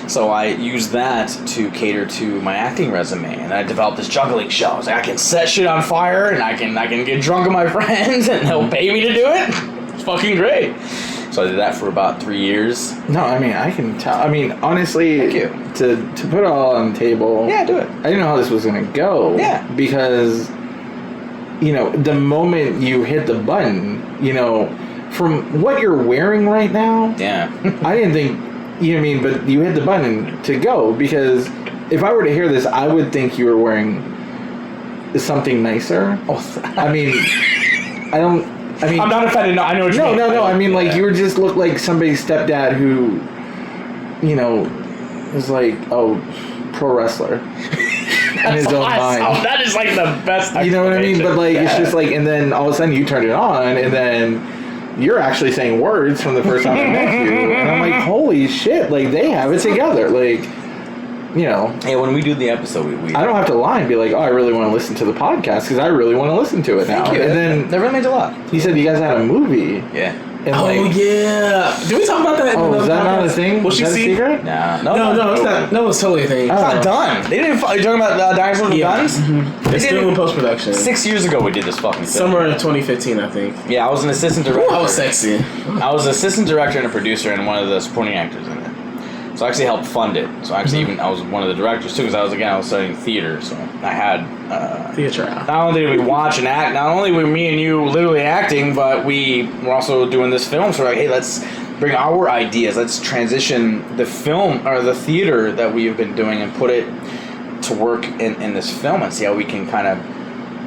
So I used that to cater to my acting resume, and I developed this juggling show. I was like, I can set shit on fire, and I can get drunk with my friends, and they'll pay me to do it. It's fucking great. So I did that for about 3 years. No, I mean, I can tell. I mean, honestly, thank you. To put it all on the table. Yeah, do it. I didn't know how this was going to go. Yeah. Because, the moment you hit the button, from what you're wearing right now. Yeah. I didn't think, but you hit the button to go, because if I were to hear this, I would think you were wearing something nicer. Oh, I mean, I'm not offended. No, I know what you mean. No. I mean, like, you just look like somebody's stepdad who, is like, pro wrestler. In his own mind. That is like the best. You know what I mean? But like, it's just like, and then all of a sudden you turn it on, and then you're actually saying words from the first time I met you, and I'm like, holy shit! Like, they have it together. Like, Hey, when we do the episode, we I don't have to lie and be like, oh, I really want to listen to the podcast because I really want to listen to it now. Thank you. And then that really means a lot. He said you guys had a movie. Yeah. And yeah. Did we talk about that? Oh, is that not a thing? Was she a secret? No, it's not. No, it's totally a thing. It's not done. They didn't. Are you talking about Dinosaurs with Guns? Mm-hmm. It's still in post-production. 6 years ago we did this fucking thing. Somewhere in 2015, I think. Yeah, I was an assistant director. I was sexy. I was an assistant director and a producer and one of the supporting actors in it. So I actually helped fund it. So actually, I was one of the directors too, because I was studying theater. So I had theater. Not only did we watch and act, not only were me and you literally acting, but we were also doing this film. So we're like, hey, let's bring our ideas. Let's transition the film or the theater that we have been doing and put it to work in this film and see how we can kind of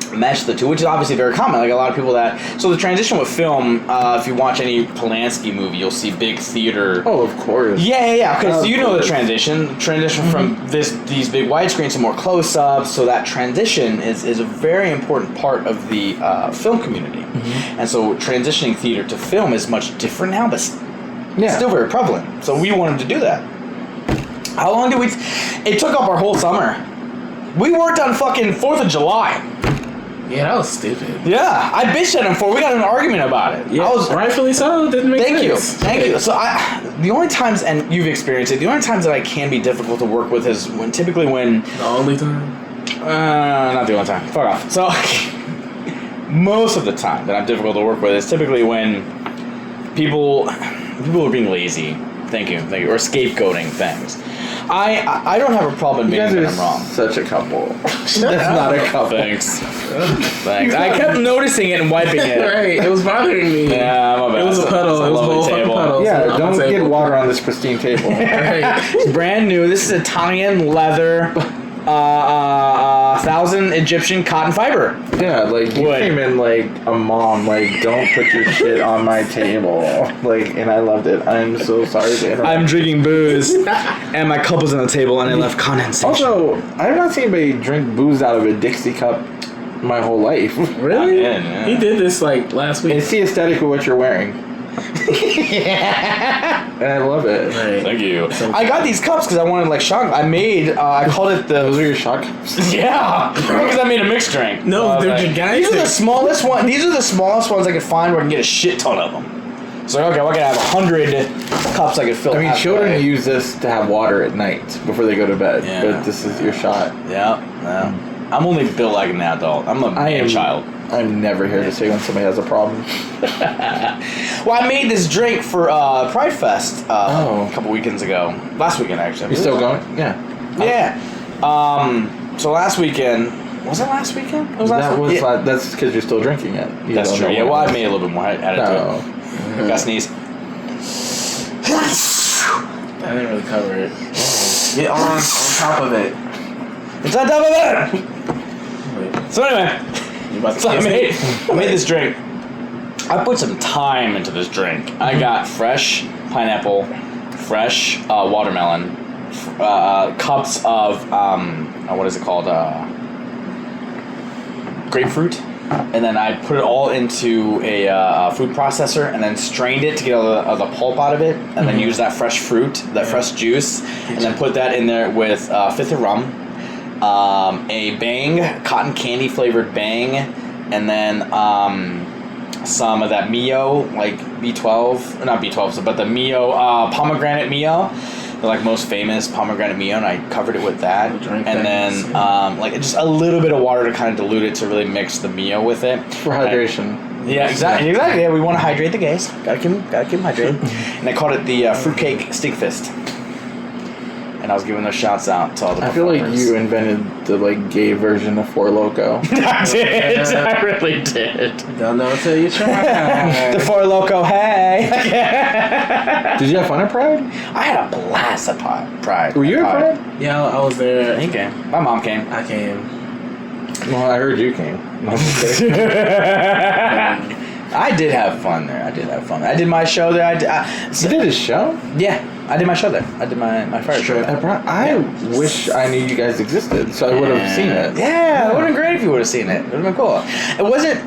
mesh the two, which is obviously very common. Like a lot of people so the transition with film, if you watch any Polanski movie, you'll see big theater. Oh, of course. Yeah. Because you know the transition from these big widescreens to more close-ups. So that transition is a very important part of the film community. Mm-hmm. And so transitioning theater to film is much different now, but still very prevalent. So we wanted to do that. How long did we? It took up our whole summer. We worked on fucking 4th of July. Yeah, that was stupid. Yeah, I bitched at him for it. We got in an argument about it. Yeah, rightfully so. It didn't make sense. Thank you. So the only times, and you've experienced it, the only times that I can be difficult to work with is typically when... The only time? Not the only time. Fuck off. So, most of the time that I'm difficult to work with is typically when people people are being lazy. Thank you. Or scapegoating things. I don't have a problem You guys admitting are that I'm wrong. such a couple. That's not a couple. Thanks. I kept noticing it and wiping it. Right, it was bothering me. Yeah, my bad. It was a puddle. It was a whole fucking puddle. Yeah, So don't I'm get saying- water on this pristine table. Right. It's brand new. This is Italian leather, 1,000 Egyptian cotton fiber. Yeah, like you Wood. came in like a mom, like don't put your shit on my table. Like, and I loved it. I'm so sorry to interrupt. I'm drinking booze, and my cup was on the table, and I left condensation. Also, I've not seen anybody drink booze out of a Dixie cup my whole life. Really? I'm in, yeah. He did this like last week. It's the aesthetic of what you're wearing. And I love it. Right. Thank you. I got these cups because I wanted like shot. I made. I called it the. Those are your shot cups. Yeah, because I made a mixed drink. No, they're like, gigantic. These are the smallest one. These are the smallest ones I could find where I can get a shit ton of them. So okay, well, I could have 100 cups I could fill. I mean, halfway. children use this to have water at night before they go to bed. Yeah. But this is your shot. Yeah. I'm only built like an adult. I'm a man child. I'm never here to say when somebody has a problem. Well, I made this drink for Pride Fest a couple weekends ago. Last weekend, actually. You still going? Yeah. Yeah. So last weekend. Was it last weekend? It was last That was weekend. that's because you're still drinking it. You That's don't true. know Yeah, what well, it I is. made a little bit more added to No. it. Got sneeze. I didn't really cover it. Get on top of it. It's on top of it! Wait, So anyway, you about to so I kiss me? made this drink. I put some time into this drink. I got fresh pineapple, fresh watermelon, cups of what is it called? Grapefruit, and then I put it all into a food processor, and then strained it to get all the pulp out of it, and then use that fresh fruit, that fresh juice, and then put that in there with fifth of rum, a Bang cotton candy flavored Bang, and then some of that Mio, like B12, not B12, but the Mio pomegranate Mio, the like most famous pomegranate Mio, and I covered it with that, and then like just a little bit of water to kind of dilute it to really mix the Mio with it For hydration. Yeah, exactly. Yeah, we want to hydrate the gays. Gotta keep them hydrated. And I called it the fruitcake stink fist. And I was giving those shots out to all the I feel like performers. you invented the like gay version of Four Loko. I did. I really did. Don't know until you try. The Four Loco, hey. Did you have fun at Pride? I had a blast at Pride. Were you at Pride? Yeah, I was there. He came. My mom came. I came. Well, I heard you came. No, I'm just kidding. I did have fun there. I did my show there. You did a show? Yeah, I did my show there. I did my fire show. At Pride? I wish I knew you guys existed, so I would have seen it. Yeah, it would have been great if you would have seen it. It would have been cool. It wasn't.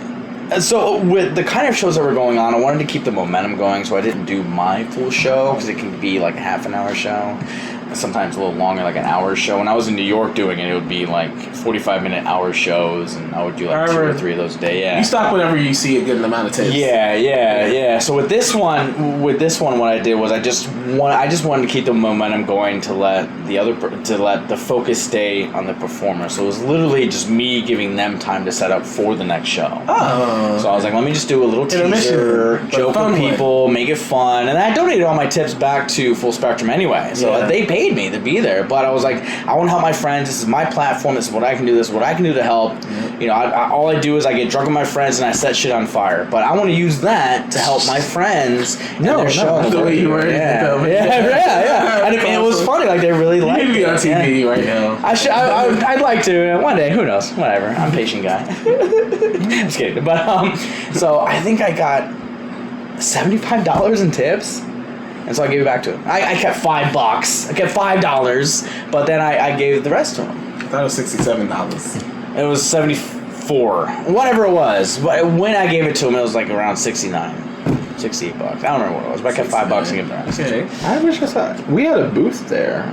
So with the kind of shows that were going on, I wanted to keep the momentum going, so I didn't do my full show because it can be like a half an hour show, sometimes a little longer, like an hour show. When I was in New York doing it, it would be like 45-minute hour shows, and I would do like 2 or 3 of those a day. Yeah. You stop whenever you see a good amount of tips. Yeah. So with this one, what I did was I just wanted to keep the momentum going to let the focus stay on the performer. So it was literally just me giving them time to set up for the next show. Oh. So I was like, let me just do a little teaser, Intermission, but joke fun with way. people, make it fun, and I donated all my tips back to Full Spectrum anyway. So Yeah. they paid me to be there, but I was like, I want to help my friends. This is my platform. This is what I can do. This is what I can do to help. You know, all I do is I get drunk with my friends and I set shit on fire. But I want to use that to help my friends. No, the way you were. Yeah. And it was funny. Like they really You liked need to be on it. TV right now. I'd like to one day. Who knows? Whatever. I'm a patient guy. Just kidding. But so I think I got $75 in tips, and so I gave it back to him. I kept $5. I kept $5, but then I gave the rest to him. I thought it was $67. It was 74, whatever it was. But when I gave it to him, it was like around 69, $68. I don't remember what it was, but I kept $5 and gave the rest. Okay. I wish I saw. We had a booth there,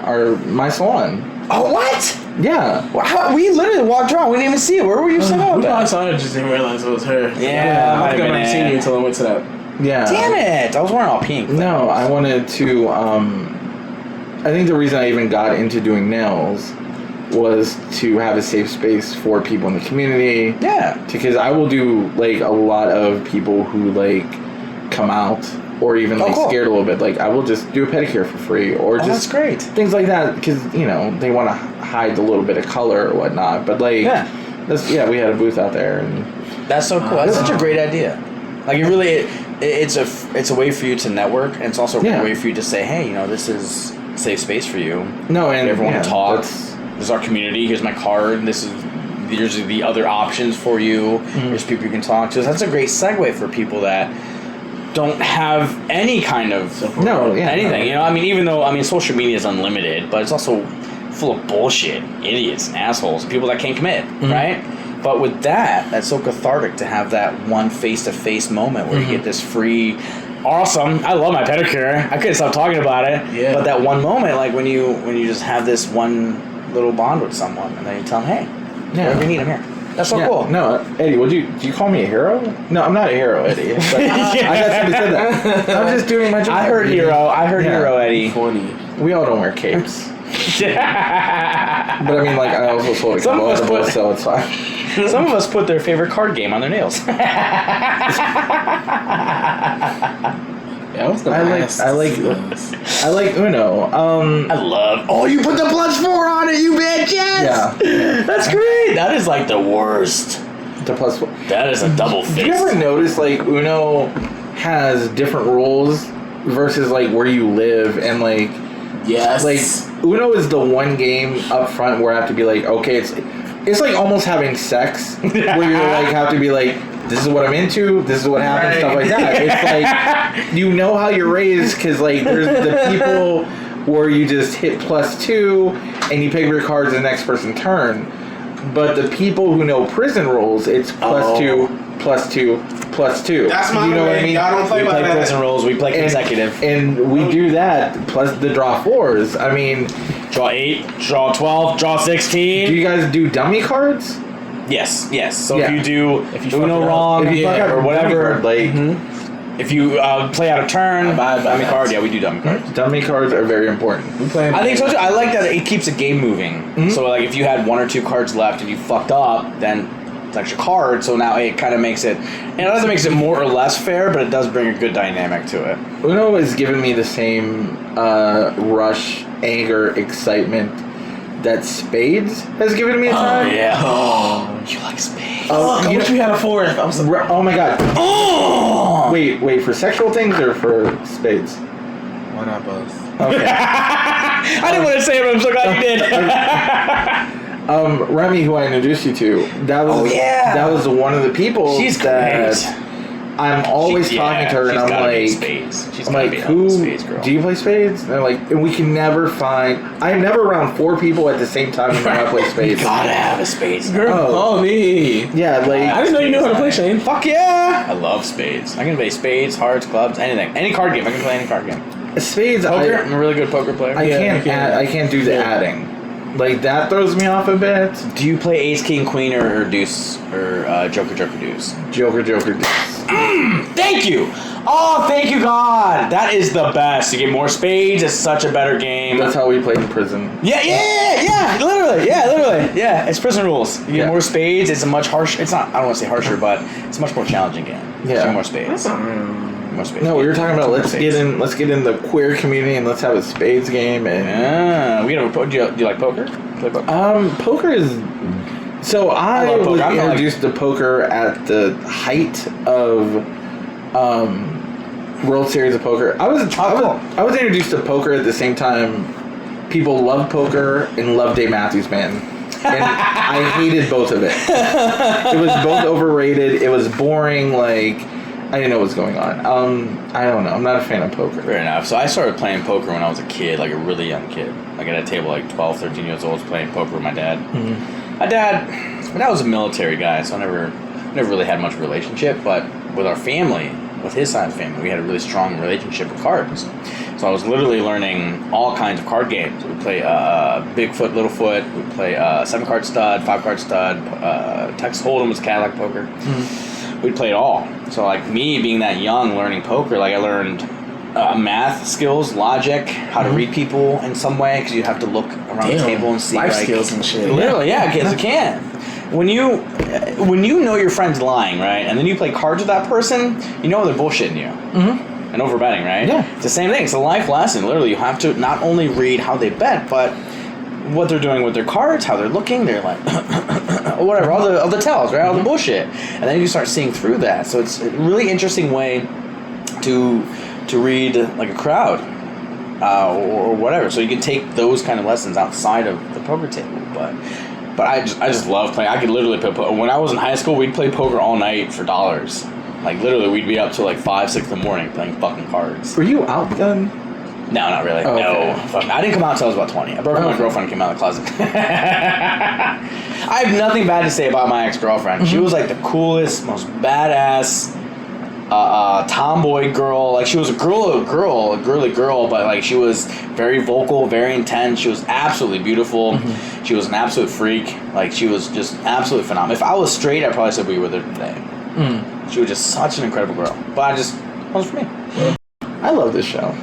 my salon. Oh, what? Yeah. Wow, we literally walked around. We didn't even see it. Where were you set up We probably at? saw it, just didn't realize it was her. Yeah, I don't think I've might ever have seen been you it. until I went to that. Yeah. Damn it! I was wearing all pink. No, I wanted to. I think the reason I even got into doing nails was to have a safe space for people in the community. Yeah. Because I will do like a lot of people who like come out or even like cool. scared a little bit, like I will just do a pedicure for free, or just that's great. things like that, because they want to hide a little bit of color or whatnot. But like, we had a booth out there, and that's so cool. That's such a great idea. Like it really, it's a way for you to network, and it's also a way for you to say, hey, this is a safe space for you. No, and everyone can talk. This is our community. Here's my card. Here's the other options for you. There's people you can talk to. So that's a great segue for people that don't have any kind of anything. Even though social media is unlimited, but it's also full of bullshit, idiots, and assholes, people that can't commit, right? But with that's so cathartic to have that one face-to-face moment where you get this free, awesome. I love my pedicure. I couldn't stop talking about it. Yeah. But that one moment, like when you just have this one little bond with someone, and then you tell them, hey, whatever you need, I'm here. That's so cool. No, Eddie, do you call me a hero? No, I'm not a hero, Eddie. But I got somebody said that. I'm just doing my job. I heard hero, Eddie. Funny. We all don't wear capes. But I also sold a couple edibles, so it's fine. Some of us put their favorite card game on their nails. I like Uno. I love. Oh, you put the +4 on it, you bitch! Yes. Yeah, that's great. That is like the worst. The +4. That is a double fist. Do you ever notice like Uno has different rules versus like where you live and like. Yes. Like Uno is the one game up front where I have to be like, okay, it's like almost having sex where you like have to be like, this is what I'm into, this is what happens, stuff like that. It's like how you're raised because like there's the people where you just hit +2 and you pick up your cards the next person turn. But the people who know prison rules, it's +2, +2, +2. That's my way. What I mean? Y'all don't play we by play that. Prison rules. We play consecutive, and we do that plus the draw 4s. Draw 8, draw 12, draw 16. Do you guys do dummy cards? Yes. So if you Uno wrong, or whatever, like if you play out of turn, dummy card. Yeah, we do dummy cards. Dummy cards are very important. I think so too. I like that it keeps the game moving. So like if you had 1 or 2 cards left and you fucked up, then it's extra card, so now it kind of makes it, and it doesn't make it more or less fair, but it does bring a good dynamic to it. Uno has given me the same rush, anger, excitement that Spades has given me at times. You like Spades? I wish we had a 4th. Oh my god. Oh! Wait, for sexual things or for Spades? Why not both? Okay. I didn't want to say it, but I'm so glad you did. Remy, who I introduced you to, that was one of the people. She's that great. I'm always talking to her, and I'm like, She's who? Spades girl. Do you play Spades? And they're like, and we can never find. I'm never around 4 people at the same time who know how to play Spades. You gotta have a Spades girl. Oh, me. Yeah, like I didn't know you knew how to play, Shane. Fuck yeah! I love Spades. I can play Spades, hearts, clubs, anything, any card game. I can play any card game. Spades. Poker. I'm a really good poker player. I can't do the adding. Like that throws me off a bit. Do you play Ace, King, Queen, or Deuce, or Joker, Deuce? Joker, Deuce. Thank you. Oh, thank you, God. That is the best. You get more spades. It's such a better game. That's how we played in prison. Yeah. Literally. Yeah, it's prison rules. You get more spades. It's a much harsher. It's not. I don't want to say harsher, but it's a much more challenging game. Yeah. So more spades. More spades. No, we were talking about let's get in the queer community and let's have a spades game. And we have do you like poker? Play poker? Poker is. So I was introduced to poker at the height of World Series of Poker. I was introduced to poker at the same time people loved poker and loved Dave Matthews Band. And I hated both of it. It was both overrated. It was boring. Like, I didn't know what was going on. I don't know. I'm not a fan of poker. Fair enough. So I started playing poker when I was a kid, like a really young kid. Like at a table like 12, 13 years old, playing poker with my dad. Mm-hmm. My dad was a military guy, so I never really had much of a relationship. But with our family, with his side of the family, we had a really strong relationship with cards. So I was literally learning all kinds of card games. We'd play Bigfoot, Littlefoot. We'd play 7-card stud, 5-card stud. Texas Hold'em was Cadillac poker. Mm-hmm. We'd play it all. So like me being that young, learning poker, like I learned math skills, logic, how to read people in some way, because you have to look around the table and see life skills and shit. Literally, yeah, kids can. When you know your friend's lying, right, and then you play cards with that person, you know they're bullshitting you. Mm-hmm. and overbetting, right? Yeah. It's the same thing. It's a life lesson. Literally, you have to not only read how they bet, but what they're doing with their cards, how they're looking. They're like, whatever, all the tells, right? All the bullshit, and then you start seeing through that. So it's a really interesting way to read like a crowd. Or whatever, so you can take those kind of lessons outside of the poker table. But I just love playing. I could literally play poker. When I was in high school, we'd play poker all night for dollars. Like literally, we'd be up till like 5, 6 in the morning playing fucking cards. Were you out then? No, not really. Oh, okay. No, fuck. I didn't come out until I was about 20. I broke up with my girlfriend and came out of the closet. I have nothing bad to say about my ex-girlfriend. She was like the coolest, most badass. Tomboy girl, like she was a girly girl, but like she was very vocal, very intense. She was absolutely beautiful. She was an absolute freak. Like she was just absolutely phenomenal. If I was straight, I'd probably still be with her today. She was just such an incredible girl. But that was for me. I love this show.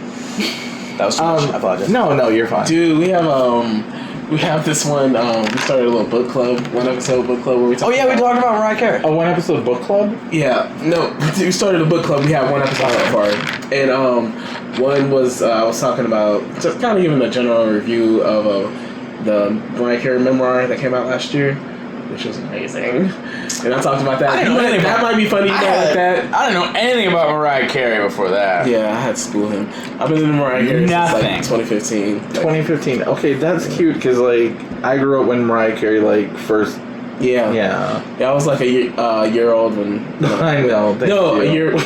That was too much. I apologize. No, you're fine. Dude, we have this one. We started a little book club, one episode book club where we talked. We talked about Mariah Carey. A one episode book club? Yeah, no, we started a book club. We had one episode so far, and one was I was talking about just kind of giving a general review of the Mariah Carey memoir that came out last year, which was amazing. And I talked about that. I didn't know anything that might be funny. Like that. I didn't know anything about Mariah Carey before that. Yeah, I had to school him. I've been in Mariah Carey since like 2015. 2015. Okay, that's cute because like I grew up when Mariah Carey like first. Yeah, I was like a year old when. I know. A year.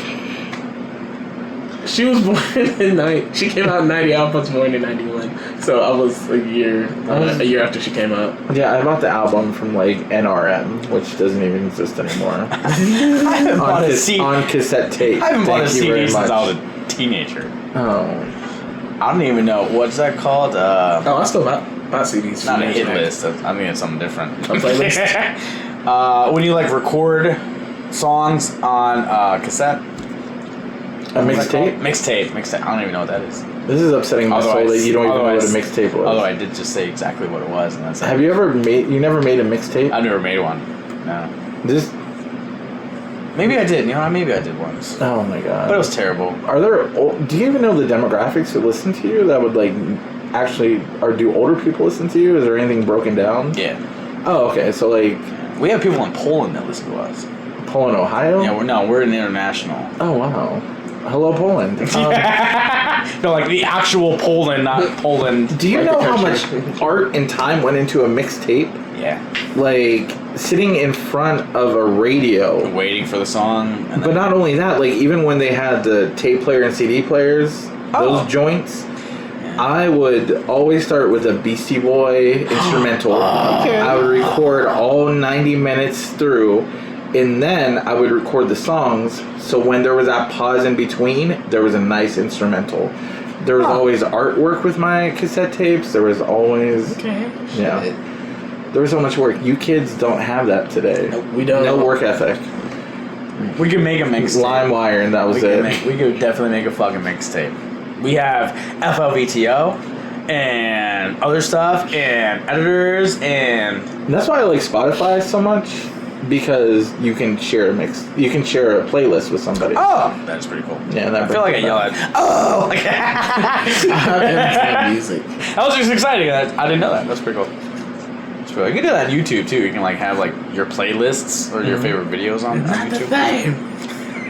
She was born in She came out in 90. I was born in 91, so I was a year after she came out. Yeah, I bought the album from like NRM, which doesn't even exist anymore. I haven't bought a CD on cassette tape. I haven't bought a Thank you CD very since much. I was a teenager. Oh, I don't even know what's that called. I still bought CDs. Not a hit list. I think it's something different. A playlist. When you like record songs on cassette. a mixtape? Mixtape. I don't even know what that is. This is upsetting my soul that you don't even know what a mixtape was. Although I did just say exactly what it was, and that's. Have you ever made? You never made a mixtape? I've never made one. No. This. Maybe I did. You know, maybe I did once. Oh my god. But it was terrible. Are there? Do you even know the demographics who listen to you? That would like actually, or do older people listen to you? Is there anything broken down? Yeah. Oh, okay. So like, we have people in Poland that listen to us. Poland, Ohio. Yeah, we're an international. Oh wow. Hello, Poland. No, like the actual Poland, not Poland. Do you like know how much art and time went into a mixtape? Yeah. Like sitting in front of a radio, Waiting for the song. And but not only that, like even when they had the tape player and CD players, those joints. I would always start with a Beastie Boy instrumental. Okay. I would record all 90 minutes through, and then I would record the songs. So when there was that pause in between, there was a nice instrumental. There was always artwork with my cassette tapes. There was always... Okay. Yeah. There was so much work. You kids don't have that today. Nope, we don't. No work ethic. We could make a mixtape. LimeWire, and that was it. We could definitely make a fucking mixtape. We have FLVTO and other stuff and editors and That's why I like Spotify so much, because you can share a playlist with somebody. oh, that's pretty cool. Yeah, I feel like I yell at like Music. that was just exciting. I didn't know that. That's pretty cool. That's pretty cool. You can do that on YouTube too. You can like have like your playlists or your favorite videos on YouTube.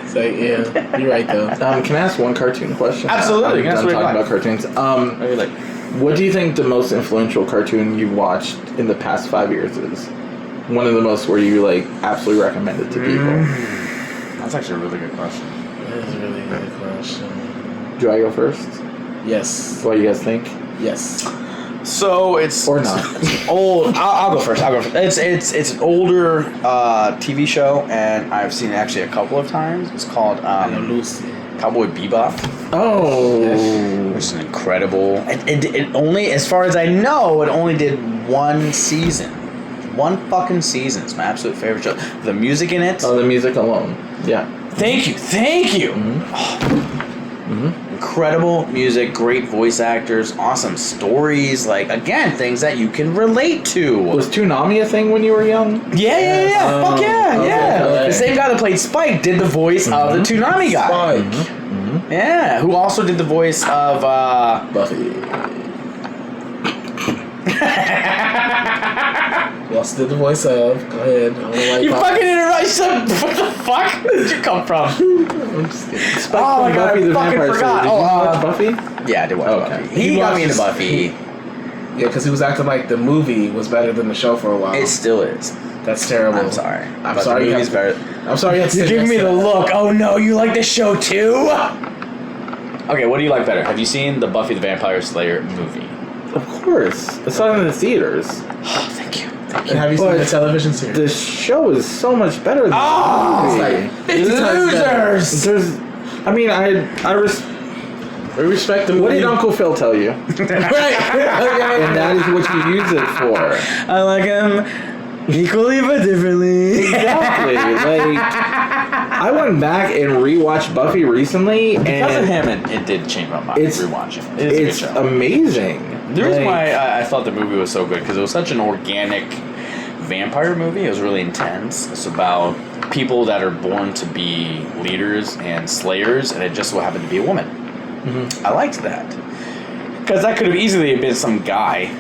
So yeah, you're right though. Can I ask one cartoon question? Absolutely. I'm That's done what talking you about cartoons. Maybe like What do you think the most influential cartoon you've watched in the past 5 years is? One of the most where you like absolutely recommend it to people. that's actually a really good question. That is a really good question. Do I go first? Yes. What do you guys think? Yes. So it's Or not? It's old. I'll go first. It's an older TV show, and I've seen it actually a couple of times. It's called Lucy. Cowboy Bebop. Oh. Which is incredible. It only, as far as I know, it only did one season. One fucking season. It's my absolute favorite show. The music in it. Oh, the music alone. Yeah. Thank you. Incredible music, great voice actors, awesome stories. Like, again, things that you can relate to. Was Toonami a thing when you were young? Yeah. Fuck yeah. Okay. The same guy that played Spike did the voice of the Toonami guy. Spike. Yeah, who also did the voice of Buffy. Who else did the voice of? Go ahead. I don't know why You fucking interrupted. What the fuck? Where'd you come from? I'm just kidding. Spike Oh from my God, Buffy I the fucking Vampire forgot. Slayer. Did you watch Buffy? Yeah, I did watch Okay. Buffy. He got me into watches- Buffy. Yeah, because he was acting like the movie was better than the show for a while. It still is. That's terrible. I'm sorry. I'm But sorry. the You movie's have better. I'm sorry. You have to You're sit giving me next the to- look. Oh no, you like the show too? Okay, what do you like better? Have you seen the Buffy the Vampire Slayer movie? Of course. It's not in the theaters. Oh, thank you. And have you seen But the television series? The show is so much better than Oh, the movie. It's like 50 times better. losers! There's, I mean, We respect the movie. what did Uncle Phil tell you? Right. And that is what you use it for. I like him equally but differently. Exactly. Like, I went back and rewatched Buffy recently, Because of and him, it did change my mind. It's- Rewatching it. It is it's a good show. amazing. The reason Like, why I thought the movie was so good because it was such an organic vampire movie. It was really intense. It's about people that are born to be leaders and slayers, and it just so happened to be a woman. Mm-hmm. I liked that because that could have easily been some guy,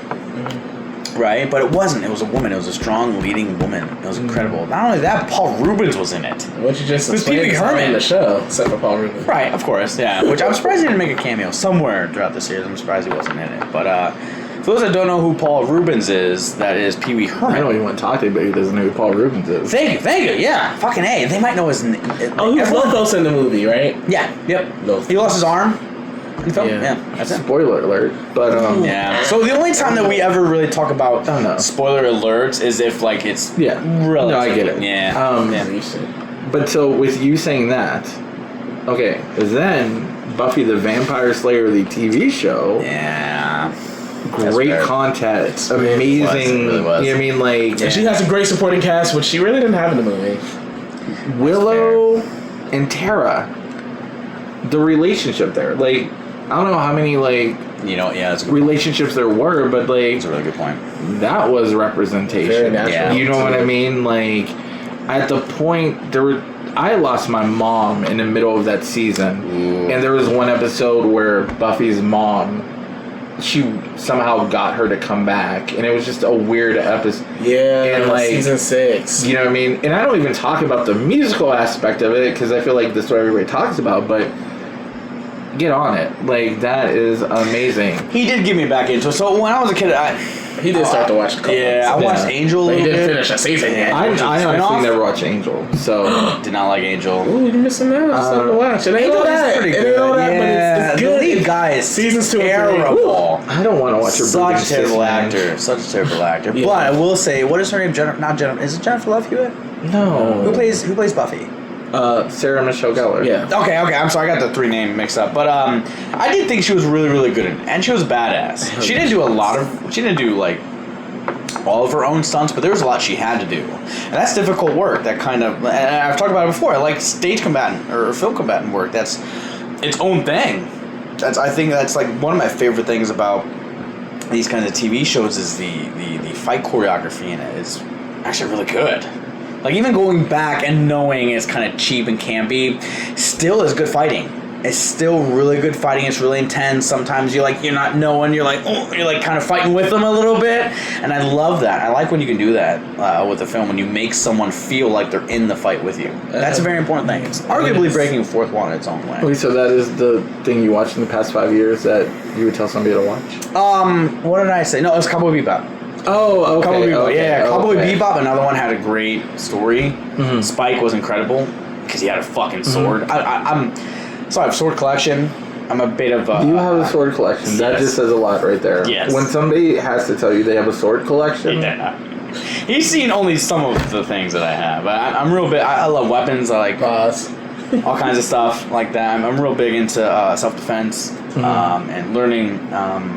right? But it wasn't. It was a woman. It was a strong leading woman. It was incredible. Not only that, Paul Rubens was in it. What you just Who's explained Pee Wee is not Herman? in the show, except for Paul Rubens. Right, of course, yeah. Which I'm surprised he didn't make a cameo somewhere throughout the series. I'm surprised he wasn't in it. But for those that don't know who Paul Rubens is, that is Pee Wee Herman. I know you want to talk to, but he doesn't know who Paul Rubens is. Thank you, yeah. Fucking A. They might know his name. Oh, he's Lothos in the movie, right? Yeah, yep. Lothos. He lost his arm in the film. Yeah. Yeah, that's it. Spoiler alert. But Yeah. So the only time that we ever really talk about Oh, no. spoiler alerts is if like it's yeah. relative. No, I get it. Yeah. Yeah. But so with you saying that, okay, then Buffy the Vampire Slayer, the TV show, Yeah. great fair. content, It amazing. was, it really was. You know what I mean, like And she has a great supporting cast, which she really didn't have in the movie. Willow and Tara, the relationship there, like I don't know how many like You know, yeah, that's a, relationships there were, but like that's a really good point. that was representation. Very natural. Yeah. You know what I mean? Like at the point there were, I lost my mom in the middle of that season, and there was one episode where Buffy's mom, she somehow got her to come back, and it was just a weird episode. Yeah, And, like, season 6. You know what I mean? And I don't even talk about the musical aspect of it because I feel like that's what everybody talks about, but get on it. Like, that is amazing. He did get me back into it. So when I was a kid, He did start to watch a couple yeah, I watched Yeah. Angel a But he little didn't bit. finish a season yet. I honestly spin-off? never watched Angel, so Did not like Angel. Ooh, you're missing out. It's something to watch. It ain't Angel all is that. pretty It good. ain't all that, Yeah, but it's the good. lead guy is Seasons 2 and 3. terrible. I don't want to watch her. Such a brooding terrible sis, man. actor. Such a terrible actor. Yeah. But I will say, what is her name? Not Jennifer. Is it Jennifer Love Hewitt? No. Who plays Buffy? Sarah Michelle Gellar. Yeah. Okay. I'm sorry. I got the three name mixed up. But I did think she was really, really good in it, and she was badass. She didn't do a lot of. She didn't do like all of her own stunts, but there was a lot she had to do, and that's difficult work. That kind of. And I've talked about it before. I like stage combatant or film combatant work. That's its own thing. I think that's like one of my favorite things about these kinds of TV shows is the fight choreography in it is actually really good. Like even going back and knowing it's kind of cheap and campy, still is good fighting. It's still really good fighting. It's really intense. Sometimes you're not knowing. You're like kind of fighting with them a little bit, and I love that. I like when you can do that with a film when you make someone feel like they're in the fight with you. That's a very important thing. It's arguably breaking fourth wall in its own way. Okay, so that is the thing you watched in the past 5 years that you would tell somebody to watch? What did I say? No, it was Cowboy Bebop. Oh, okay. Cowboy Bebop, okay, yeah. Cowboy okay. Bebop, another one had a great story. Mhm. Spike was incredible because he had a fucking sword. So I have sword collection. I'm a bit of a... You have a sword collection. That yes. just says a lot right there. Yes. When somebody has to tell you they have a sword collection, He's seen only some of the things that I have. I'm real big. I love weapons. I like Pause. all kinds of stuff like that. I'm real big into self-defense and learning.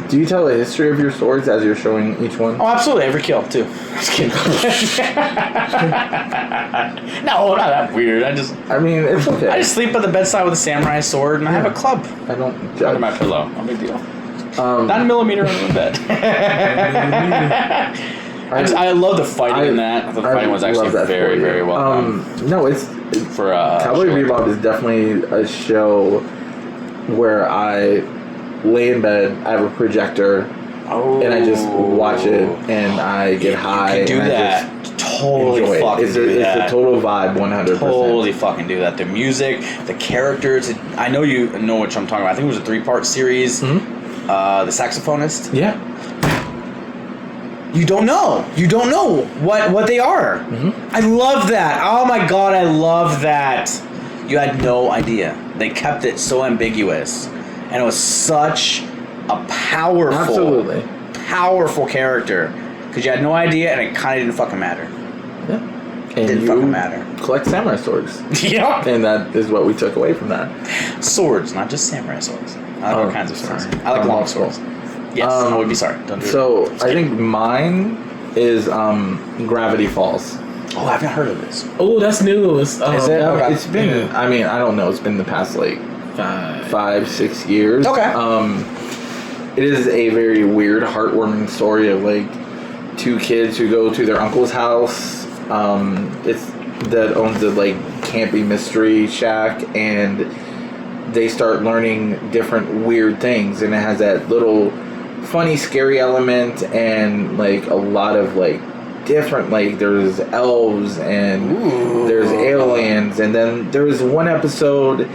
do you tell the history of your swords as you're showing each one? Oh, absolutely. Every kill, too. Just kidding. No, not that weird. I mean, it's okay. I just sleep at the bedside with a samurai sword, and I have a club I don't under judge. my pillow. No big deal. 9 9mm under the bed. I love the fighting in that. The fighting was actually love that very, for you. very well done. No, it's For Cowboy show like Bebop that. is definitely a show where I lay in bed, I have a projector, and I just watch it, and I get high. You can do and that. I just Totally enjoy fucking it. do that. It's a total vibe, 100%. Totally fucking do that. The music, the characters. I know you know what I'm talking about. I think it was a 3-part series. Mm-hmm. The saxophonist. Yeah. You don't know. You don't know what they are. Mm-hmm. I love that. Oh my god, I love that. You had no idea. They kept it so ambiguous, and it was such a Absolutely. powerful character because you had no idea, and it kind of didn't fucking matter. Yeah. It And didn't fucking matter. collect samurai swords. Yeah. And that is what we took away from that. Swords, not just samurai swords. I like all kinds of swords. sorry. I like long swords. Yes. I would be sorry. Don't do So it. I think mine is Gravity Falls. Oh, I haven't heard of this. Oh, that's new. It's, Is it? Okay. It's been, Yeah. I mean, I don't know, it's been the past like 5. 5-6 years. Okay. It is a very weird, heartwarming story of like 2 kids who go to their uncle's house. It's that owns the like campy mystery shack, and they start learning different weird things, and it has that little funny, scary element, and like a lot of like different, like there's elves and there's aliens, and then there was one episode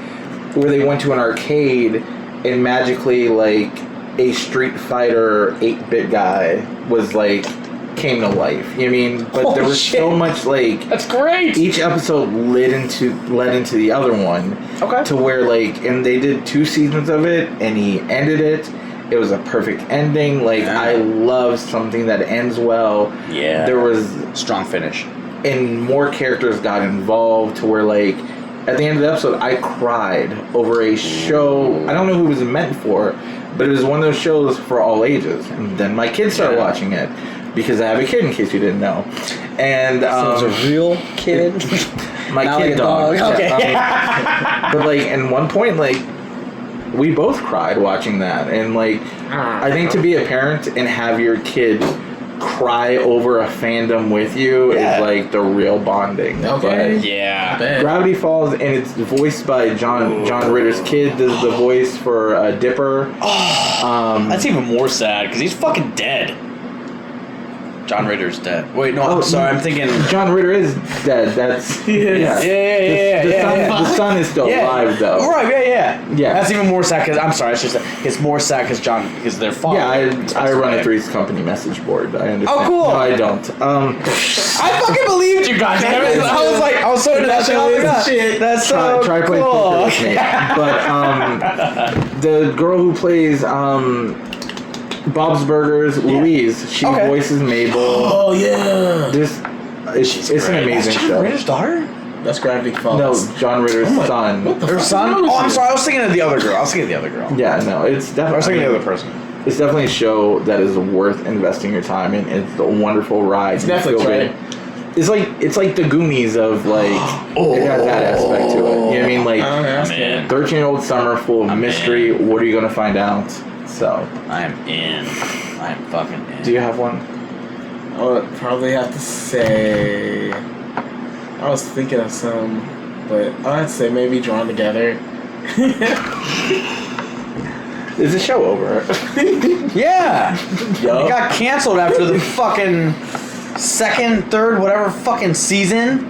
where they went to an arcade and magically like a Street Fighter 8-bit guy was like came to life. You know what I mean? But Holy there was shit. so much like That's great. each episode led into the other one. Okay. To where like, and they did 2 seasons of it, and he ended it. It was a perfect ending. Like Yeah. I love something that ends well. Yeah. There was, Strong finish. and more characters got involved to where like at the end of the episode I cried over a show. I don't know who it was meant for, but it was one of those shows for all ages. And then my kids started watching it because I have a kid, in case you didn't know. And So it's a real kid. my Not kid like a dog. dog. Okay. Yeah, but like at one point, like we both cried watching that, and like I think to be a parent and have your kid cry over a fandom with you Yeah. is like the real bonding. Okay. Yeah. Bet. Gravity Falls, and it's voiced by John Ritter's kid. Does the voice for Dipper. That's even more sad because he's fucking dead. John Ritter's dead. Wait, no, I'm sorry. I'm thinking. John Ritter is dead. That's Yeah. The son is still alive though. Right, yeah. Yeah. That's even more sad because I'm sorry. It's more sad because their father. Yeah, I run a Three's Company message board. I understand. Oh, cool. No, I don't. I fucking believed you guys. I was so into that shit. Oh my god, Shit. that's try, so try playing cool. poker with me. But the girl who plays Bob's Burgers, Louise, she Okay. voices Mabel. Oh, yeah. It's an amazing That's John show. Ritter's daughter. That's Gravity Falls. No, John Ritter's son. What the Her fuck son? is wrong with Oh, I'm you? sorry. I was thinking of the other girl. Yeah, no, it's definitely. I was thinking of the other person. It's definitely a show that is worth investing your time in. It's a wonderful ride. It's You Netflix, feel right? good. It's like the Goonies of like it has that aspect to it. You know what I mean? Like that's I'm in. 13-year-old summer full of I'm mystery. What are you gonna find out? So, I'm in. I'm fucking in. do you have one? I would probably have to say. I was thinking of some, but I'd say maybe Drawn Together. Is the show over? Yeah. It got canceled after the fucking second, third, whatever fucking season.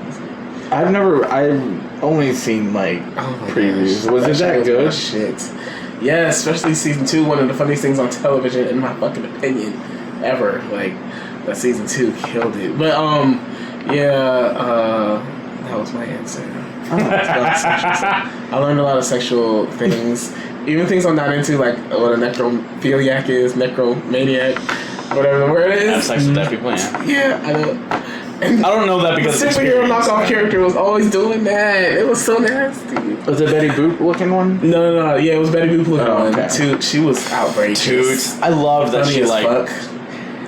I've only seen like previews. gosh. Was it that show good? my shit. Yeah, especially season 2, one of the funniest things on television, in my fucking opinion, ever. Like, that season 2 killed it. But that was my answer. I learned a lot of sexual things, even things I'm not into, like what a necrophiliac is, necromaniac, whatever the word Have is. sex with dead people, yeah. Yeah, I know. And I don't know that the because superhero knockoff character was always doing that. It was so nasty. Was it Betty Boop looking one? No. Yeah, it was Betty Boop looking Oh, one. okay. She was outrageous. I love that Funny she as like. fuck.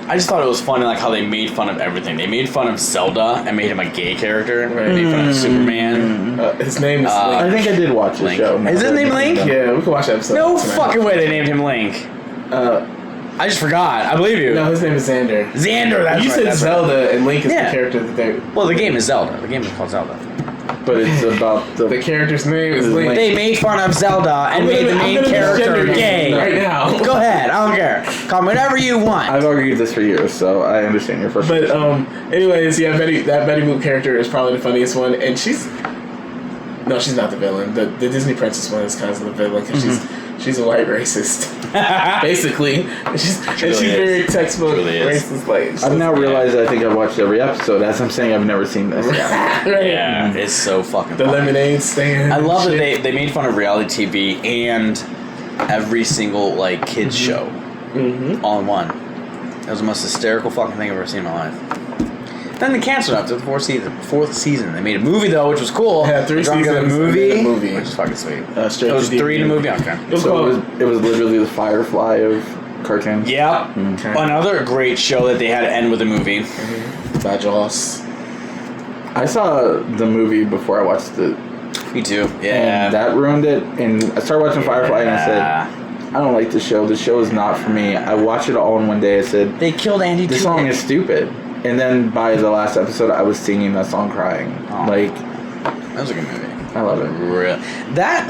I just thought it was funny, like how they made fun of everything. They made fun of Zelda and made him a gay character. They made fun of Superman. His name is I Link. think I did watch the Link. show. Is his name Link? Yeah, we can watch that episode. No tonight. fucking way they named him Link. I just forgot. I believe you. No, his name is Xander. Xander. That's You right, said that's Zelda, and Link is Yeah. the character that they. Well, the game is Zelda. The game is called Zelda. but it's about The character's name is Link. They made fun of Zelda and made the main character gay. right now. Go ahead, I don't care. Call me whatever you want. I've argued this for years, so I understand your frustration. But anyways, yeah, that Betty Boop character is probably the funniest one, and she's not the villain. The Disney princess one is kind of the villain because she's a white racist, basically. She's very textbook racist. Like I've now realized that I think I've watched every episode. As I'm saying, I've never seen this. Yeah, it's so fucking the funny. lemonade stand. I love that they made fun of reality TV and every single like kids show all in one. It was the most hysterical fucking thing I've ever seen in my life. Then they canceled after the fourth season. They made a movie though, which was cool. Yeah, 3 seasons. The movie, movie, which is fucking sweet. It was 3 in the movie. Okay. It was literally the Firefly of cartoons. Yeah. Okay. Another great show that they had to end with a movie. Bad Jaws. I saw the movie before I watched it. Me too. Yeah. And that ruined it. And I started watching Firefly and I said, I don't like this show. This show is not for me. I watched it all in one day. I said, they killed Andy. This song is stupid. And then by the last episode, I was singing that song crying. Like, that was a good movie. I love it. Really.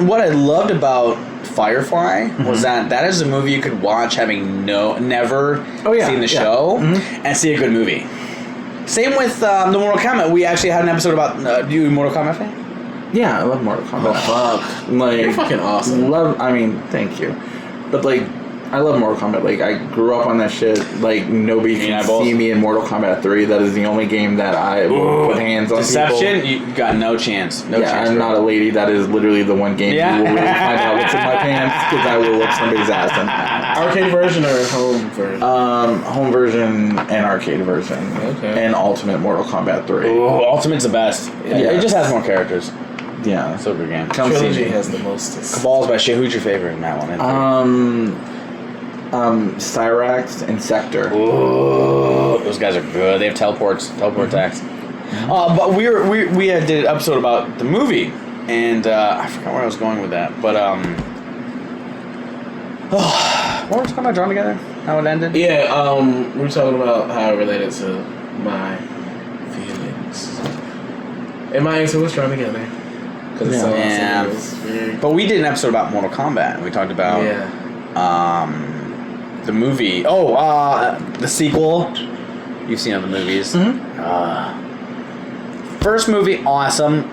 What I loved about Firefly was that is a movie you could watch having never seen the show and see a good movie. Same with the Mortal Kombat. We actually had an episode about you Mortal Kombat fan? Yeah, I love Mortal Kombat. Oh fuck! Like, you're fucking awesome. Thank you. But like, I love Mortal Kombat. Like, I grew up on that shit. Like, nobody can see me in Mortal Kombat 3. That is the only game that I put hands on Deception? people. You got no chance. No chance. I'm not a lady. That is literally the one game you will really find out what's in my pants because I will whip somebody's ass in. Arcade version or home version? Home version and arcade version. Okay. And Ultimate Mortal Kombat 3. Ooh, Ultimate's the best. Yeah. It just has more characters. Yeah. It's a good game. Trilogy has the most. Cabal's by shit. Who's your favorite in that one? Cyrax and Sector. Ooh, those guys are good. They have teleport attacks. But we did an episode about the movie, and I forgot where I was going with that. But what were we talking about? Drawn Together? How it ended? Yeah. We were talking about how it related to my feelings, and my answer was Drawn Together. Because it's so awesome. But we did an episode about Mortal Kombat, and we talked about the movie. The sequel. You've seen other movies. First movie, awesome.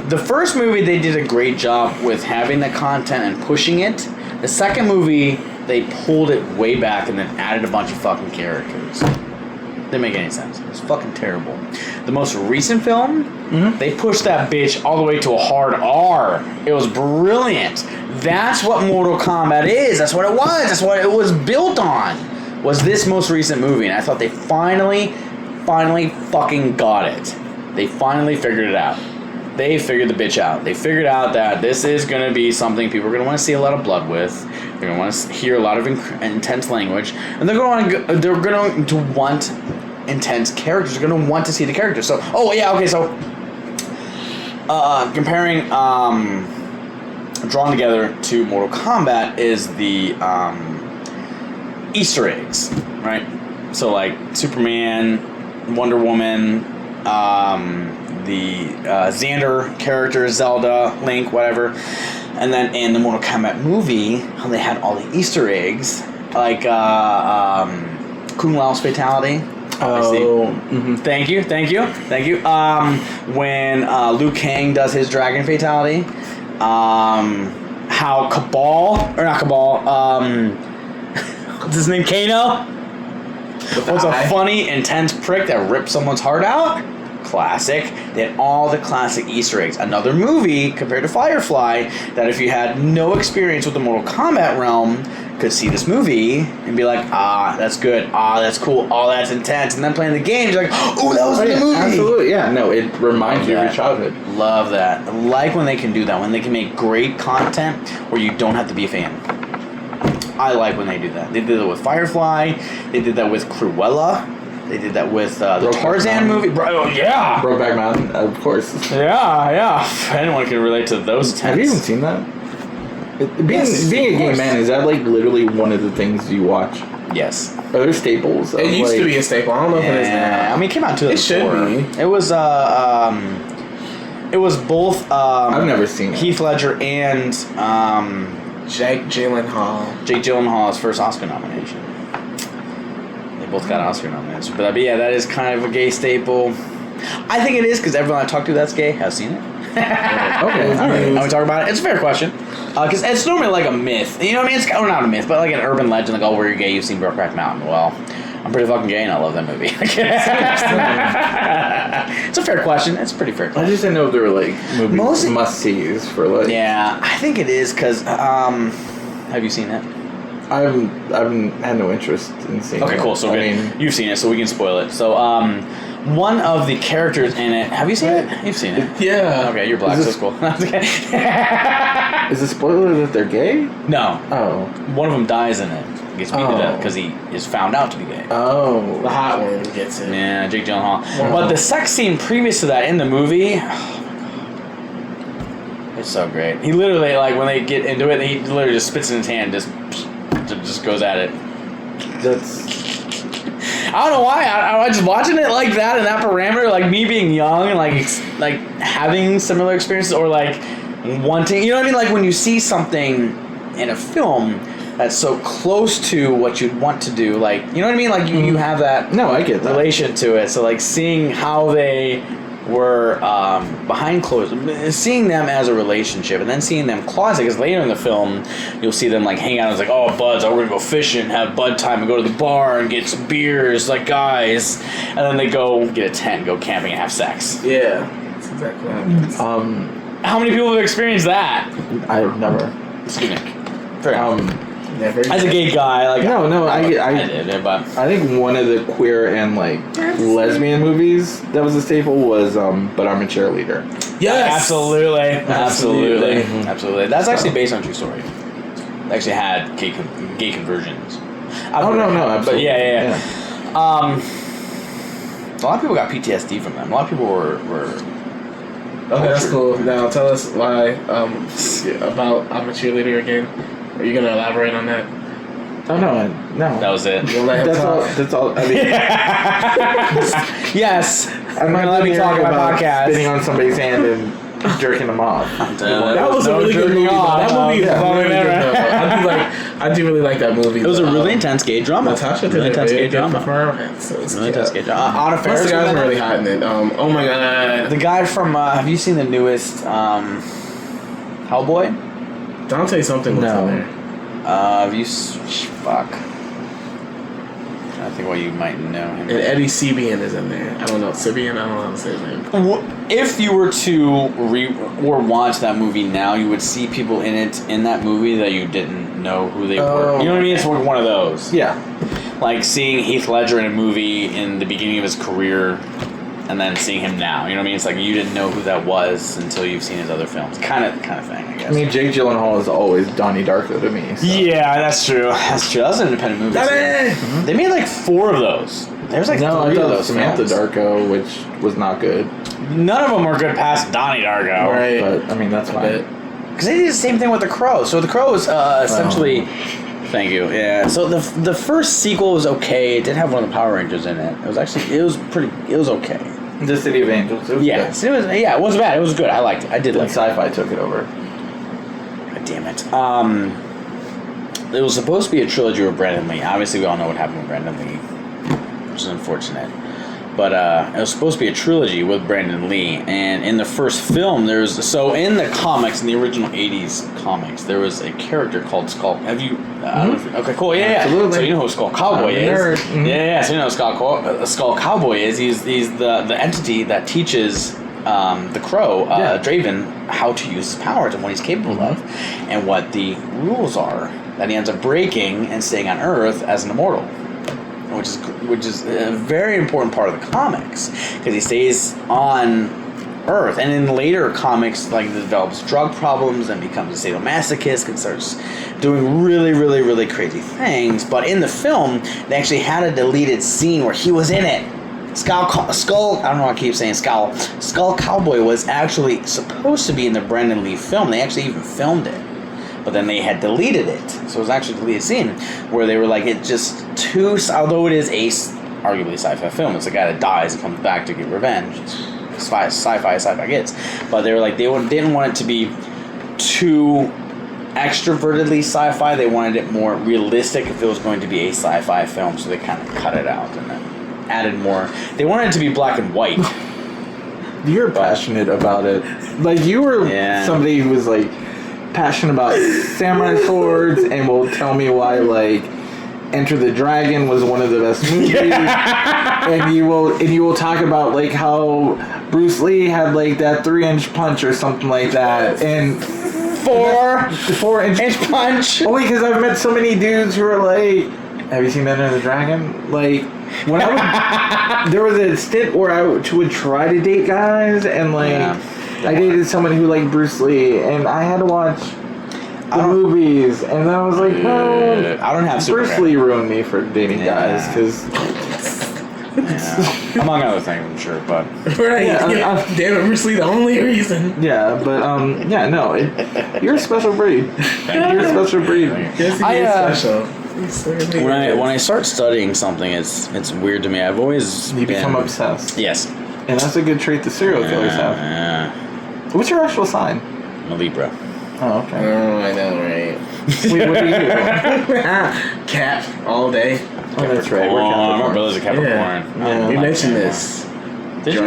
The first movie, they did a great job with having the content and pushing it. The second movie, they pulled it way back and then added a bunch of fucking characters. Didn't make any sense. It was fucking terrible. The most recent film, they pushed that bitch all the way to a hard R. It was brilliant. That's what Mortal Kombat is. That's what it was. That's what it was built on. Was this most recent movie. And I thought they finally fucking got it. They finally figured it out. They figured the bitch out. They figured out that this is going to be something people are going to want to see a lot of blood with. They're going to want to hear a lot of intense language. And they're going to want intense characters. They're going to want to see the characters. So, comparing Drawn Together to Mortal Kombat is the Easter eggs, right? So, like, Superman, Wonder Woman, the Xander character, Zelda, Link, whatever. And then in the Mortal Kombat movie, how they had all the Easter eggs, like Kung Lao's fatality. Thank you. When Liu Kang does his dragon fatality, how what's his name, Kano? What's a funny, intense prick that rips someone's heart out? Classic. They had all the classic Easter eggs. Another movie compared to Firefly that if you had no experience with the Mortal Kombat realm could see this movie and be like, that's good, that's cool, that's intense, and then playing the games, you're like, oh, that was in the movie. Absolutely, yeah. No, it reminds you of your childhood. Love that. I like when they can do that, when they can make great content where you don't have to be a fan. I like when they do that. They did it with Firefly. They did that with Cruella. They did that with the Tarzan movie. Brokeback Mountain, of course. Yeah. Anyone can relate to those. Have you even seen that? Being a gay man, is that like literally one of the things you watch? Yes. Are there staples? It used to be a staple. I don't know if it is now. I mean, it came out in 2004. It should be. It was It was both. I've never seen it. Heath Ledger and Jake Gyllenhaal. Jake Gyllenhaal's first Oscar nomination. They both got Oscar nominations. But yeah, that is kind of a gay staple. I think it is because everyone I talk to that's gay has seen it. Okay. All right. And we talk about it. It's a fair question. Because it's normally like a myth. You know what I mean? It's or not a myth, but like an urban legend. Like, oh, where you're gay, you've seen Brokeback Mountain. Well, I'm pretty fucking gay and I love that movie. It's a fair question. It's a pretty fair question. I just didn't know if there were like movies must-sees for like. Yeah, I think it is because. Have you seen it? I haven't had no interest in seeing it. Okay, cool. So you've seen it, so we can spoil it. So, one of the characters in it. Have you seen it? You've seen it. Yeah. Okay, you're black, so it's cool. Is it spoiler that they're gay? No. Oh. One of them dies in it. He gets beat to death because he is found out to be gay. Oh. The hot one gets it. Yeah, Jake Gyllenhaal. Wow. But the sex scene previous to that in the movie, oh my god, it's so great. He literally, like, when they get into it, he literally just spits in his hand, just goes at it. That's. I don't know why. I just watching it like that in that parameter, like me being young and like having similar experiences or like wanting, you know what I mean? Like when you see something in a film that's so close to what you'd want to do, like, you know what I mean? Like you have that No, I get that. relation to it. So like seeing how they were behind closed, seeing them as a relationship, and then seeing them closet. Because later in the film, you'll see them like hang out. It's like, oh, buds, we're gonna go fishing, have bud time, and go to the bar and get some beers, like guys. And then they go get a tent, and go camping, and have sex. Yeah. That's exactly what happens. How many people have experienced that? I've never. Excuse me. Fair enough. Never. As a gay guy, like No, I did, but I think one of the queer and like lesbian movies that was a staple was But I'm a Cheerleader. Yes. Absolutely. That's actually based on a true story. They actually had gay conversions. No, absolutely. But yeah. A lot of people got PTSD from them. A lot of people were Okay, that's cool. Now tell us why about I'm a Cheerleader again. Are you gonna elaborate on that? Oh no. That was it. You'll let him talk. That's all. I mean, yes. I'm not let me hearing talk about about podcast. spitting on somebody's hand and jerking them off. That was a really good movie. That movie is really good. I do really like that movie. It was a really intense gay drama. Natasha did really intense gay drama. Really intense gay drama. Anna Plus Faris the guys were really hot in it. Oh my god. The guy from have you seen the newest Hellboy? Dante something was in there. Have you fuck? I think you might know him. And Eddie Sebian is in there. I don't know. Sebian? I don't know how to say his name. If you were to watch that movie now, you would see people in that movie that you didn't know who they were. You know what I mean? It's one of those. Yeah. Like seeing Heath Ledger in a movie in the beginning of his career and then seeing him now. You know what I mean? It's like you didn't know who that was until you've seen his other films. Kind of thing, I guess. I mean, Jake Gyllenhaal is always Donnie Darko to me. So. Yeah, that's true. That's an independent movie. Mm-hmm. They made like 4 of those. There's like 3 of those. Samantha films. Darko, which was not good. None of them are good past Donnie Darko. Right. But, I mean, that's fine. Because they did the same thing with The Crow. So The Crow was essentially... Thank you. Yeah. So the first sequel was okay. It did have one of the Power Rangers in it. It was okay. The City of Angels. It was good. It wasn't bad. It was good. I liked it. I did like it. Sci-Fi took it over. God damn it. It was supposed to be a trilogy with Brandon Lee. Obviously, we all know what happened with Brandon Lee, which is unfortunate. But it was supposed to be a trilogy with Brandon Lee, and in the first film, in the comics, in the original '80s comics, there was a character called Skull. Have you? Okay, cool. Yeah, absolutely. So you know who Skull Cowboy is? Nerd. Mm-hmm. Yeah. So you know who Skull Cowboy is. He's the entity that teaches the Crow, Draven, how to use his powers and what he's capable of, and what the rules are that he ends up breaking and staying on Earth as an immortal. Which is a very important part of the comics because he stays on Earth, and in later comics, like he develops drug problems and becomes a sadomasochist and starts doing really, really, really crazy things. But in the film, they actually had a deleted scene where he was in it. Skull. I don't know why I keep saying Skull. Skull Cowboy was actually supposed to be in the Brandon Lee film. They actually even filmed it. But then they had deleted it. So it was actually a deleted scene where they were like, it's just too... Although it is arguably sci-fi film, it's a guy that dies and comes back to get revenge. It's sci-fi gets. But they were like, they didn't want it to be too extrovertedly sci-fi. They wanted it more realistic if it was going to be a sci-fi film, so they kind of cut it out and then added more. They wanted it to be black and white. You're passionate about it. Like, you were somebody who was, like, passionate about samurai swords and will tell me why, like, Enter the Dragon was one of the best movies. and you will talk about, like, how Bruce Lee had, like, that 3-inch punch or something like that. And 4-inch punch. Only because I've met so many dudes who are like, have you seen Enter the Dragon? Like, when there was a stint where I would try to date guys, and like I dated someone who liked BruceLee, and I had to watch the movies, and then I was like, no, I don't have Bruce Lee ruined me for dating guys, because among other things, I'm sure, but damn it, Bruce Lee, the only reason. Yeah, but no, you're a special breed. You're a special breed. Yes, he is special. When I start studying something, it's weird to me. I've always become obsessed. Yes, and that's a good trait the serial killers have. What's your actual sign? I'm a Libra. Oh, okay. Oh, I know, right? Wait, what do you do? Cap all day. Oh, that's right. We're Capricorn. My brother's a Capricorn. Yeah. We mentioned this. Did you?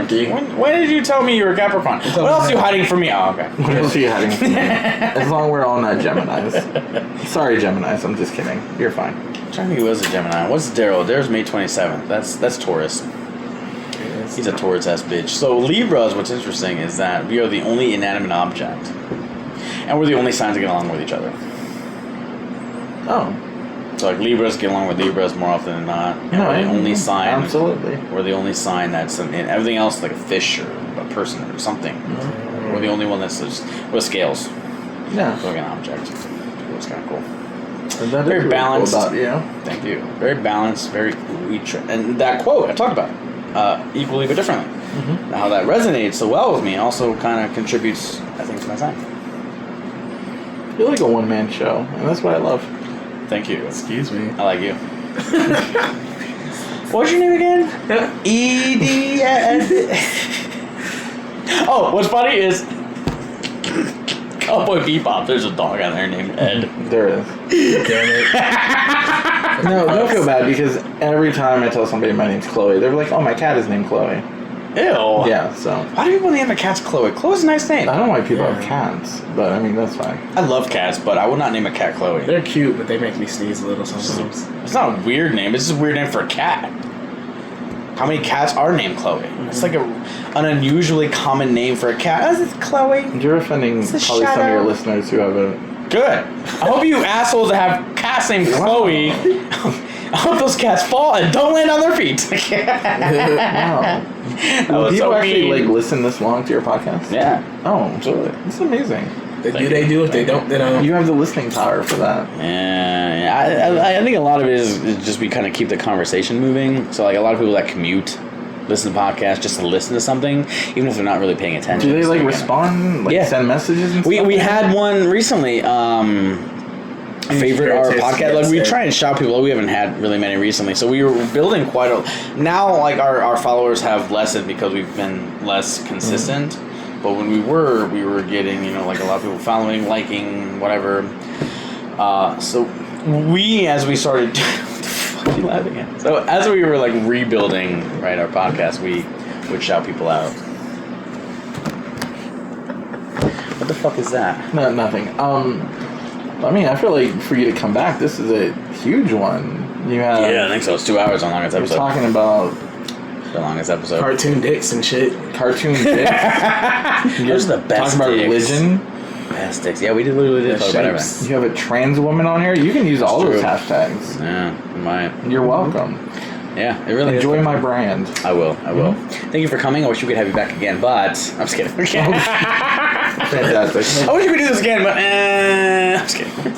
When did you tell me you were a Capricorn? What else are you hiding from me? Oh, okay. What else are you hiding from me? As long as we're all not Geminis. Sorry, Geminis. I'm just kidding. You're fine. I'm trying to think who was a Gemini. What's Daryl? Daryl's May 27th. That's Taurus. He's a Taurus-ass bitch. So Libras, what's interesting is that we are the only inanimate object. And we're the only signs that get along with each other. Oh. So like Libras get along with Libras more often than not. And we're the only sign. Absolutely. We're the only sign that's in everything else, like a fish or a person or something. Mm-hmm. We're the only one that's just with scales. Yeah. So like an object. It was kind of cool. Very really balanced. Cool about you. Thank you. Very balanced. And that quote I talked about equally but differently. Mm-hmm. How that resonates so well with me also kind of contributes, I think, to my sign. You're like a one-man show, and that's what I love. Thank you. Excuse me. I like you. What's your name again? E-D-S. Oh, what's funny is Cowboy Bebop. There's a dog out there named Ed. There is. Damn it. No, don't feel bad, because every time I tell somebody my name's Chloe, they're like, oh, my cat is named Chloe. Ew. Yeah, so. Why do people name their cats Chloe? Chloe's a nice name. I don't know why people have cats, but I mean, that's fine. I love cats, but I would not name a cat Chloe. They're cute, but they make me sneeze a little sometimes. It's not a weird name. It's just a weird name for a cat. How many cats are named Chloe? Mm-hmm. It's like an unusually common name for a cat. Oh, it's Chloe. You're offending probably some of your listeners who have a... Good. I hope you assholes that have cats named Chloe... I hope those cats fall and don't land on their feet. Wow. Will people actually like listen this long to your podcast? Yeah. Oh, absolutely. It's amazing. They do. If they don't, they don't. You have the listening power for that. Yeah. I think a lot of it is just we kind of keep the conversation moving. So like a lot of people that commute listen to podcasts just to listen to something, even if they're not really paying attention. Do they like respond? Like send messages and stuff? We had one recently. Favorite our podcast, like we try and shout people. We haven't had really many recently, so we were building quite a. Now, like our followers have lessened because we've been less consistent. Mm-hmm. But when we were getting like a lot of people following, liking, whatever. So we, as we started, what the fuck are you laughing at? So as we were like rebuilding, right, our podcast, we would shout people out. What the fuck is that? No, nothing. I mean, I feel like for you to come back, this is a huge one. You have. Yeah, I think so. It's 2 hours on longest episode. We're talking about the longest episode. Cartoon dicks and shit. Cartoon dicks. Those are the best. Talking about dicks. religion. Best dicks. Yeah, we literally did talk about everything. You have a trans woman on here. You can use all those hashtags. Yeah, you might. You're welcome. Yeah, it really enjoy my brand. I will. Thank you for coming. I wish we could have you back again, but I'm just kidding. Fantastic. I wish we could do this again, but I'm just kidding.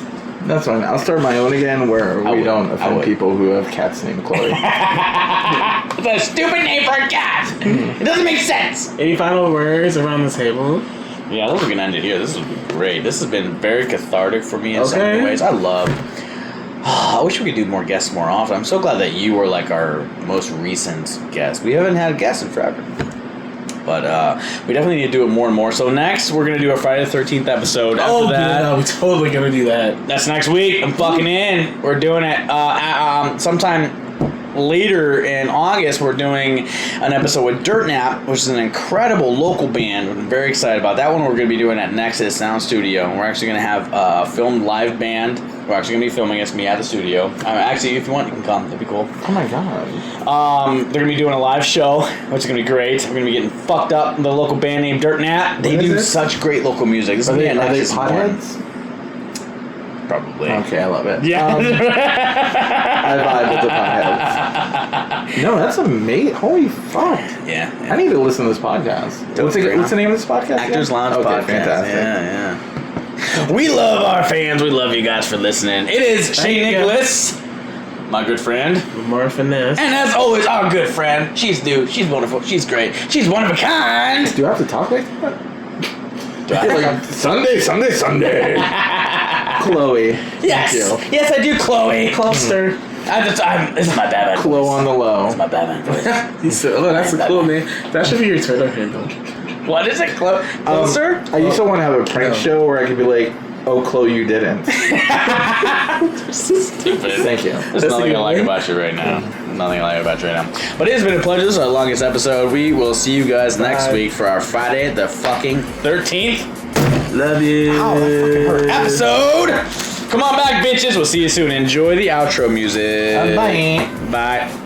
That's fine. I'll start my own again where we don't offend people who have cats named Chloe. It's a stupid name for a cat. It doesn't make sense. Any final words around the table? Yeah, I think we can end it here. This has been great. This has been very cathartic for me in so many ways. I wish we could do more guests more often. I'm so glad that you were like our most recent guest. We haven't had guests in forever. But we definitely need to do it more and more. So next, we're going to do a Friday the 13th episode. After that, yeah, we're totally going to do that. that's next week. I'm fucking in. We're doing it sometime later in August. We're doing an episode with Dirt Nap, which is an incredible local band. I'm very excited about that one. We're going to be doing at Nexus Sound Studio. And we're actually going to have a filmed live band. We're actually going to be filming. It's going to be at the studio. Actually, if you want, you can come. That'd be cool. Oh my god. They're going to be doing a live show, which is going to be great. We're going to be getting fucked up with a local band named Dirt Nap. They do such great local music. This Are is they gonna be at Nexus potheads? Probably. Okay, I love it. Yeah. I vibe with the potheads. No, that's amazing. Holy fuck. Yeah. I need to listen to this podcast. What's the name of this podcast? Actors again? Lounge Okay, Podcast. fantastic. Yeah. We love our fans. We love you guys for listening. It is Shane you. Nicholas, my good friend. More finesse. And as always, our good friend. She's new. She's wonderful. She's great. She's one of a kind. Do I have to talk like that? Sunday. Chloe. Yes. Thank you. Yes, I do, Chloe. Closer. This is my Batman Chloe voice. on the low. This is my Batman voice. He said, oh, that's a cool name. That should be your Twitter handle. What is it? Closer? I used to want to have a prank show where I could be like, "Oh, Chloe, you didn't." Stupid. Thank you. There's nothing I like about you right now. Nothing I like about you right now. But it has been a pleasure. This is our longest episode. We will see you guys next week for our Friday the fucking 13th. Love you. Ow, that fucking hurt. Episode. Come on back, bitches. We'll see you soon. Enjoy the outro music. Bye. Bye.